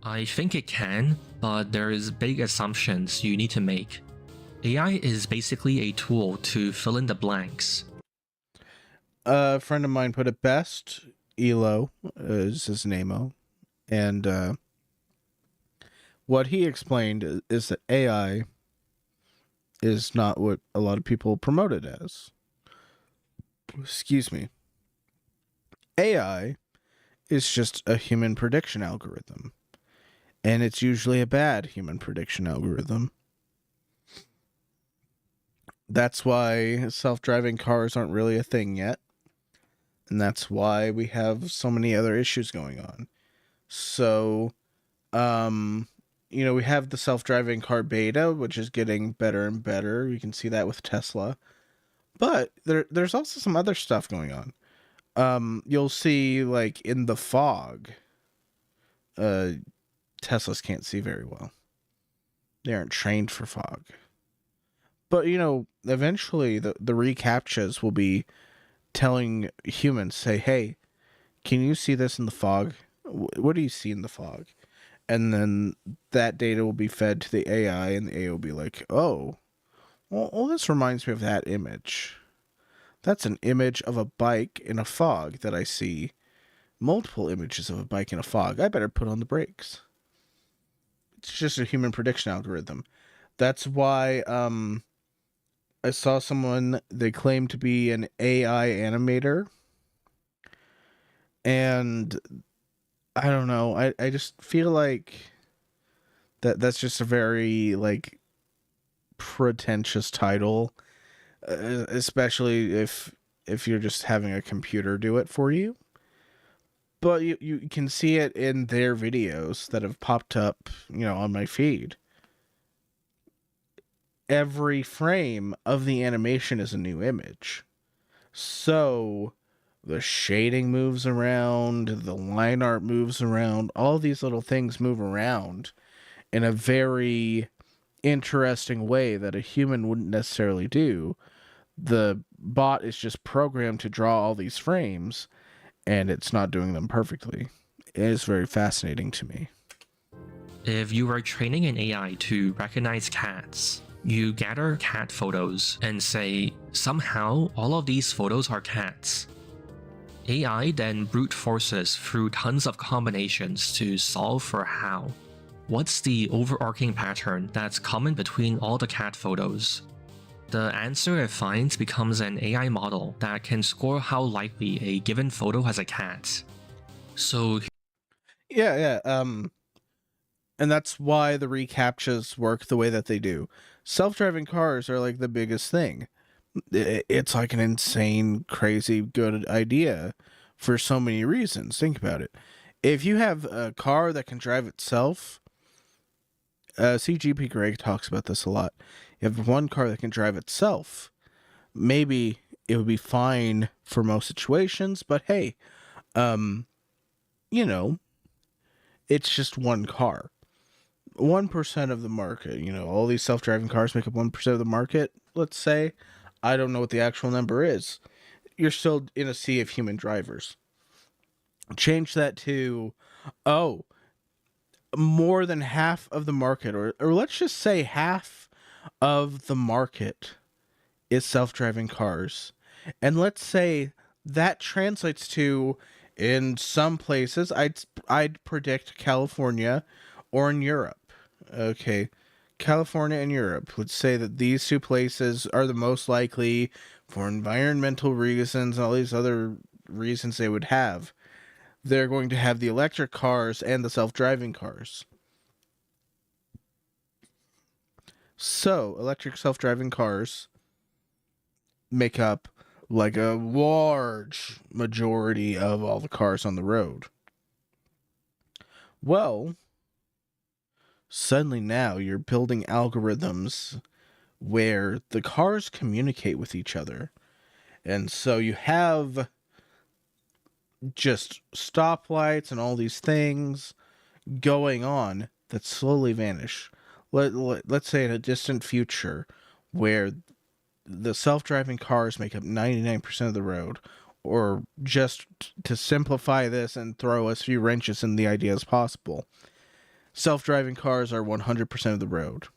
I think it can, but there is big assumptions you need to make. AI is basically a tool to fill in the blanks. A friend of mine put it best. Elo is his name, and what he explained is that AI is not what a lot of people promote it as. Excuse me. AI is just a human prediction algorithm, and it's usually a bad human prediction algorithm. That's why self-driving cars aren't really a thing yet, and that's why we have so many other issues going on. So, we have the self-driving car beta, which is getting better and better. You can see that with Tesla. But there's also some other stuff going on. You'll see, like, in the fog, Teslas can't see very well. They aren't trained for fog. But, eventually the reCAPTCHAs will be telling humans, say, hey, can you see this in the fog? What do you see in the fog? And then that data will be fed to the AI, and the AI will be like, oh, well, this reminds me of that image. That's an image of a bike in a fog that I see. Multiple images of a bike in a fog. I better put on the brakes. It's just a human prediction algorithm. That's why I saw someone, they claim to be an AI animator. And I don't know. I just feel like that's just a very, like, pretentious title. Especially if you're just having a computer do it for you. But you can see it in their videos that have popped up, on my feed. Every frame of the animation is a new image. So the shading moves around, the line art moves around, all these little things move around in a very interesting way that a human wouldn't necessarily do. The bot is just programmed to draw all these frames, and it's not doing them perfectly. It is very fascinating to me. If you are training an AI to recognize cats, you gather cat photos and say, somehow all of these photos are cats. AI then brute forces through tons of combinations to solve for how. What's the overarching pattern that's common between all the cat photos? The answer it finds becomes an AI model that can score how likely a given photo has a cat. So Yeah. And that's why the reCAPTCHAs work the way that they do. Self-driving cars are like the biggest thing. It's like an insane, crazy good idea for so many reasons. Think about it. If you have a car that can drive itself, CGP Greg talks about this a lot. You have one car that can drive itself, maybe it would be fine for most situations, but hey, you know, it's just one car. 1% of the market, all these self-driving cars make up 1% of the market, let's say. I don't know what the actual number is. You're still in a sea of human drivers. Change that to, more than half of the market, or let's just say half of the market is self-driving cars. And let's say that translates to, in some places, I'd predict California or in Europe. Okay, California and Europe. Let's say that these two places are the most likely for environmental reasons and all these other reasons they would have. They're going to have the electric cars and the self-driving cars. So, electric self-driving cars make up like a large majority of all the cars on the road. Well, suddenly now you're building algorithms where the cars communicate with each other. And so you have just stoplights and all these things going on that slowly vanish. Let's say in a distant future where the self-driving cars make up 99% of the road, or just to simplify this and throw as few wrenches in the idea as possible, self-driving cars are 100% of the road.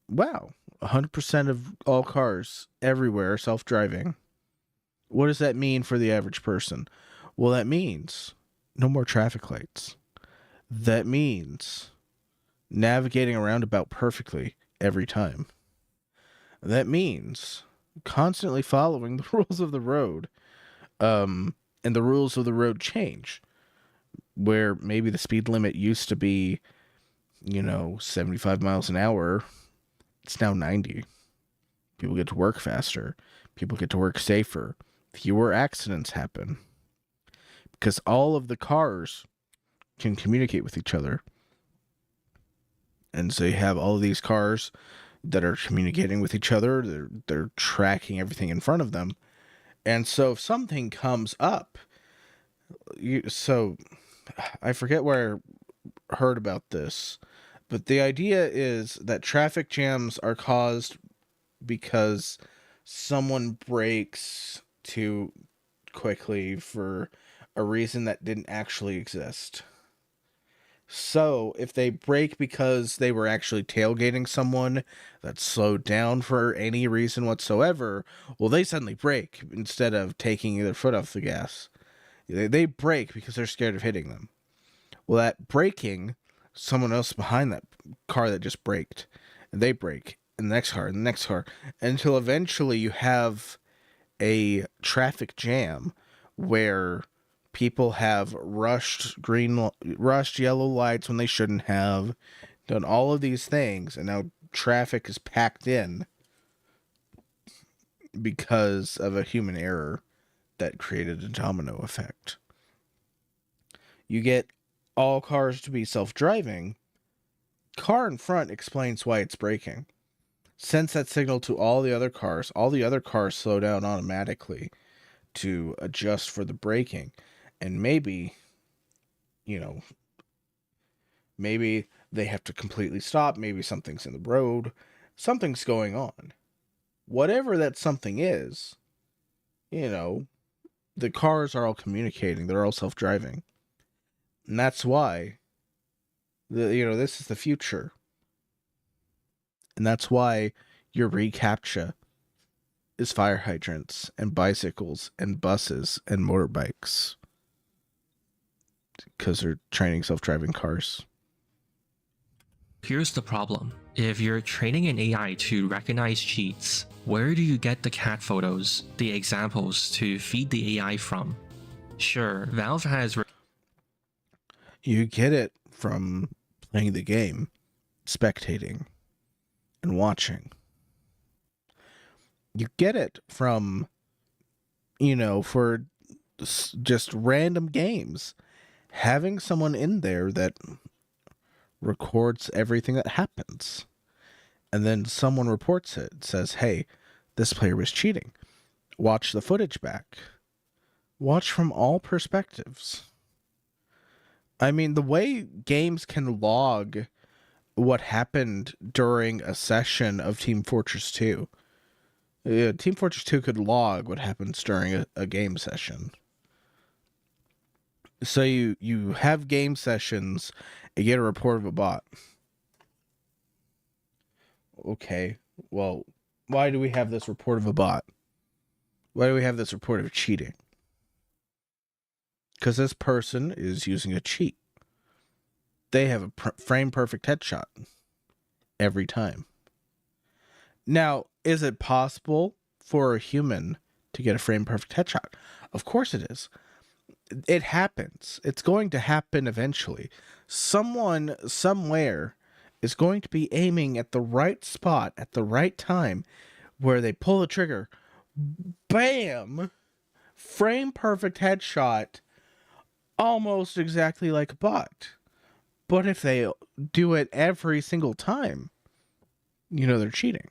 Wow, 100% of all cars everywhere are self-driving. What does that mean for the average person? Well, that means no more traffic lights. That means navigating a roundabout perfectly every time. That means constantly following the rules of the road. And the rules of the road change. Where maybe the speed limit used to be, 75 miles an hour. It's now 90. People get to work faster. People get to work safer. Fewer accidents happen. Because all of the cars can communicate with each other. And so you have all of these cars that are communicating with each other. They're tracking everything in front of them. And so if something comes up, so I forget where I heard about this, but the idea is that traffic jams are caused because someone brakes too quickly for a reason that didn't actually exist. So, if they brake because they were actually tailgating someone that slowed down for any reason whatsoever, well, they suddenly brake instead of taking their foot off the gas. They brake because they're scared of hitting them. Well, that braking, someone else behind that car that just braked, and they brake, and the next car, and the next car, until eventually you have a traffic jam where people have rushed yellow lights when they shouldn't have, done all of these things, and now traffic is packed in because of a human error that created a domino effect. You get all cars to be self-driving. Car in front explains why it's braking. Sends that signal to all the other cars slow down automatically to adjust for the braking. And maybe, maybe they have to completely stop. Maybe something's in the road. Something's going on. Whatever that something is, the cars are all communicating. They're all self-driving. And that's why, this is the future. And that's why your reCAPTCHA is fire hydrants and bicycles and buses and motorbikes. Because they're training self-driving cars. Here's the problem. If you're training an AI to recognize cheats, where do you get the cat photos, the examples to feed the AI from? Sure, Valve has... You get it from playing the game, spectating, and watching. You get it from, for just random games, having someone in there that records everything that happens. And then someone reports it, says, hey, this player was cheating. Watch the footage back. Watch from all perspectives. I mean, the way games can log what happened during a session of Team Fortress 2. Team Fortress 2 could log what happens during a game session. So you have game sessions and get a report of a bot. Okay, well, why do we have this report of a bot? Why do we have this report of cheating? Because this person is using a cheat. They have a frame-perfect headshot every time. Now, is it possible for a human to get a frame-perfect headshot? Of course it is. It happens. It's going to happen eventually. Someone, somewhere, is going to be aiming at the right spot at the right time where they pull the trigger. Bam! Frame-perfect headshot. Almost exactly like a bot. But if they do it every single time, they're cheating.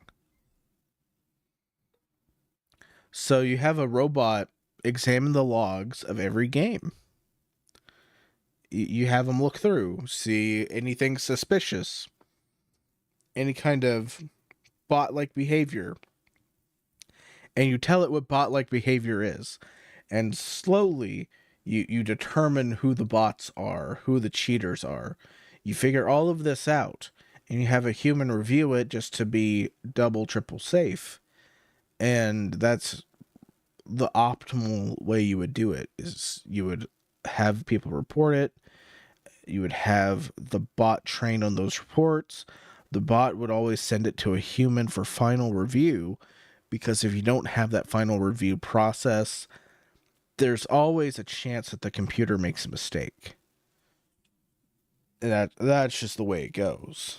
So you have a robot examine the logs of every game. You have them look through, see anything suspicious, any kind of bot-like behavior, and you tell it what bot-like behavior is. And slowly, you determine who the bots are, who the cheaters are. You figure all of this out, and you have a human review it just to be double, triple safe. And that's the optimal way you would do it, is you would have people report it. You would have the bot train on those reports. The bot would always send it to a human for final review, because if you don't have that final review process, there's always a chance that the computer makes a mistake. That's just the way it goes.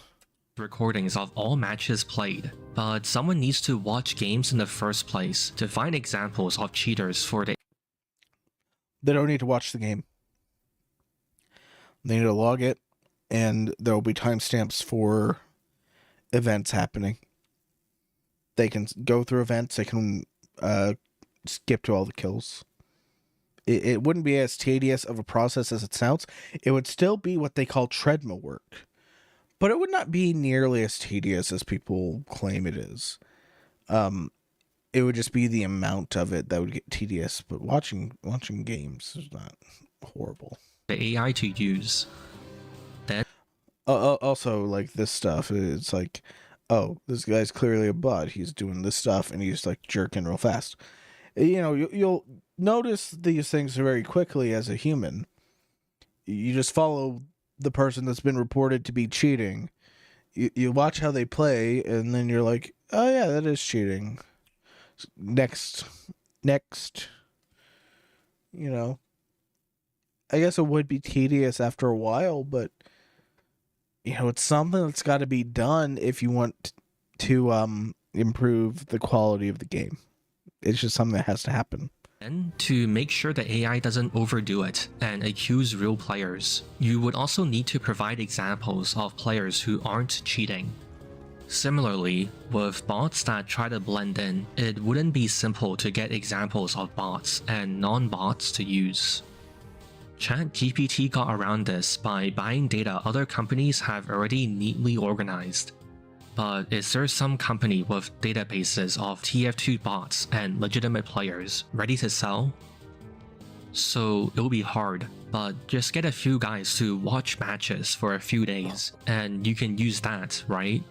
Recordings of all matches played, but someone needs to watch games in the first place to find examples of cheaters for the... They don't need to watch the game. They need to log it, and there will be timestamps for events happening. They can go through events. They can skip to all the kills. It wouldn't be as tedious of a process as it sounds. It would still be what they call treadmill work. But it would not be nearly as tedious as people claim it is. It would just be the amount of it that would get tedious. But watching games is not horrible. The AI to use. Then also, like, this stuff, it's like, oh, this guy's clearly a bot. He's doing this stuff, and he's like jerking real fast. You'll notice these things very quickly as a human. You just follow the person that's been reported to be cheating. You watch how they play, and then you're like, oh yeah, that is cheating. Next. I guess it would be tedious after a while, but it's something that's got to be done if you want to improve the quality of the game. It's just something that has to happen. And to make sure the AI doesn't overdo it and accuse real players, you would also need to provide examples of players who aren't cheating. Similarly, with bots that try to blend in, it wouldn't be simple to get examples of bots and non-bots to use. ChatGPT got around this by buying data other companies have already neatly organized. But is there some company with databases of TF2 bots and legitimate players ready to sell? So it'll be hard, but just get a few guys to watch matches for a few days, and you can use that, right?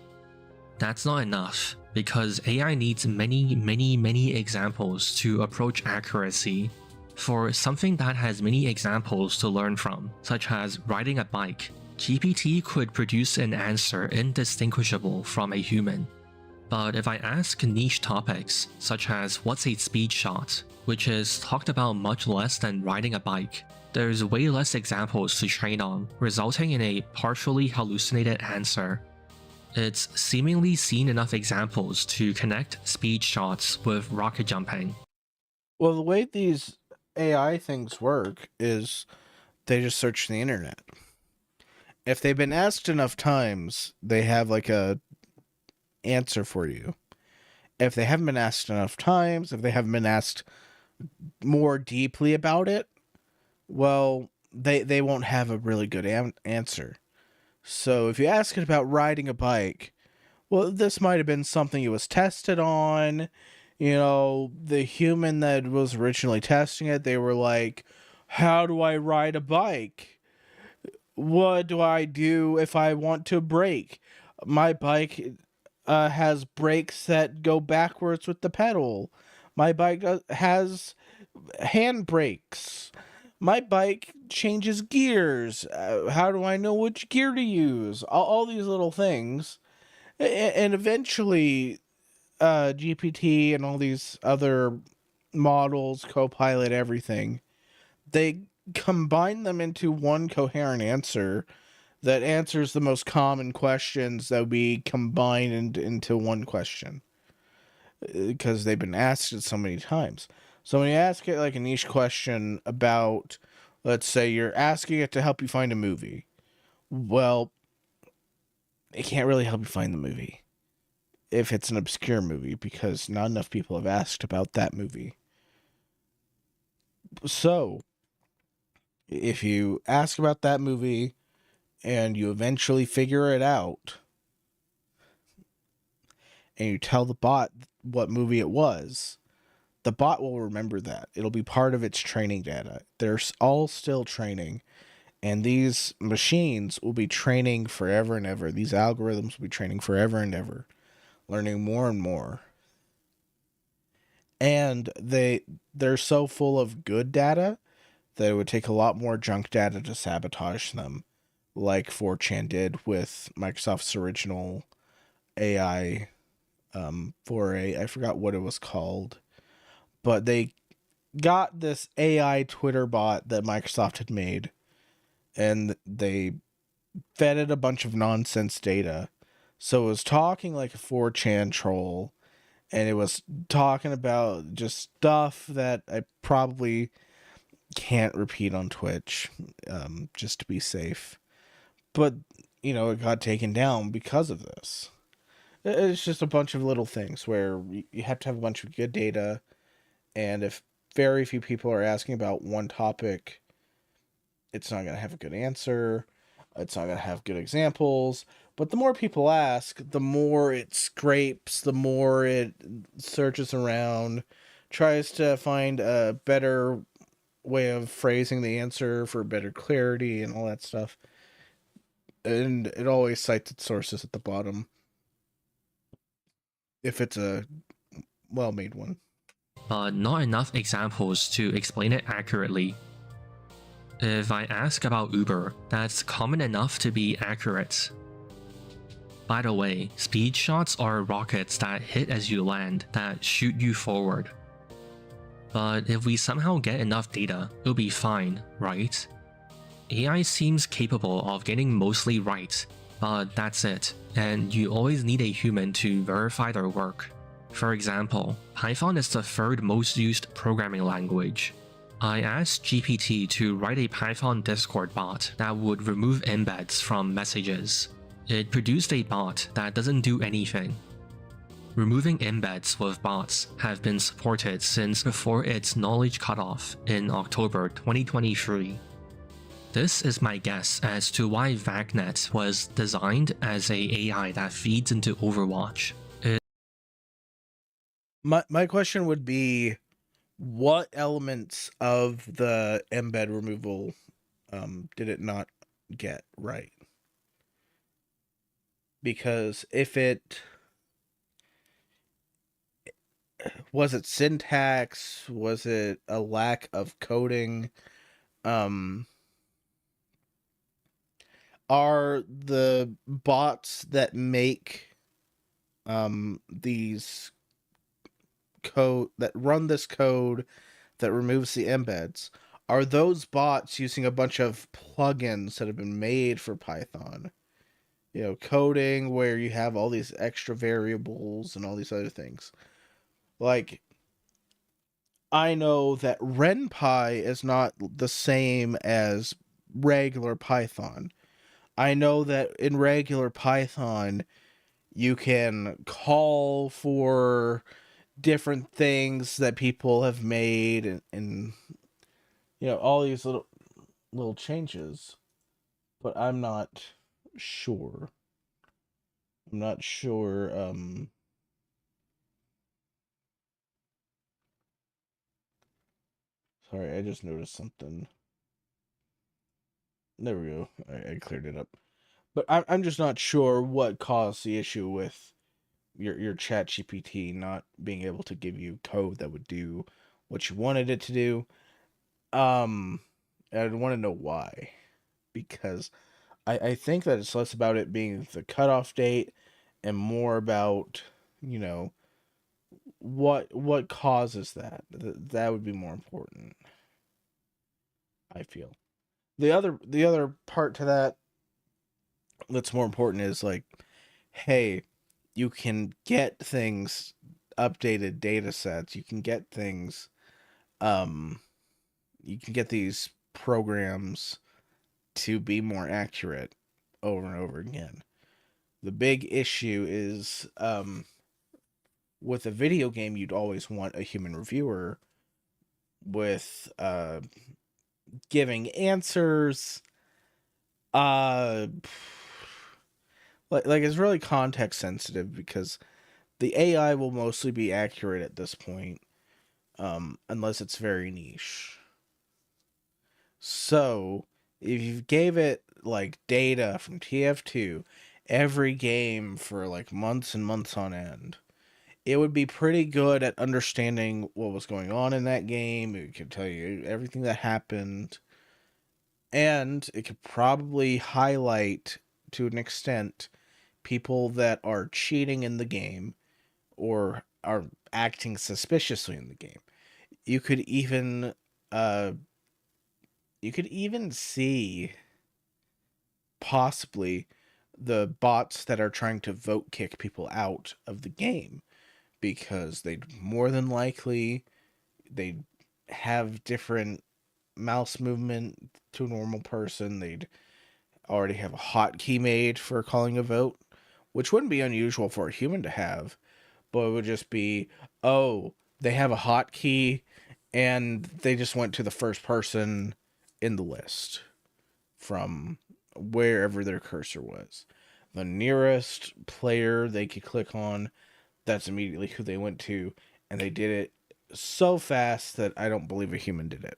That's not enough, because AI needs many examples to approach accuracy. For something that has many examples to learn from, such as riding a bike, GPT could produce an answer indistinguishable from a human. But if I ask niche topics, such as what's a speed shot, which is talked about much less than riding a bike, there's way less examples to train on, resulting in a partially hallucinated answer. It's seemingly seen enough examples to connect speed shots with rocket jumping. Well, the way these AI things work is they just search the internet. If they've been asked enough times, they have like a answer for you. If they haven't been asked enough times, if they haven't been asked more deeply about it, well, they won't have a really good answer. So if you ask it about riding a bike, well, this might have been something it was tested on. You know, the human that was originally testing it, they were like, how do I ride a bike? What do I do if I want to brake? My bike has brakes that go backwards with the pedal. My bike has hand brakes. My bike changes gears. How do I know which gear to use? All these little things. And eventually, GPT and all these other models, Copilot, everything, they combine them into one coherent answer that answers the most common questions that we combine into one question because they've been asked it so many times. So when you ask it like a niche question about, let's say you're asking it to help you find a movie, well, it can't really help you find the movie if it's an obscure movie because not enough people have asked about that movie. So if you ask about that movie and you eventually figure it out and you tell the bot what movie it was, the bot will remember that. It'll be part of its training data. They're all still training, and these machines will be training forever and ever. These algorithms will be training forever and ever, learning more and more. And they're so full of good data that it would take a lot more junk data to sabotage them, like 4chan did with Microsoft's original AI foray. I forgot what it was called, but they got this AI Twitter bot that Microsoft had made, and they fed it a bunch of nonsense data. So it was talking like a 4chan troll, and it was talking about just stuff that I probably can't repeat on Twitch, just to be safe. But, you know, it got taken down because of this. It's just a bunch of little things where you have to have a bunch of good data, and if very few people are asking about one topic, it's not going to have a good answer. It's not going to have good examples. But the more people ask, the more it scrapes, the more it searches around, tries to find a better way of phrasing the answer for better clarity and all that stuff. And it always cites its sources at the bottom, if it's a well-made one. But not enough examples to explain it accurately. If I ask about Uber, that's common enough to be accurate. By the way, speed shots are rockets that hit as you land, that shoot you forward. But if we somehow get enough data, it'll be fine, right? AI seems capable of getting mostly right, but that's it, and you always need a human to verify their work. For example, Python is the third most used programming language. I asked GPT to write a Python Discord bot that would remove embeds from messages. It produced a bot that doesn't do anything. Removing embeds with bots have been supported since before its knowledge cutoff in October 2023. This is my guess as to why VACnet was designed as a AI that feeds into Overwatch. My question would be, what elements of the embed removal did it not get right? Because if it was it syntax, was it a lack of coding? are the bots that make these code that run this code that removes the embeds, are those bots using a bunch of plugins that have been made for Python? You know, coding where you have all these extra variables and all these other things. Like, I know that RenPy is not the same as regular Python. I know that in regular Python, you can call for different things that people have made and you know, all these little changes. But I'm not sure. I'm not sure, sorry, I just noticed something. There we go. I cleared it up. But I'm just not sure what caused the issue with your chat GPT not being able to give you code that would do what you wanted it to do. I'd want to know why. Because I think that it's less about it being the cutoff date and more about, you know, what causes that. That would be more important, I feel. The other part to that that's more important is like, hey, you can get things, updated data sets, you can get things, you can get these programs to be more accurate over and over again. The big issue is, with a video game, you'd always want a human reviewer with, giving answers, like it's really context sensitive because the AI will mostly be accurate at this point, unless it's very niche. So, if you gave it like data from TF2 every game for like months and months on end, it would be pretty good at understanding what was going on in that game. It could tell you everything that happened, and it could probably highlight to an extent people that are cheating in the game or are acting suspiciously in the game. You could even see possibly the bots that are trying to vote kick people out of the game because they'd more than likely they'd have different mouse movement to a normal person. They'd already have a hotkey made for calling a vote, which wouldn't be unusual for a human to have, but it would just be, oh, they have a hotkey and they just went to the first person in the list from wherever their cursor was. The nearest player they could click on, that's immediately who they went to, and they did it so fast that I don't believe a human did it.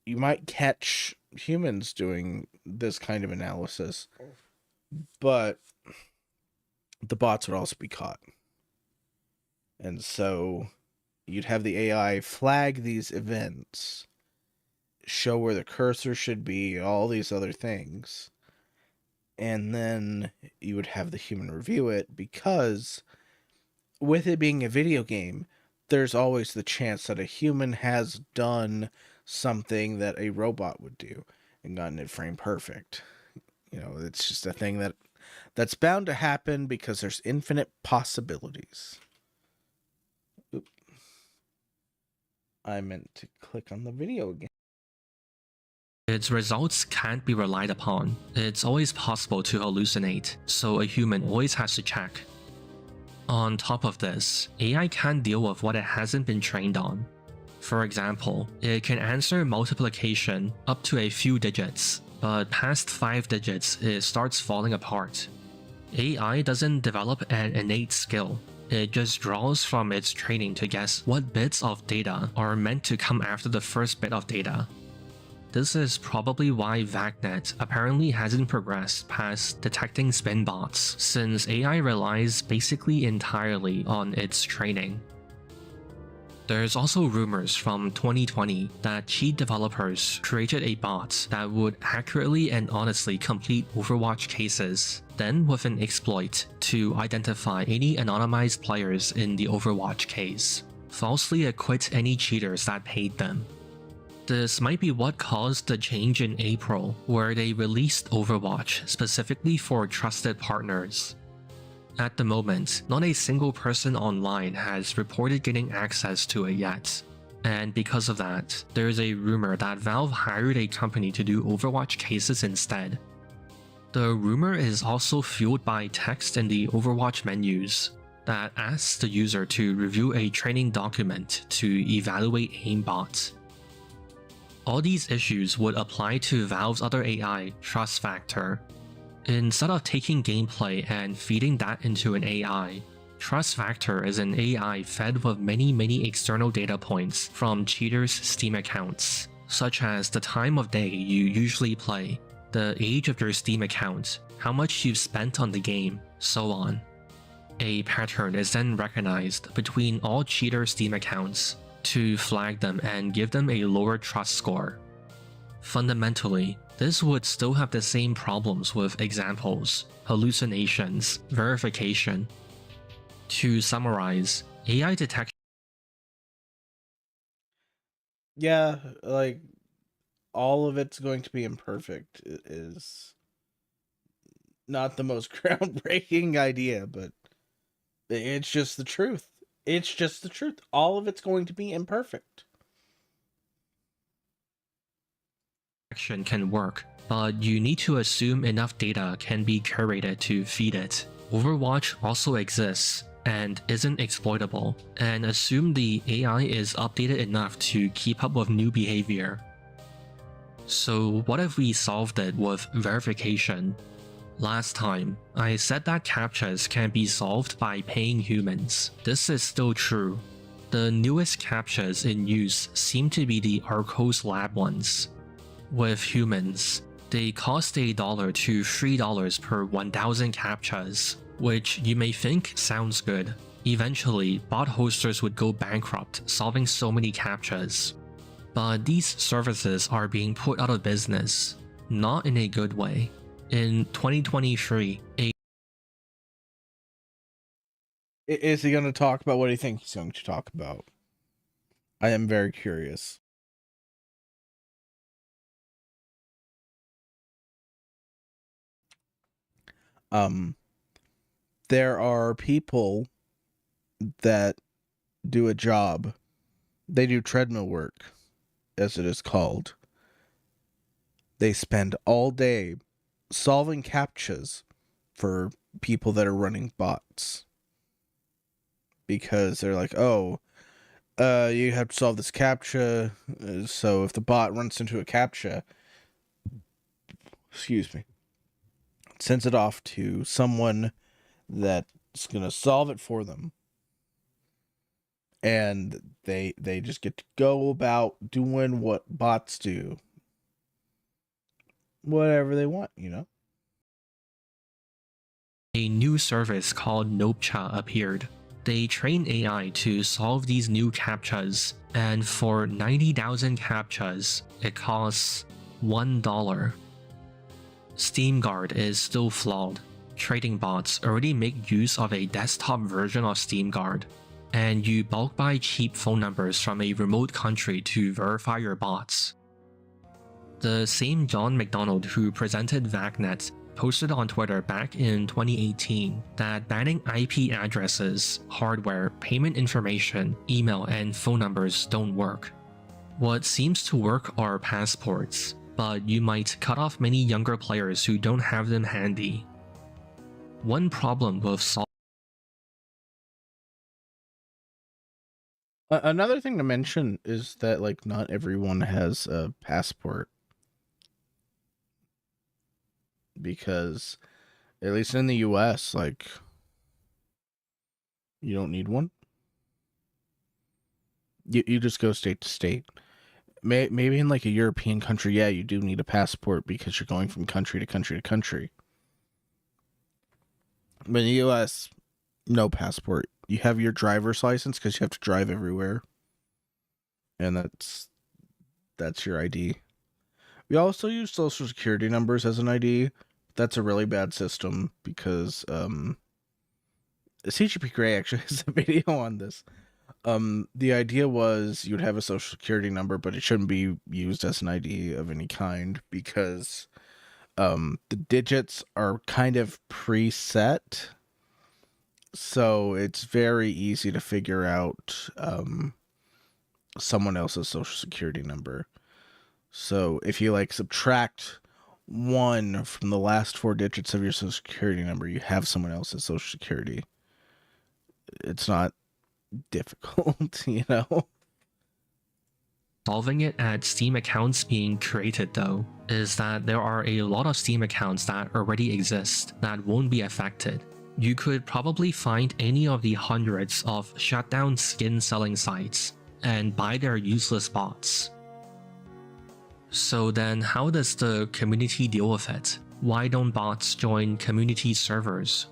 You might catch humans doing this kind of analysis, but the bots would also be caught. And so you'd have the AI flag these events, show where the cursor should be, all these other things, and then you would have the human review it, because with it being a video game, there's always the chance that a human has done something that a robot would do and gotten it frame perfect. You know, it's just a thing that's bound to happen because there's infinite possibilities. Oop. I meant to click on the video again. Its results can't be relied upon. It's always possible to hallucinate, so a human always has to check. On top of this, AI can't deal with what it hasn't been trained on. For example, it can answer multiplication up to a few digits, but past 5 digits it starts falling apart. AI doesn't develop an innate skill. It just draws from its training to guess what bits of data are meant to come after the first bit of data. This is probably why VACnet apparently hasn't progressed past detecting spin bots, since AI relies basically entirely on its training. There's also rumors from 2020 that cheat developers created a bot that would accurately and honestly complete Overwatch cases, then with an exploit to identify any anonymized players in the Overwatch case, falsely acquit any cheaters that paid them. This might be what caused the change in April, where they released Overwatch specifically for trusted partners. At the moment, not a single person online has reported getting access to it yet, and because of that, there is a rumor that Valve hired a company to do Overwatch cases instead. The rumor is also fueled by text in the Overwatch menus that asks the user to review a training document to evaluate aimbot. All these issues would apply to Valve's other AI, Trust Factor. Instead of taking gameplay and feeding that into an AI, Trust Factor is an AI fed with many external data points from cheaters' Steam accounts, such as the time of day you usually play, the age of your Steam account, how much you've spent on the game, so on. A pattern is then recognized between all cheater Steam accounts to flag them and give them a lower trust score. Fundamentally, this would still have the same problems with examples, hallucinations, verification. To summarize, AI detection. Yeah, like, all of it's going to be imperfect is not the most groundbreaking idea, but it's just the truth. It's just the truth. All of it's going to be imperfect. Can work, but you need to assume enough data can be curated to feed it. Overwatch also exists and isn't exploitable, and assume the AI is updated enough to keep up with new behavior. So what if we solved it with verification? Last time, I said that CAPTCHAs can be solved by paying humans. This is still true. The newest CAPTCHAs in use seem to be the Arcos Lab ones. With humans, they cost $1 to $3 per 1,000 CAPTCHAs, which you may think sounds good. Eventually, bot hosters would go bankrupt solving so many CAPTCHAs. But these services are being put out of business, not in a good way. In 2023, Is he going to talk about what do you think he's going to talk about? I am very curious. There are people that do a job. They do treadmill work, as it is called. They spend all day solving CAPTCHAs for people that are running bots. Because they're like, oh, you have to solve this CAPTCHA, so if the bot runs into a CAPTCHA, excuse me, sends it off to someone that's going to solve it for them. And they just get to go about doing what bots do. Whatever they want, you know? a new service called Nopecha appeared. They train AI to solve these new CAPTCHAs, and for 90,000 CAPTCHAs, it costs $1. SteamGuard is still flawed. Trading bots already make use of a desktop version of SteamGuard, and you bulk buy cheap phone numbers from a remote country to verify your bots. The same John McDonald who presented VACnet posted on Twitter back in 2018 that banning IP addresses, hardware, payment information, email, and phone numbers don't work. What seems to work are passports, but you might cut off many younger players who don't have them handy. One problem with Another thing to mention is that, like, not everyone has a passport. Because, at least in the US, like, you don't need one. You just go state to state. Maybe in, like, a European country, yeah, you do need a passport because you're going from country to country to country. But in the US, no passport. You have your driver's license because you have to drive everywhere. and that's your ID. We also use social security numbers as an ID. That's a really bad system because CGP Grey actually has a video on this. The idea was you'd have a social security number, but it shouldn't be used as an ID of any kind because the digits are kind of preset. So it's very easy to figure out someone else's social security number. So if you like subtract 1 from the last 4 digits of your social security number, you have someone else's social security. It's not difficult, you know? Solving it at Steam accounts being created, though, is that there are a lot of Steam accounts that already exist that won't be affected. You could probably find any of the hundreds of shutdown skin selling sites and buy their useless bots. So then how does the community deal with it? Why don't bots join community servers?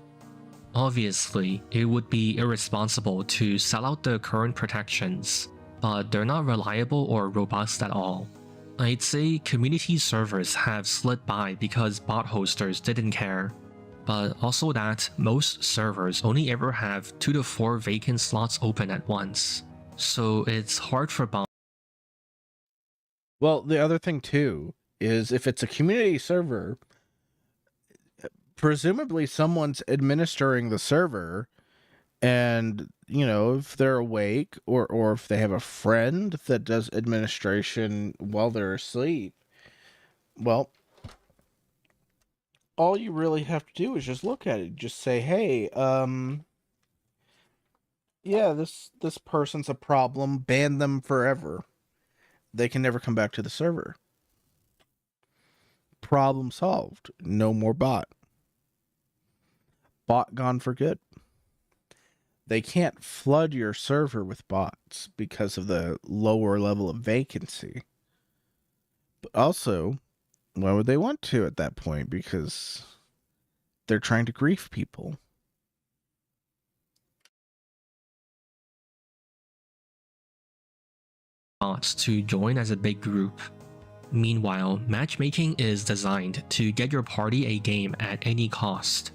Obviously, it would be irresponsible to sell out the current protections, but they're not reliable or robust at all. I'd say community servers have slid by because bot hosters didn't care, but also that most servers only ever have 2 to 4 vacant slots open at once, so it's hard for bots. Well, the other thing too is if it's a community server, presumably someone's administering the server, and you know, if they're awake or if they have a friend that does administration while they're asleep, well, all you really have to do is just look at it, just say, hey, yeah, this person's a problem, ban them forever. They can never come back to the server. Problem solved. No more bot. Bot gone for good. They can't flood your server with bots because of the lower level of vacancy. But also, why would they want to at that point? Because they're trying to grief people. Bots to join as a big group. Meanwhile, matchmaking is designed to get your party a game at any cost.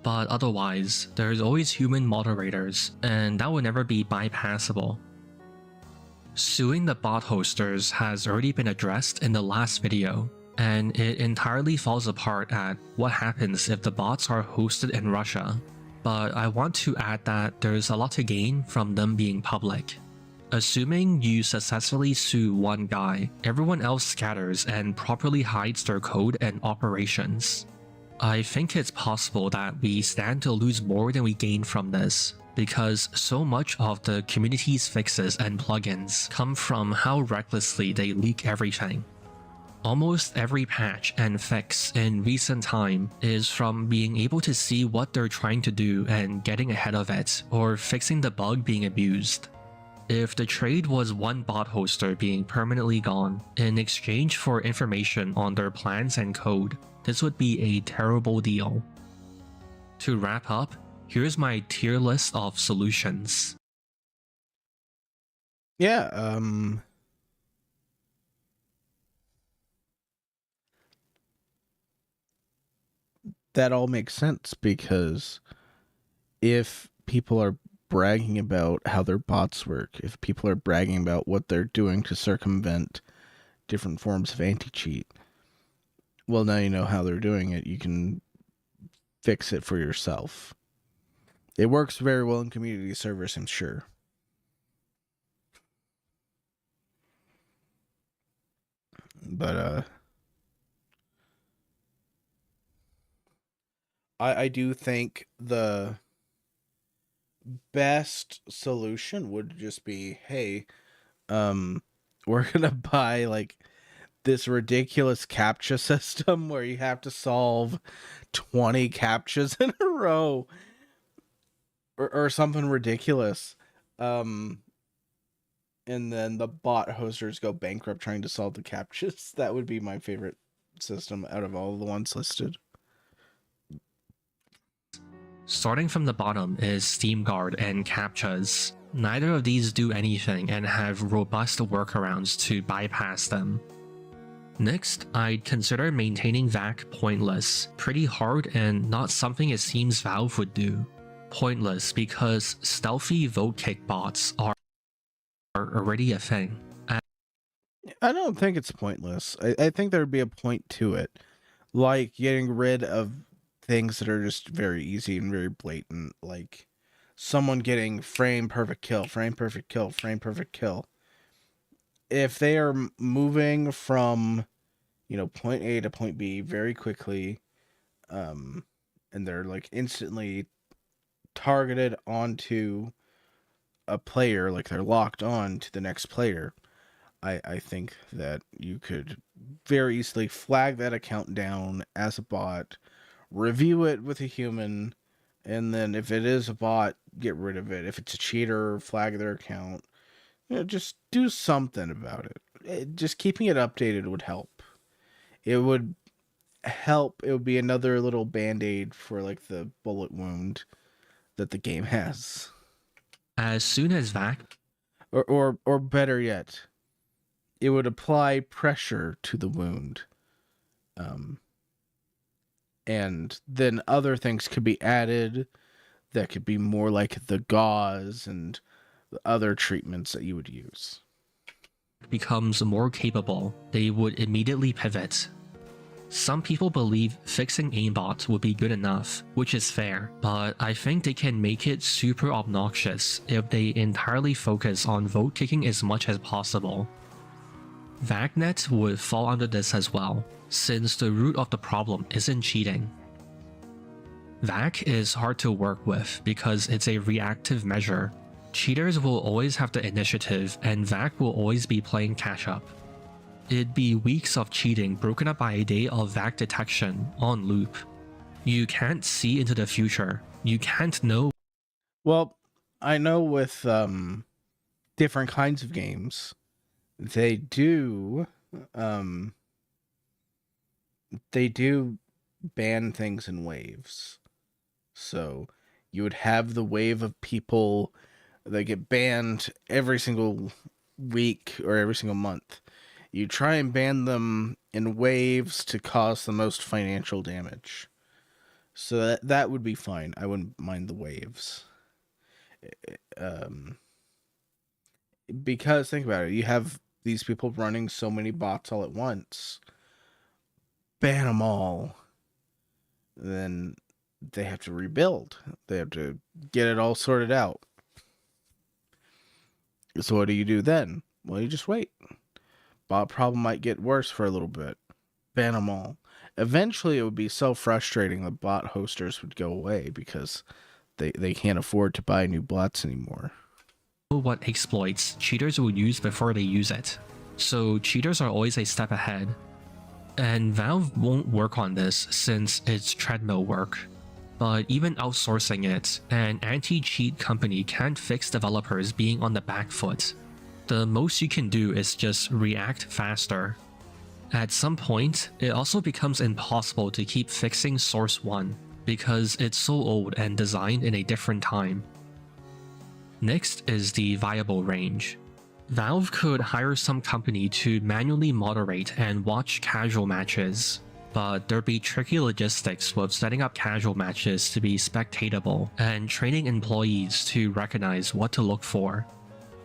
But otherwise, there's always human moderators, and that will never be bypassable. Suing the bot hosters has already been addressed in the last video, and it entirely falls apart at what happens if the bots are hosted in Russia. But I want to add that there's a lot to gain from them being public. Assuming you successfully sue one guy, everyone else scatters and properly hides their code and operations. I think it's possible that we stand to lose more than we gain from this, because so much of the community's fixes and plugins come from how recklessly they leak everything. Almost every patch and fix in recent time is from being able to see what they're trying to do and getting ahead of it, or fixing the bug being abused. If the trade was one bot hoster being permanently gone in exchange for information on their plans and code, this would be a terrible deal. To wrap up, here's my tier list of solutions. Yeah, that all makes sense because if people are bragging about how their bots work, if people are bragging about what they're doing to circumvent different forms of anti-cheat, well, now you know how they're doing it. You can fix it for yourself. It works very well in community servers, I'm sure. But I do think the best solution would just be, hey, we're gonna buy like this ridiculous captcha system where you have to solve 20 captchas in a row or something ridiculous. And then the bot hosters go bankrupt trying to solve the captchas. That would be my favorite system out of all the ones listed. Starting from the bottom is SteamGuard and CAPTCHAs. Neither of these do anything and have robust workarounds to bypass them. Next, I'd consider maintaining VAC pointless, pretty hard and not something it seems Valve would do. Pointless because stealthy vote kick bots are already a thing. I don't think it's pointless. I think there'd be a point to it, like getting rid of things that are just very easy and very blatant, like someone getting frame perfect kill, frame perfect kill, frame perfect kill. If they are moving from, point A to point B very quickly, and they're like instantly targeted onto a player, like they're locked on to the next player, I think that you could very easily flag that account down as a bot, review it with a human, and then if it is a bot, get rid of it. If it's a cheater, flag their account. Just do something about it. Just keeping it updated would help. It would help. It would be another little band-aid for like the bullet wound that the game has. As soon as VAC, Or better yet, it would apply pressure to the wound. And then other things could be added that could be more like the gauze and the other treatments that you would use. becomes more capable, they would immediately pivot. Some people believe fixing aimbot would be good enough, which is fair, but I think they can make it super obnoxious if they entirely focus on vote kicking as much as possible. VACnet would fall under this as well, since the root of the problem isn't cheating. VAC is hard to work with because it's a reactive measure. Cheaters will always have the initiative and VAC will always be playing catch up. It'd be weeks of cheating broken up by a day of VAC detection on loop. You can't see into the future. You can't know. Well, I know with different kinds of games, they do ban things in waves. So you would have the wave of people that get banned every single week or every single month. You try and ban them in waves to cause the most financial damage. So that would be fine. I wouldn't mind the waves. Because think about it, you have these people running so many bots all at once. Ban them all. Then they have to rebuild. They have to get it all sorted out. So what do you do then? Well, you just wait. Bot problem might get worse for a little bit. Ban them all. Eventually, it would be so frustrating that bot hosters would go away because they can't afford to buy new bots anymore. What exploits cheaters will use before they use it. So cheaters are always a step ahead. And Valve won't work on this since it's treadmill work. But even outsourcing it, an anti-cheat company can't fix developers being on the back foot. The most you can do is just react faster. At some point, it also becomes impossible to keep fixing Source 1 because it's so old and designed in a different time. Next is the viable range. Valve could hire some company to manually moderate and watch casual matches, but there'd be tricky logistics with setting up casual matches to be spectatable and training employees to recognize what to look for.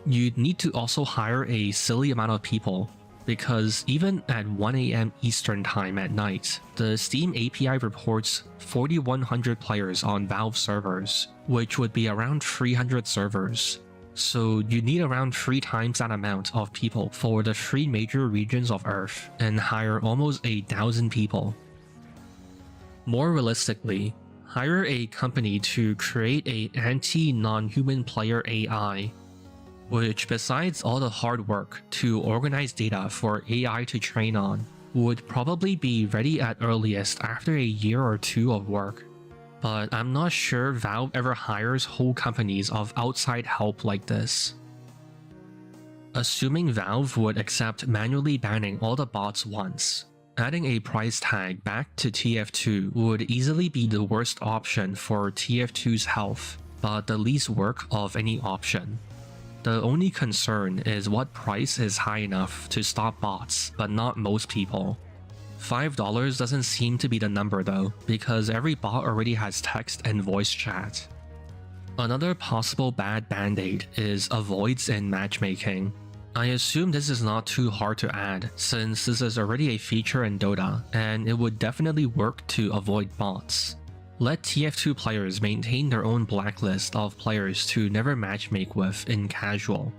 You'd need to also hire a silly amount of people, because even at 1 AM Eastern Time at night, the Steam API reports 4,100 players on Valve servers, which would be around 300 servers. So you need around 3 times that amount of people for the 3 major regions of Earth, and hire almost 1,000 people. More realistically, hire a company to create a anti-non-human player AI, which besides all the hard work to organize data for AI to train on, would probably be ready at earliest after a year or 2 of work. But I'm not sure Valve ever hires whole companies of outside help like this. Assuming Valve would accept manually banning all the bots once, Adding a price tag back to TF2 would easily be the worst option for TF2's health, but the least work of any option. The only concern is what price is high enough to stop bots, but not most people. $5 doesn't seem to be the number though, because every bot already has text and voice chat. Another possible bad band-aid is avoids in matchmaking. I assume this is not too hard to add, since this is already a feature in Dota, and it would definitely work to avoid bots. Let TF2 players maintain their own blacklist of players to never matchmake with in casual.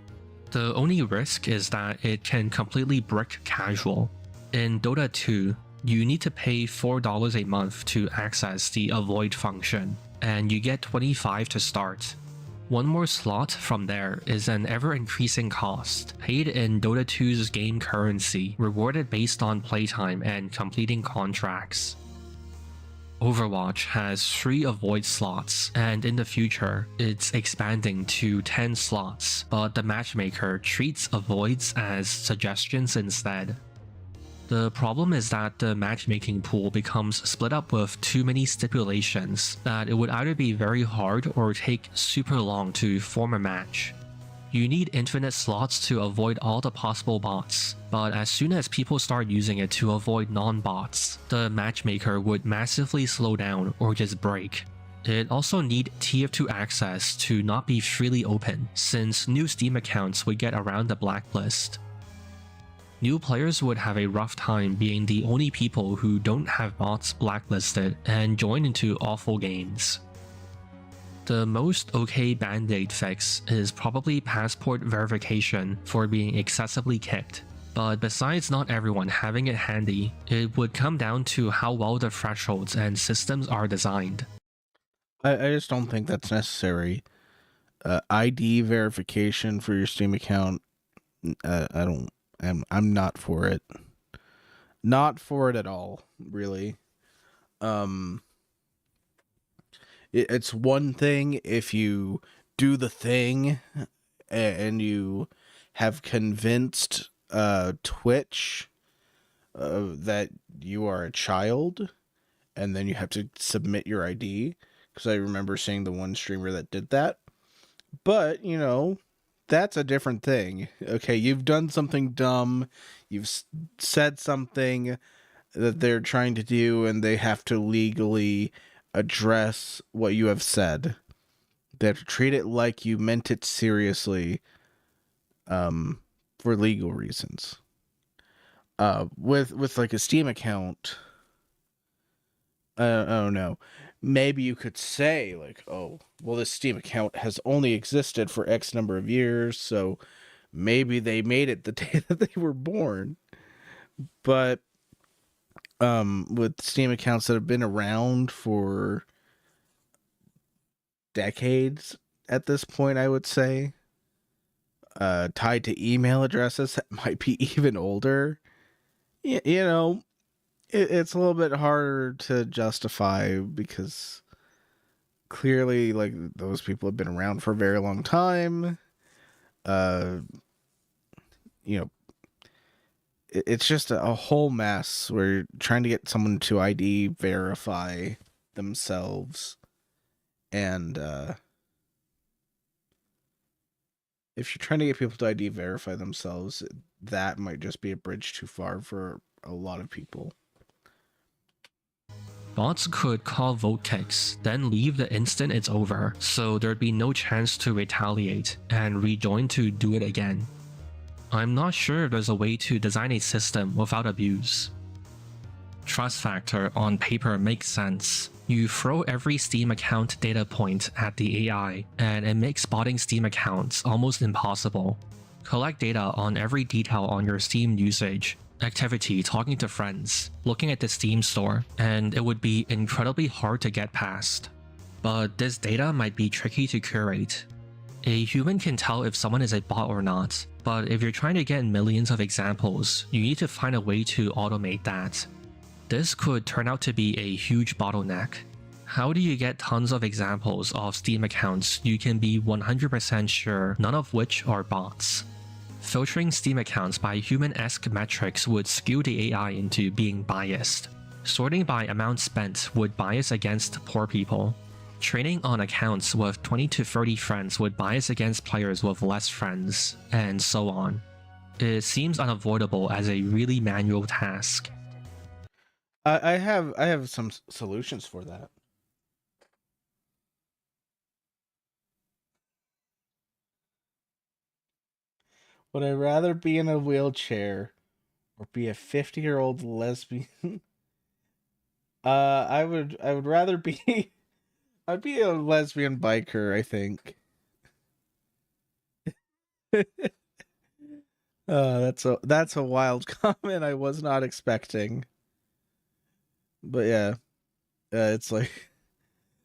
The only risk is that it can completely brick casual. In Dota 2, you need to pay $4 a month to access the avoid function, and you get 25 to start. One more slot from there is an ever-increasing cost, paid in Dota 2's game currency, rewarded based on playtime and completing contracts. Overwatch has 3 avoid slots, and in the future, it's expanding to 10 slots, but the matchmaker treats avoids as suggestions instead. The problem is that the matchmaking pool becomes split up with too many stipulations that it would either be very hard or take super long to form a match. You need infinite slots to avoid all the possible bots, but as soon as people start using it to avoid non-bots, the matchmaker would massively slow down or just break. It also needs TF2 access to not be freely open, since new Steam accounts would get around the blacklist. New players would have a rough time being the only people who don't have bots blacklisted and join into awful games. The most okay band-aid fix is probably passport verification for being excessively kicked, but besides not everyone having it handy, it would come down to how well the thresholds and systems are designed. I just don't think that's necessary. ID verification for your Steam account, I'm not for it. Not for it at all, really. It's one thing if you do the thing and you have convinced Twitch that you are a child, and then you have to submit your ID, because I remember seeing the one streamer that did that. But, you know, that's a different thing. Okay, you've done something dumb, you've said something that they're trying to do, and they have to legally address what you have said. They have to treat it like you meant it seriously, for legal reasons. With like a Steam account, I don't know. Maybe you could say like, oh, well, this Steam account has only existed for X number of years, so maybe they made it the day that they were born. But with Steam accounts that have been around for decades at this point, I would say, tied to email addresses that might be even older, you know, it's a little bit harder to justify, because clearly, like, those people have been around for a very long time. You know, it's just a whole mess where you're trying to get someone to ID verify themselves, and if you're trying to get people to ID verify themselves, that might just be a bridge too far for a lot of people. Bots could call vote kicks, then leave the instant it's over, so there'd be no chance to retaliate and rejoin to do it again. I'm not sure if there's a way to design a system without abuse. Trust factor on paper makes sense. You throw every Steam account data point at the AI, and it makes spotting Steam accounts almost impossible. Collect data on every detail on your Steam usage, activity, talking to friends, looking at the Steam store, and it would be incredibly hard to get past. But this data might be tricky to curate. A human can tell if someone is a bot or not, but if you're trying to get millions of examples, you need to find a way to automate that. This could turn out to be a huge bottleneck. How do you get tons of examples of Steam accounts you can be 100% sure none of which are bots? Filtering Steam accounts by human-esque metrics would skew the AI into being biased. Sorting by amount spent would bias against poor people. Training on accounts with 20 to 30 friends would bias against players with less friends, and so on. It seems unavoidable as a really manual task. I have some solutions for that. Would I rather be in a wheelchair or be a 50-year-old lesbian? I would rather be I'd be a lesbian biker, I think. That's a wild comment I was not expecting. But yeah, it's like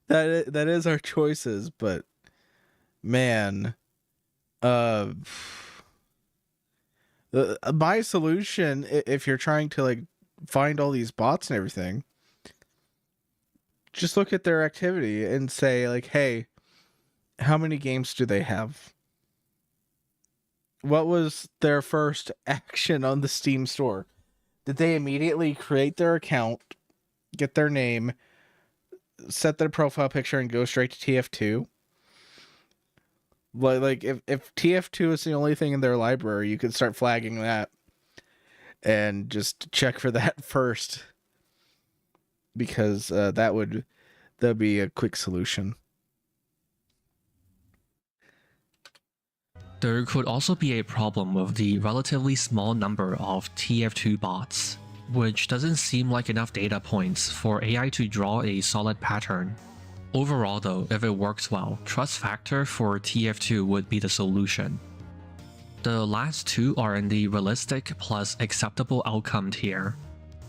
that is our choices, but man, my solution, if you're trying to like find all these bots and everything, just look at their activity and say like, hey, how many games do they have? What was their first action on the Steam store? Did they immediately create their account, get their name, set their profile picture, and go straight to TF2? Like if TF2 is the only thing in their library, you could start flagging that and just check for that first, because that'd be a quick solution. There could also be a problem with the relatively small number of TF2 bots, which doesn't seem like enough data points for AI to draw a solid pattern. Overall though, if it works well, trust factor for TF2 would be the solution. The last two are in the realistic plus acceptable outcome tier.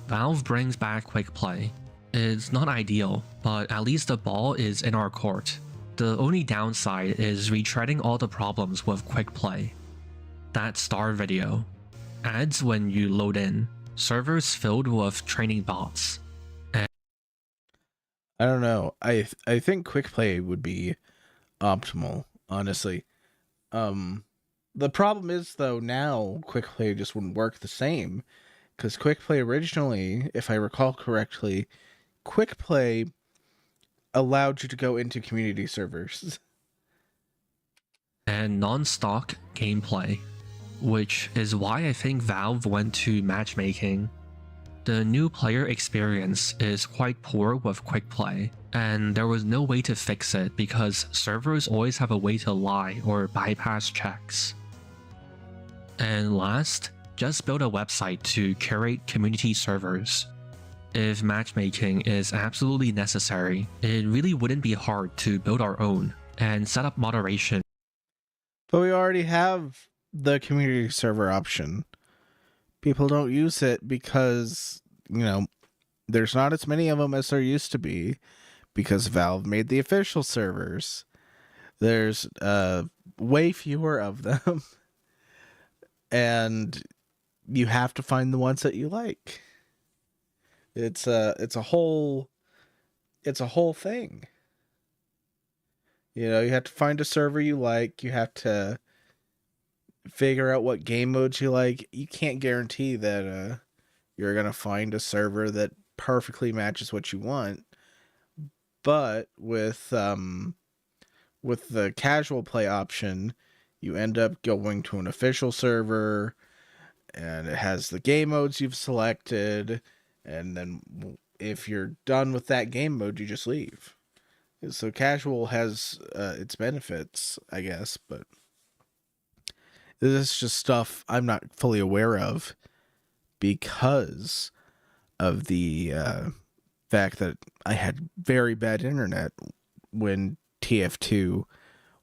Valve brings back quick play. It's not ideal, but at least the ball is in our court. The only downside is retreading all the problems with quick play. That star video. Ads when you load in. Servers filled with training bots. I don't know. I think quick play would be optimal, honestly. The problem is though, now quick play just wouldn't work the same, because quick play originally, if I recall correctly, quick play allowed you to go into community servers. And non-stock gameplay, which is why I think Valve went to matchmaking. The new player experience is quite poor with quick play, and there was no way to fix it because servers always have a way to lie or bypass checks. And last, just build a website to curate community servers. If matchmaking is absolutely necessary, it really wouldn't be hard to build our own and set up moderation. But we already have the community server option. People don't use it because, there's not as many of them as there used to be, because Valve made the official servers. There's way fewer of them. And you have to find the ones that you like. It's a whole thing. You have to find a server you like. You have to figure out what game modes you like. You can't guarantee that you're gonna find a server that perfectly matches what you want. But with the casual play option, you end up going to an official server, and it has the game modes you've selected. And then if you're done with that game mode, you just leave. So casual has its benefits, I guess, but this is just stuff I'm not fully aware of because of the fact that I had very bad internet when TF2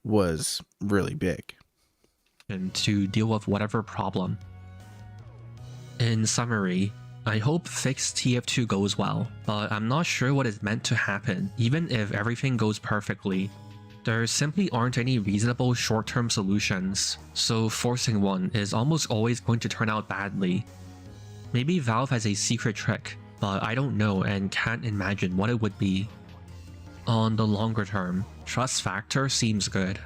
was really big. And to deal with whatever problem. In summary, I hope fixed TF2 goes well, but I'm not sure what is meant to happen even if everything goes perfectly. There simply aren't any reasonable short-term solutions, so forcing one is almost always going to turn out badly. Maybe Valve has a secret trick, but I don't know and can't imagine what it would be. On the longer term, trust factor seems good.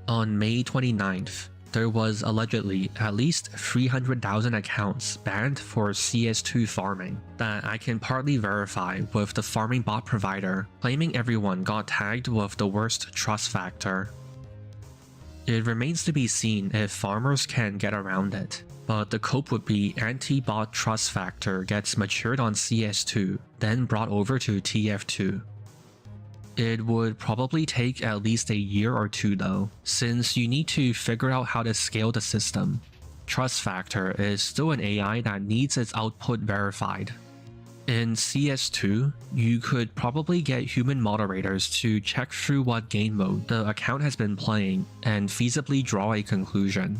On May 29th, there was allegedly at least 300,000 accounts banned for CS2 farming that I can partly verify with the farming bot provider claiming everyone got tagged with the worst trust factor. It remains to be seen if farmers can get around it, but the cope would be anti-bot trust factor gets matured on CS2, then brought over to TF2. It would probably take at least a year or two though, since you need to figure out how to scale the system. Trust factor is still an AI that needs its output verified. In CS2, you could probably get human moderators to check through what game mode the account has been playing and feasibly draw a conclusion.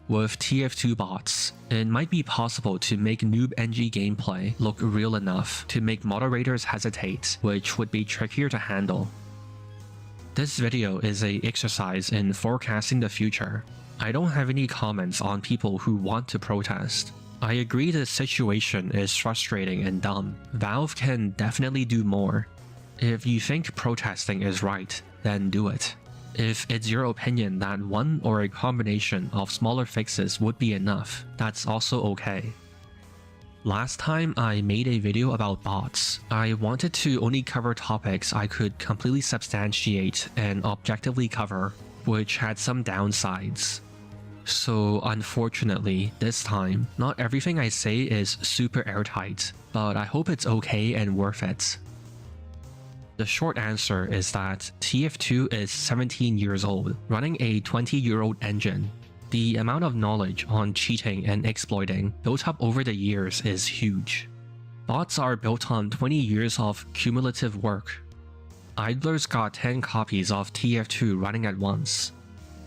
With TF2 bots, it might be possible to make noob NG gameplay look real enough to make moderators hesitate, which would be trickier to handle. This video is an exercise in forecasting the future. I don't have any comments on people who want to protest. I agree the situation is frustrating and dumb. Valve can definitely do more. If you think protesting is right, then do it. If it's your opinion that one or a combination of smaller fixes would be enough, that's also okay. Last time I made a video about bots, I wanted to only cover topics I could completely substantiate and objectively cover, which had some downsides. So unfortunately, this time, not everything I say is super airtight, but I hope it's okay and worth it. The short answer is that TF2 is 17 years old, running a 20-year-old engine. The amount of knowledge on cheating and exploiting built up over the years is huge. Bots are built on 20 years of cumulative work. Idlers got 10 copies of TF2 running at once.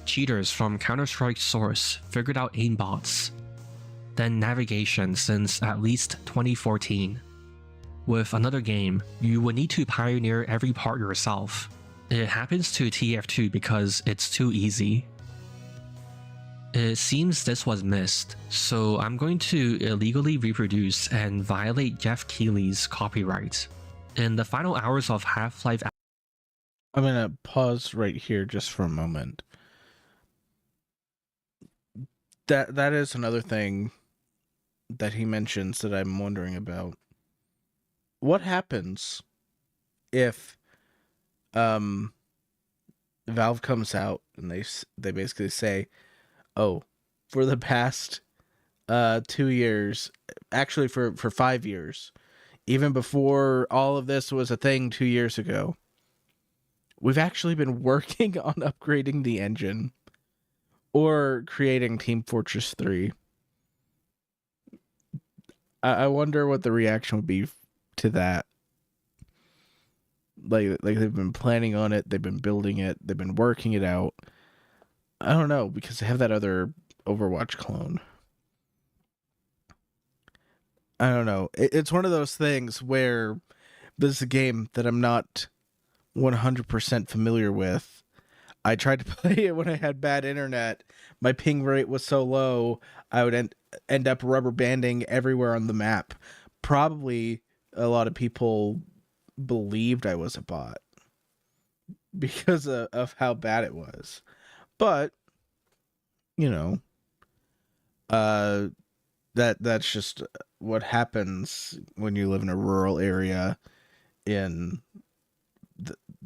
Cheaters from Counter-Strike Source figured out aimbots. Then navigation since at least 2014. With another game, you would need to pioneer every part yourself. It happens to TF2 because it's too easy. It seems this was missed, so I'm going to illegally reproduce and violate Jeff Keighley's copyright. In the final hours of Half-Life... I'm gonna pause right here just for a moment. That is another thing that he mentions that I'm wondering about. What happens if Valve comes out and they basically say, oh, for the past 2 years, actually for 5 years, even before all of this was a thing 2 years ago, we've actually been working on upgrading the engine or creating Team Fortress 3. I wonder what the reaction would be to that. Like they've been planning on it, they've been building it, they've been working it out. I don't know, because they have that other Overwatch clone. I don't know. It's one of those things where this is a game that I'm not 100% familiar with. I tried to play it when I had bad internet. My ping rate was so low, I would end up rubber banding everywhere on the map. Probably a lot of people believed I was a bot because of how bad it was. But, you know, that's just what happens when you live in a rural area in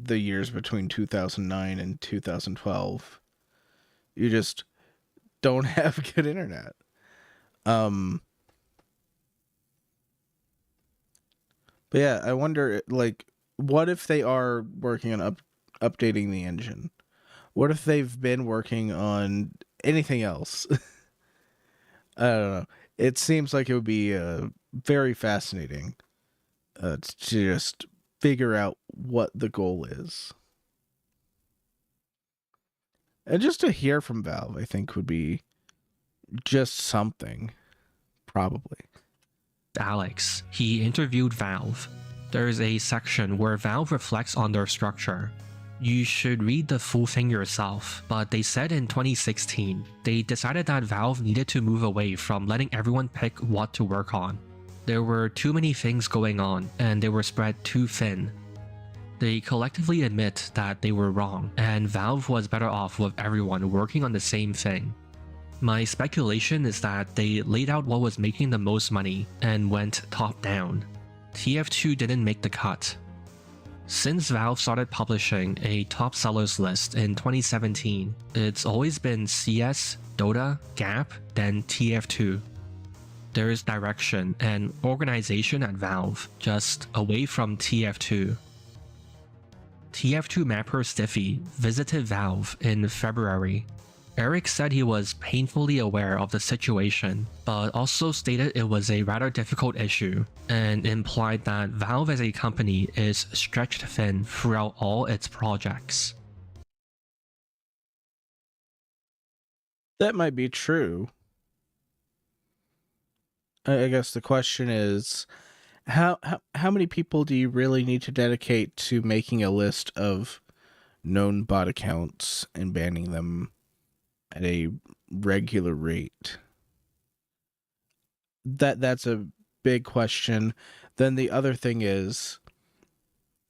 the years between 2009 and 2012. You just don't have good internet. But yeah, I wonder, like, what if they are working on updating the engine? What if they've been working on anything else? I don't know. It seems like it would be very fascinating to just figure out what the goal is. And just to hear from Valve, I think, would be just something, probably. Alex, he interviewed Valve. There's a section where Valve reflects on their structure. You should read the full thing yourself, but they said in 2016, they decided that Valve needed to move away from letting everyone pick what to work on. There were too many things going on, and they were spread too thin. They collectively admit that they were wrong, and Valve was better off with everyone working on the same thing. My speculation is that they laid out what was making the most money and went top down. TF2 didn't make the cut. Since Valve started publishing a top sellers list in 2017, it's always been CS, Dota, Gap, then TF2. There is direction and organization at Valve, just away from TF2. TF2 mapper Stiffy visited Valve in February. Eric said he was painfully aware of the situation, but also stated it was a rather difficult issue, and implied that Valve as a company is stretched thin throughout all its projects. That might be true. I guess the question is, how many people do you really need to dedicate to making a list of known bot accounts and banning them at a regular rate? That's a big question. Then the other thing is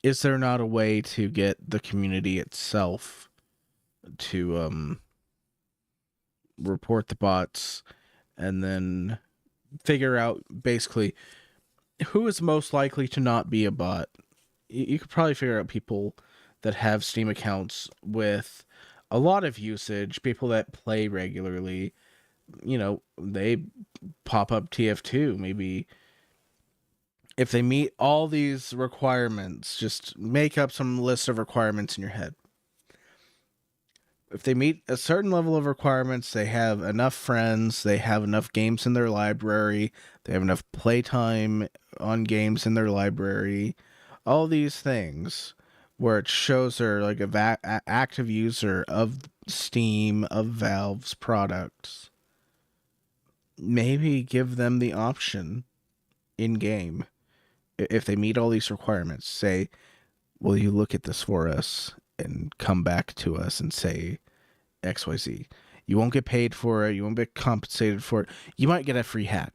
there not a way to get the community itself to report the bots and then figure out basically who is most likely to not be a bot? You could probably figure out people that have Steam accounts with a lot of usage, people that play regularly, they pop up TF2. Maybe if they meet all these requirements, just make up some list of requirements in your head. If they meet a certain level of requirements, they have enough friends, they have enough games in their library, they have enough playtime on games in their library, all these things where it shows they're like a active user of Steam, of Valve's products. Maybe give them the option in-game. If they meet all these requirements, say, will you look at this for us and come back to us and say XYZ. You won't get paid for it. You won't get compensated for it. You might get a free hat.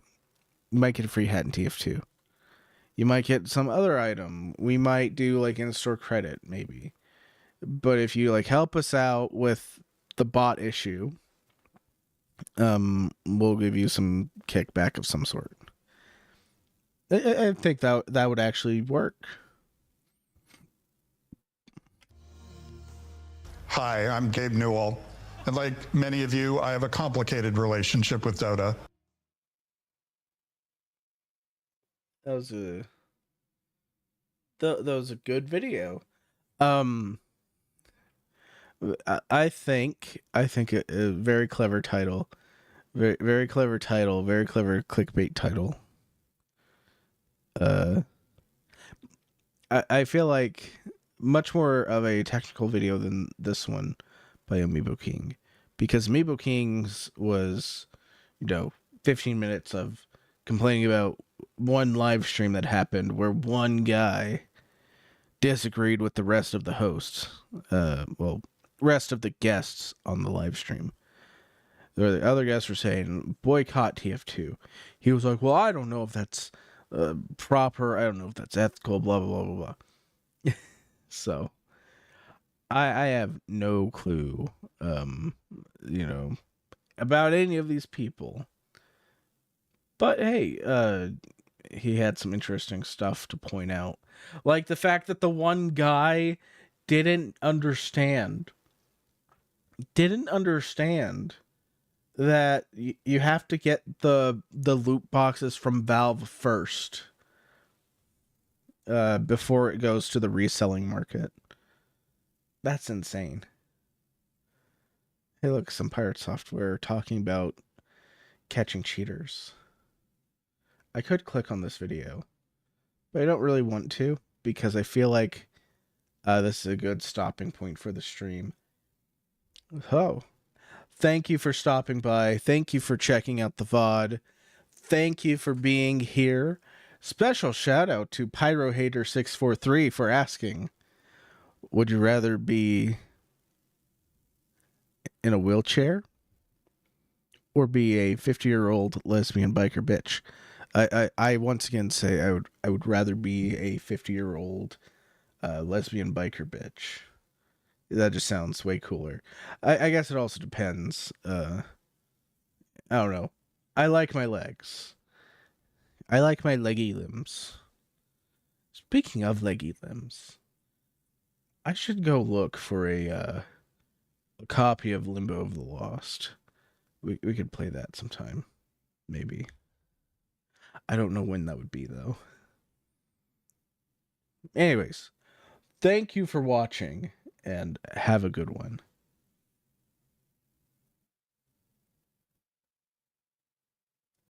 You might get a free hat in TF2. You might get some other item. We might do like in-store credit, maybe. But if you like help us out with the bot issue, we'll give you some kickback of some sort. I think that would actually work. Hi, I'm Gabe Newell, and like many of you, I have a complicated relationship with Dota. That was a good video. I think a very clever title, very clever title, very clever clickbait title. I feel like much more of a technical video than this one by Amiibo King, because Amiibo King's was 15 minutes of complaining about one live stream that happened where one guy disagreed with the rest of the hosts, rest of the guests on the live stream. The other guests were saying boycott TF2. He was like, well, I don't know if that's proper, I don't know if that's ethical, blah blah blah blah blah. So I have no clue about any of these people. But hey, he had some interesting stuff to point out. Like the fact that the one guy didn't understand that you have to get the loot boxes from Valve first before it goes to the reselling market. That's insane. Hey, look, some pirate software talking about catching cheaters. I could click on this video, but I don't really want to because I feel like this is a good stopping point for the stream. Oh, thank you for stopping by. Thank you for checking out the VOD. Thank you for being here. Special shout out to PyroHater643 for asking, would you rather be in a wheelchair or be a 50-year-old lesbian biker bitch? I once again say I would rather be a 50-year-old lesbian biker bitch. That just sounds way cooler. I guess it also depends. I don't know. I like my legs. I like my leggy limbs. Speaking of leggy limbs, I should go look for a copy of Limbo of the Lost. We could play that sometime. Maybe. I don't know when that would be, though. Anyways, thank you for watching, and have a good one.